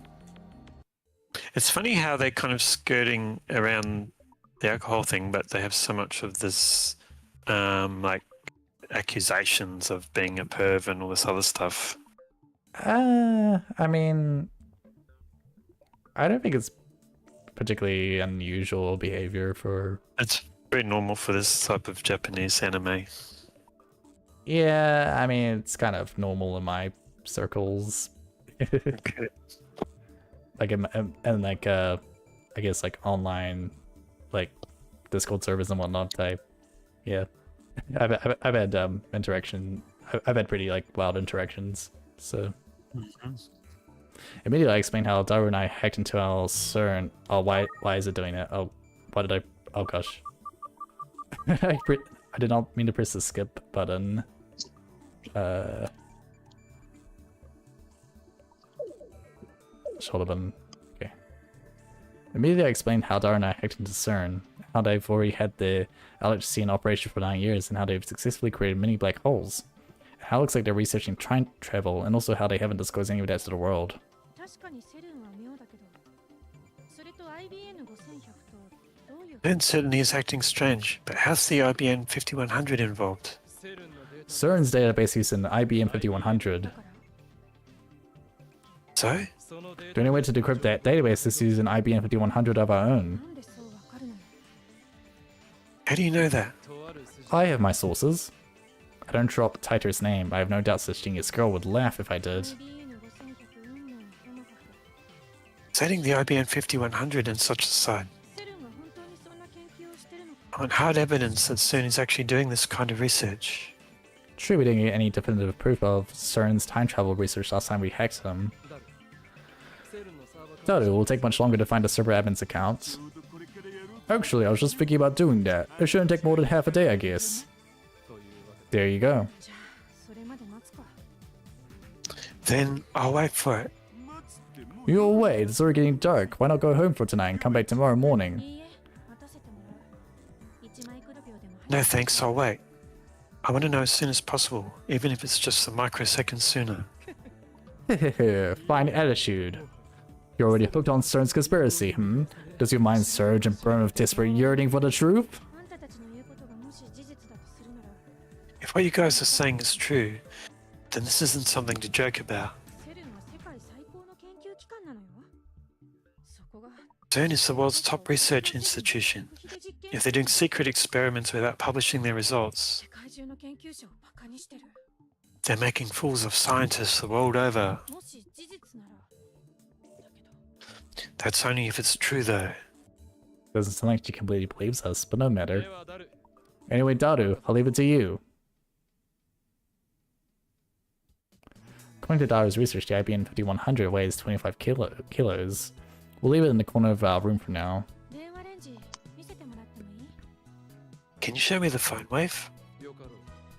It's funny how they're kind of skirting around the alcohol thing, but they have so much of this, like accusations of being a perv and all this other stuff. I mean, I don't think it's particularly unusual behavior for. It's very normal for this type of Japanese anime. Yeah, I mean, it's kind of normal in my circles. Okay. Like, and like, I guess like online, like Discord servers and whatnot. Yeah, I've had interaction. I've had pretty like wild interactions. So immediately I explained how Daru and I hacked into our CERN. Oh, why is it doing that? Oh, why did I? Oh gosh, I did not mean to press the skip button. Shoulder button. Okay. Immediately I explained how Daru and I hacked into CERN, how they've already had the LHC in operation for 9 years, and how they've successfully created many black holes. And how it looks like they're researching time travel, and also how they haven't disclosed any of that to the world. 確かにセルンは妙だけど、それと IBN 5100とどういう Then certainly is acting strange, but how's the IBN 5100 involved? CERN's database uses an IBM 5100. So? The only way to decrypt that database is to use an IBM 5100 of our own. なんでそうわかるのよ。 How do you know that? I have my sources. I don't drop Taito's name, but I have no doubt such genius girl would laugh if I did. IBN 5100うんぬんともかく Setting the IBN 5100 and such aside. セルンは本当にそんな研究をしてるのか On hard evidence that CERN is actually doing this kind of research. True, we didn't get any definitive proof of CERN's time travel research last time we hacked them. Daru, it will take much longer to find a server admin's account. Actually, I was just thinking about doing that. It shouldn't take more than half a day, I guess. There you go. じゃあそれまで待つか Then I'll wait for it. You're away, it's already getting dark. Why not go home for tonight and come back tomorrow morning? いいえ待たせてもらう一枚くど秒でも No thanks, I'll wait. I want to know as soon as possible, even if it's just a microsecond sooner. Fine attitude. You're already hooked on CERN's conspiracy, hmm? Does your mind surge and burn with desperate yearning for the truth? あんたたちの言うことがもし事実だとするなら If what you guys are saying is true, then this isn't something to joke about. セルンは世界最高の研究機関なのよそこが CERN is the world's top research institution. If they're doing secret experiments without publishing their results, 世界中の研究者をバカにしてる they're making fools of scientists the world over. もし事実ならだけど That's only if it's true, though. Doesn't sound like she completely believes us, but no matter. Anyway, Daru, I'll leave it to you. According to Daru's research, the IBM 5100 weighs 25 kilos. We'll leave it in the corner of our room for now. 電話レンジ見せてもらってもいい Can you show me the phone wave?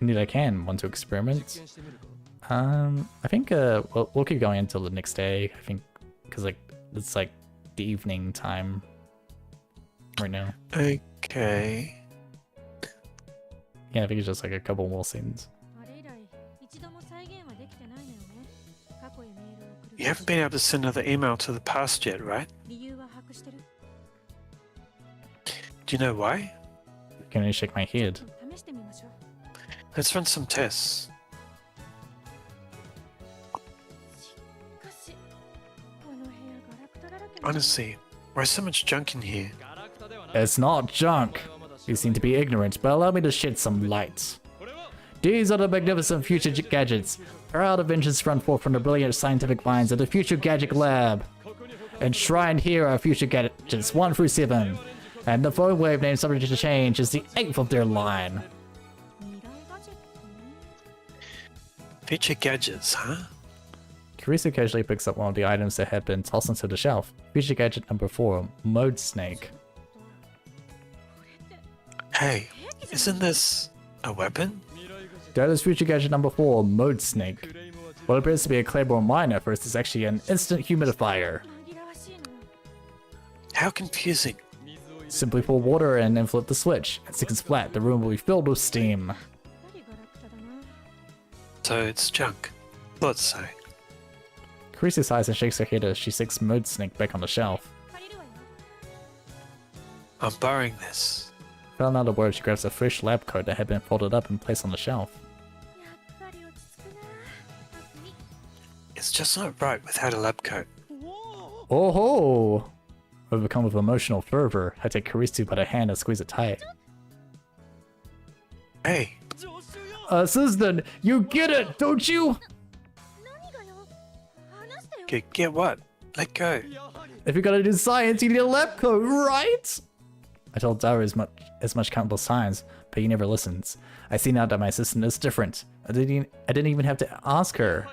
Indeed I can. Want to experiment? I think we'll keep going until the next day. I think, because like it's like the evening time right now. Okay. Yeah, I think it's just like a couple more scenes. あれ以来一度も再現はできてないのよね過去へメールを送る You haven't been able to send another email to the past yet, right? 理由は把握してる Do you know why? Can only shake my head. 試してみましょう Let's run some tests. しかしこの部屋ガラクタだらけ Honestly, why is so much junk in here? It's not junk. You seem to be ignorant, but allow me to shed some light. These are the magnificent future gadgets. Proud inventions sprung forth from the brilliant scientific minds of the Future Gadget Lab. Enshrined here are future gadgets 1 through 7. And the phone wave name subject to change is the 8th of their line. 未来ガジェットね Future gadgets, huh? Carissa casually picks up one of the items that had been tossed onto the shelf. Future gadget number 4, Mode Snake. Hey, isn't this a weapon? That is Future gadget number 4, Mode Snake. What appears to be a Claiborne mine at first is actually an instant humidifier. 紛らわしいの How confusing. Simply pour water in and flip the switch. At seconds flat, the room will be filled with steam. やっぱりガラクタだな So it's junk. Thought so. Carissa sighs and shakes her head as she sticks Mode Snake back on the shelf. 借りるわよ I'm borrowing this. Without another word, she grabs a fresh lab coat that had been folded up and placed on the shelf. やっぱり落ち着くな夏美 It's just not right without a lab coat. Oh ho! Overcome with emotional fervor, I take Karisu by the hand and squeeze it tight. Hey, Assistant, you get it, don't you? 何がよ話してよ get what? Let go. If you're gonna do science, you need a lab coat, right? I told Daru as much countable science, but he never listens. I see now that my assistant is different. I didn't even have to ask her.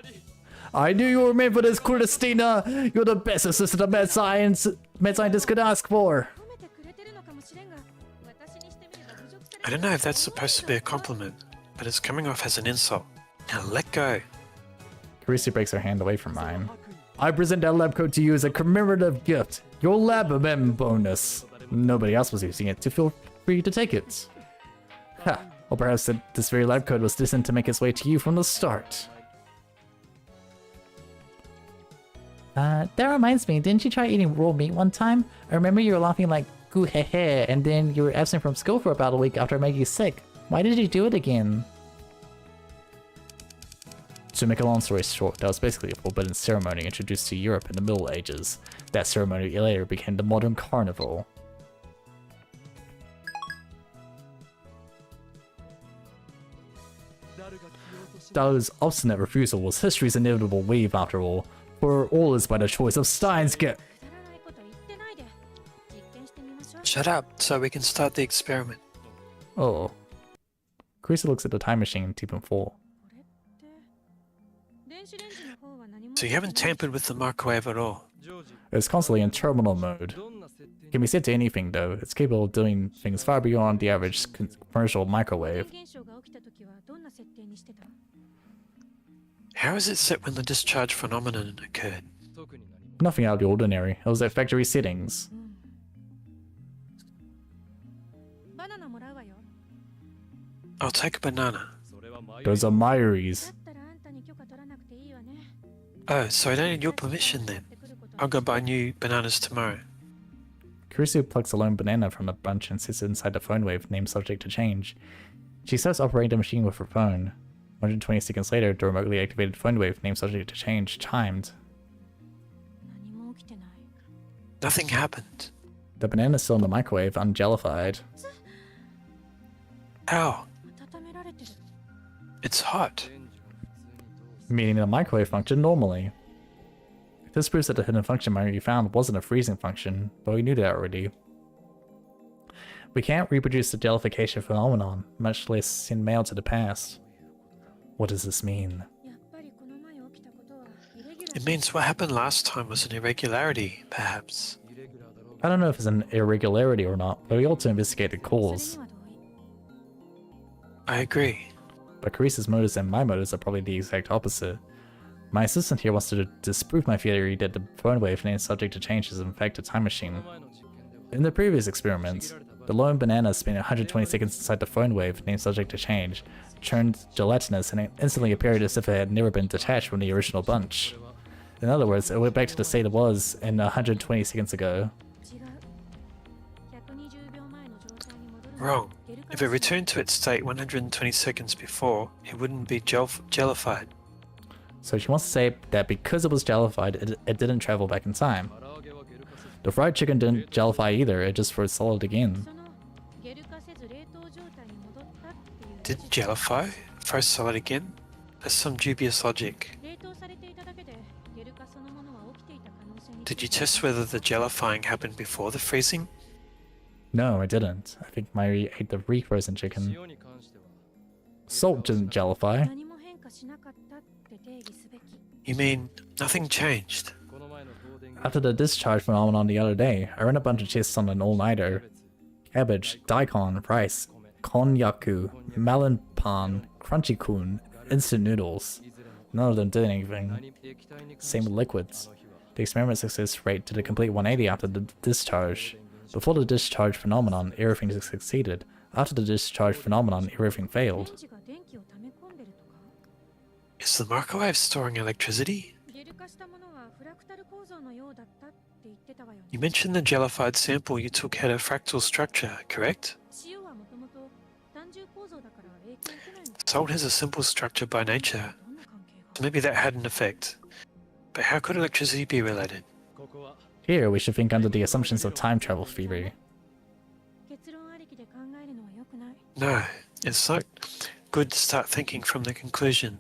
I knew you were made for this, Christina. You're the best assistant a mad scientist could ask for. 褒めてくれてるのかもしれんが私にしてみれば侮辱され I don't know if that's supposed to be a compliment, but it's coming off as an insult. Now let go. Karisu breaks her hand away from mine. I present that lab coat to you as a commemorative gift. Your lab mem bonus. Nobody else was using it, so feel free to take it. Ha! Or perhaps that this very lab coat was destined to make its way to you from the start. That reminds me, didn't you try eating raw meat one time? I remember you were laughing like goo he he, and then you were absent from school for about a week after I made you sick. Why did you do it again? To make a long story short, that was basically a forbidden ceremony introduced to Europe in the Middle Ages. That ceremony later became the modern carnival. Daru's obstinate refusal was history's inevitable wave after all, for all is by the choice of STEINS. くだらないこと言ってないで実験してみましょう Shut up so we can start the experiment. Oh. Carissa looks at the time machine deep in full. これって電子レンジの方は何も So you haven't tampered with the microwave at all. It's constantly in terminal mode. It can be set to anything though. It's capable of doing things far beyond the average commercial microwave. 現象が起きた時はどんな設定にしてた How is it set when the discharge phenomenon occurred? Nothing out of the ordinary. It was at factory settings. バナナもらうわよ I'll take a banana. Those are だ Myries. ったらあんたに許可取らなくていいわね Oh, so I don't need your permission then. ってくること I'll go buy new bananas tomorrow. Carissa plucks a lone banana from the bunch and sits inside the phone wave named subject to change. She starts operating the machine with her phone. 120 seconds later, the remotely activated phone wave named subject to change chimed. 何も起きてない Nothing happened. The banana is still in the microwave, unjellified. Ow, 温められてる it's hot. Meaning the microwave functioned normally. This proves that the hidden function Myri found wasn't a freezing function, but we knew that already. We can't reproduce the jellification phenomenon, much less send mail to the past. What does this mean? やっぱりこの前起きたことはイレギュラ It means what happened last time was an irregularity, perhaps. I don't know if it's an irregularity or not, but we ought to investigate the それ cause. には同意 I agree. But Carissa's motives and my motives are probably the exact opposite. My assistant here wants to disprove my theory that the phone wave named subject to change is in fact a time machine. In the previous experiments, the lone banana spent 120 seconds inside the phone wave named subject to change, turned gelatinous, and it instantly appeared as if it had never been detached from the original bunch. In other words, it went back to the state it was in 120 seconds ago. 違う120秒前の状態に戻る Wrong. ゲルカ If it returned to its state 120 seconds before, it wouldn't be jellified. So she wants to say that because it was jellified, it didn't travel back in time. The fried chicken didn't jellify either, it just froze solid again. そのゲル化せず冷凍状態に戻ったっていう Did jellify? Froze solid again? That's some dubious logic. 冷凍されていただけでゲル化そのものは起きていた可能性に Did you test whether the jellifying happened before the freezing? No, I didn't. I think Myri ate the refrozen chicken. Salt didn't jellify. 何も変化しなかったって定義すべき You mean nothing changed? After the discharge phenomenon the other day, I ran a bunch of tests on an all-nighter. Cabbage, daikon, rice, konnyaku, melon pan, crunchy kun, instant noodles. None of them did anything. Same with liquids. The experiment success rate did a complete 180 after the discharge. Before the discharge phenomenon, everything succeeded. After the discharge phenomenon, everything レン failed. ジが電気を溜め込んでるとか Is the microwave storing electricity? ゲル化したものはフラクタル構造のようだったっって言ってたわよね。 You mentioned the jellified sample you took had a fractal structure, correct? 塩はもともと単重構造だから影響を受けないの。 Salt has a simple structure by nature, どんな関係 so が maybe that had an effect. But how could electricity be related? Here, we should think under the assumptions of time travel theory. 結論ありきで考えるのは良くない。 No, it's not good to start thinking from the conclusion.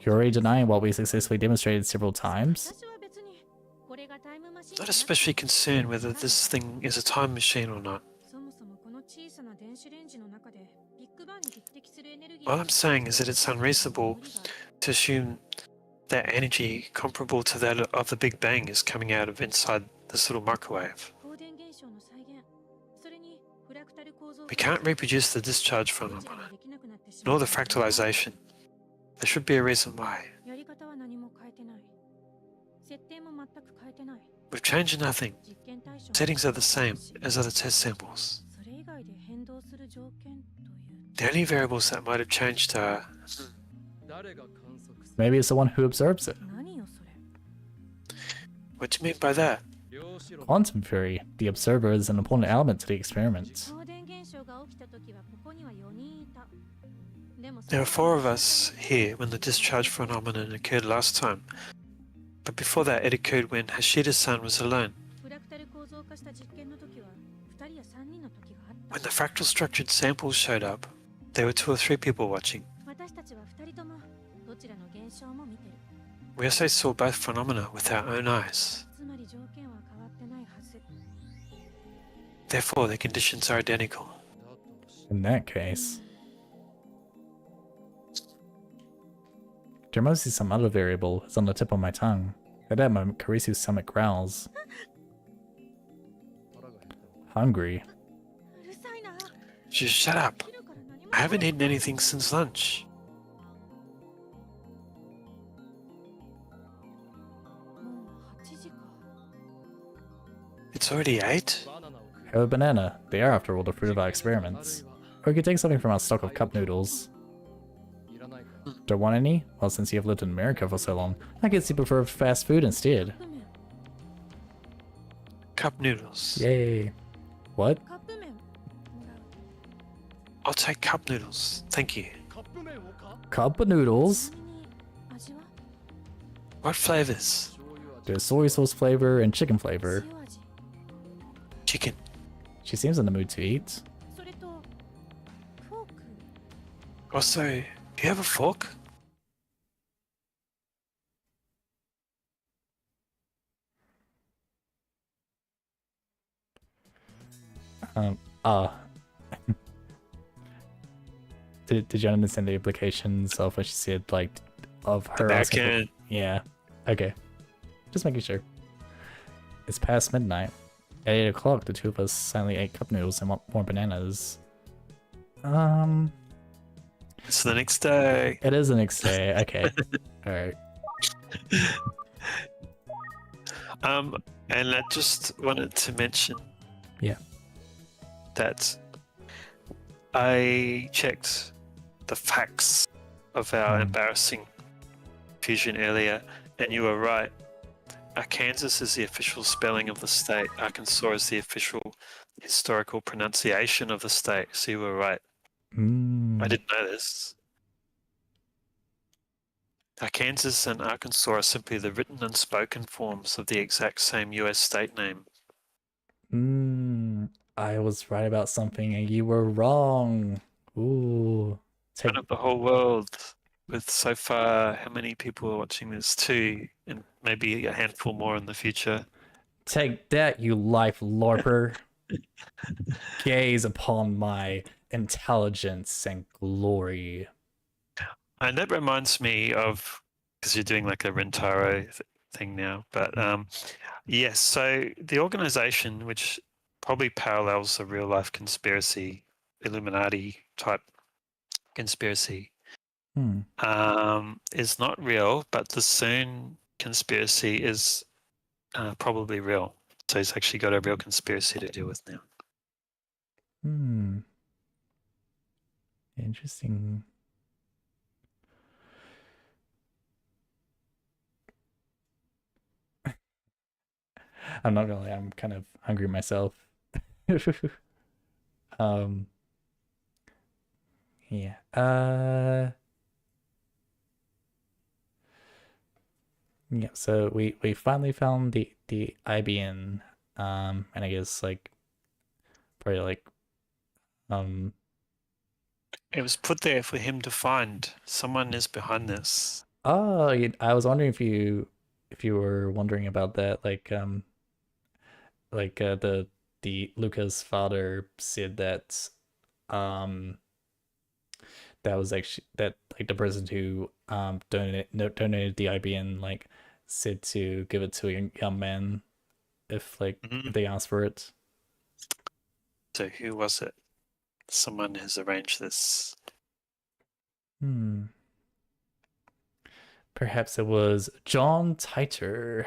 You're already denying what we successfully demonstrated several times? 私は別にこれがタイムマシン Not じゃなくて especially concerned whether this thing is a time machine or not. そもそもこの小さな電子レンジの中でビッグバンに匹敵するエネルギー All I'm saying is that it's unreasonable to assume that energy comparable to that of the Big Bang is coming out of inside this little microwave. 放電現象の再現、それにフラクタル構造 We can't reproduce the discharge どちら phenomena, もできなくなってしま nor う the fractalization. There should be a reason why. やり方は何も変えてない。設定も全く変えてない。 We've changed nothing. 実験対象 Settings are the same as other test samples. それ以外で変動する条件という The only variables that might have changed are... Maybe it's the one who observes it. 何よそれ。 What do you mean by that? Quantum theory. The observer is an important element to the experiment. 放電現象が起きた時はここには4人いた。でも There were 4 of us here when the discharge phenomenon occurred last time. But before that, it occurred when Hashida's-san was alone. フラクタル構造化した実験の時は2人や3人の時があっ When た。 the fractal structured samples showed up, there were 2 or 3 people watching. 私たちは2人ともどちらの現象も見てる。 We also saw both phenomena with our own eyes. つまり条件は変わってないはず。 Therefore, the conditions are identical. In that case... There must be some other variable. It's on the tip of my tongue. At that moment, Karisu's stomach growls. Hungry. うるさいな。 Just shut up. 昼から何も I haven't eaten anything since lunch. もう8時か。 It's already 8? Have a banana. They are, after all, the fruit of our experiments. Or we could take something from our stock of cup noodles. Don't want any? Well, since you have lived in America for so long, I guess you prefer fast food instead. カップ麺。 Cup noodles. Yay. What? カップ麺もらう。 I'll take cup noodles. Thank you. Cup of noodles? ちなみに味は What flavors? There's soy sauce flavor and chicken flavor. 塩味。 Chicken. She seems in the mood to eat. それとフォーク。 Also, do you have a fork? Ah. Did you understand the implications of what she said, like, of her Back asking for- end. Yeah. Okay. Just making sure. It's past midnight. At 8 o'clock, the two of us silently ate cup noodles and want more bananas. It's the next day. It is the next day. Okay. Alright. And I just wanted to mention Yeah. that I checked the facts of our embarrassing fusion earlier, and you were right. Arkansas is the official spelling of the state. Arkansas is the official historical pronunciation of the state. So you were right. I didn't know this. Arkansas and Arkansas are simply the written and spoken forms of the exact same US state name. I was right about something and you were wrong. Ooh. Take, Front of the whole world. With so far, how many people are watching this? 2, and maybe a handful more in the future. take that, you life lorper. Gaze upon my intelligence and glory. And that reminds me of, because you're doing like a Rentaro thing now, but yes, so the organization, which probably parallels a real life conspiracy, Illuminati type conspiracy, is not real, but the CERN conspiracy is probably real. So he's actually got a real conspiracy to deal with now. Interesting. I'm not gonna lie, I'm kind of hungry myself. um, yeah. Yeah. So we finally found the IBN. And I guess like probably like um. It was put there for him to find. Someone is behind this. Oh, I was wondering if you were wondering about that, like the Luca's father said that um that was actually that like the person who donated the IBN like said to give it to a young man if like if Mhm. they asked for it. So who was it? Someone has arranged this. Hmm. Perhaps it was John Titer.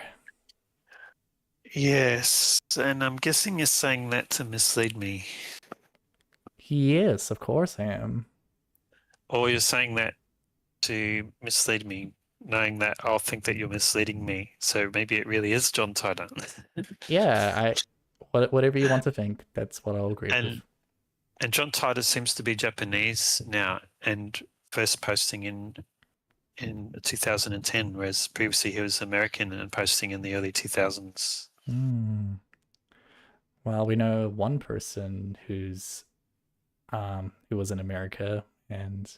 Yes, and I'm guessing you're saying that to mislead me. Yes, of course I am. Or you're saying that to mislead me, knowing that I'll think that you're misleading me. So maybe it really is John Titor. Yeah, whatever you want to think, that's what I'll agree with. and and John Titor seems to be Japanese now and first posting in 2010, whereas previously he was American and posting in the early 2000s. Hmm. Well, we know one person who was in America and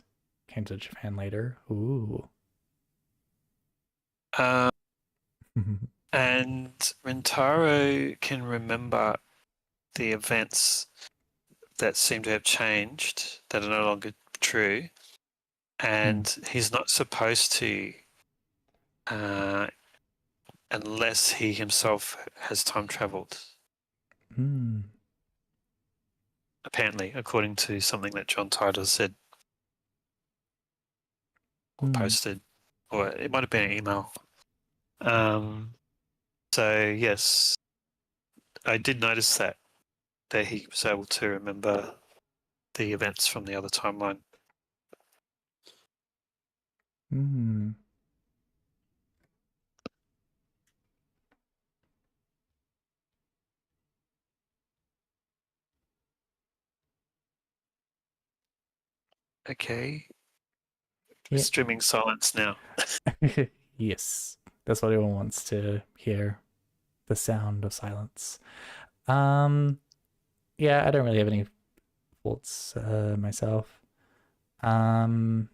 came to Japan later. Ooh. Uh, and Rentaro can remember the events that seem to have changed that are no longer true, and he's not supposed to uh, unless he himself has time traveled. Hmm. Apparently, according to something that John Titor said or Hmm. posted, or it might have been an email. So yes, I did notice that he was able to remember the events from the other timeline. Hmm. Okay, we're Yeah. streaming silence now. Yes. That's what everyone wants to hear. The sound of silence. Um, yeah, I don't really have any thoughts myself. Um,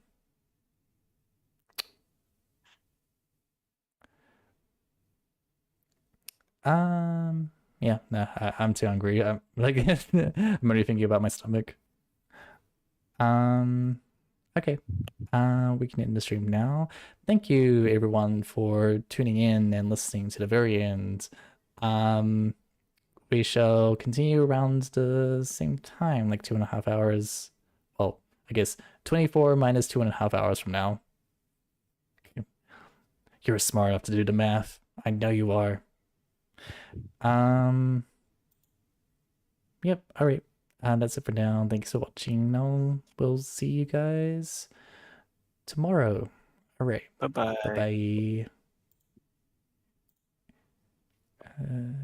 yeah, no, I'm too hungry. I'm like I'm already thinking about my stomach. Um, okay. We can end the stream now. Thank you everyone for tuning in and listening to the very end. Um, we shall continue around the same time, like 2.5 hours. Well, I guess 24 minus 2.5 hours from now. You're smart enough to do the math. I know you are. Um, yep, all right. That's it for now. Thanks for watching. Now we'll see you guys tomorrow. All right. Bye bye. Bye bye.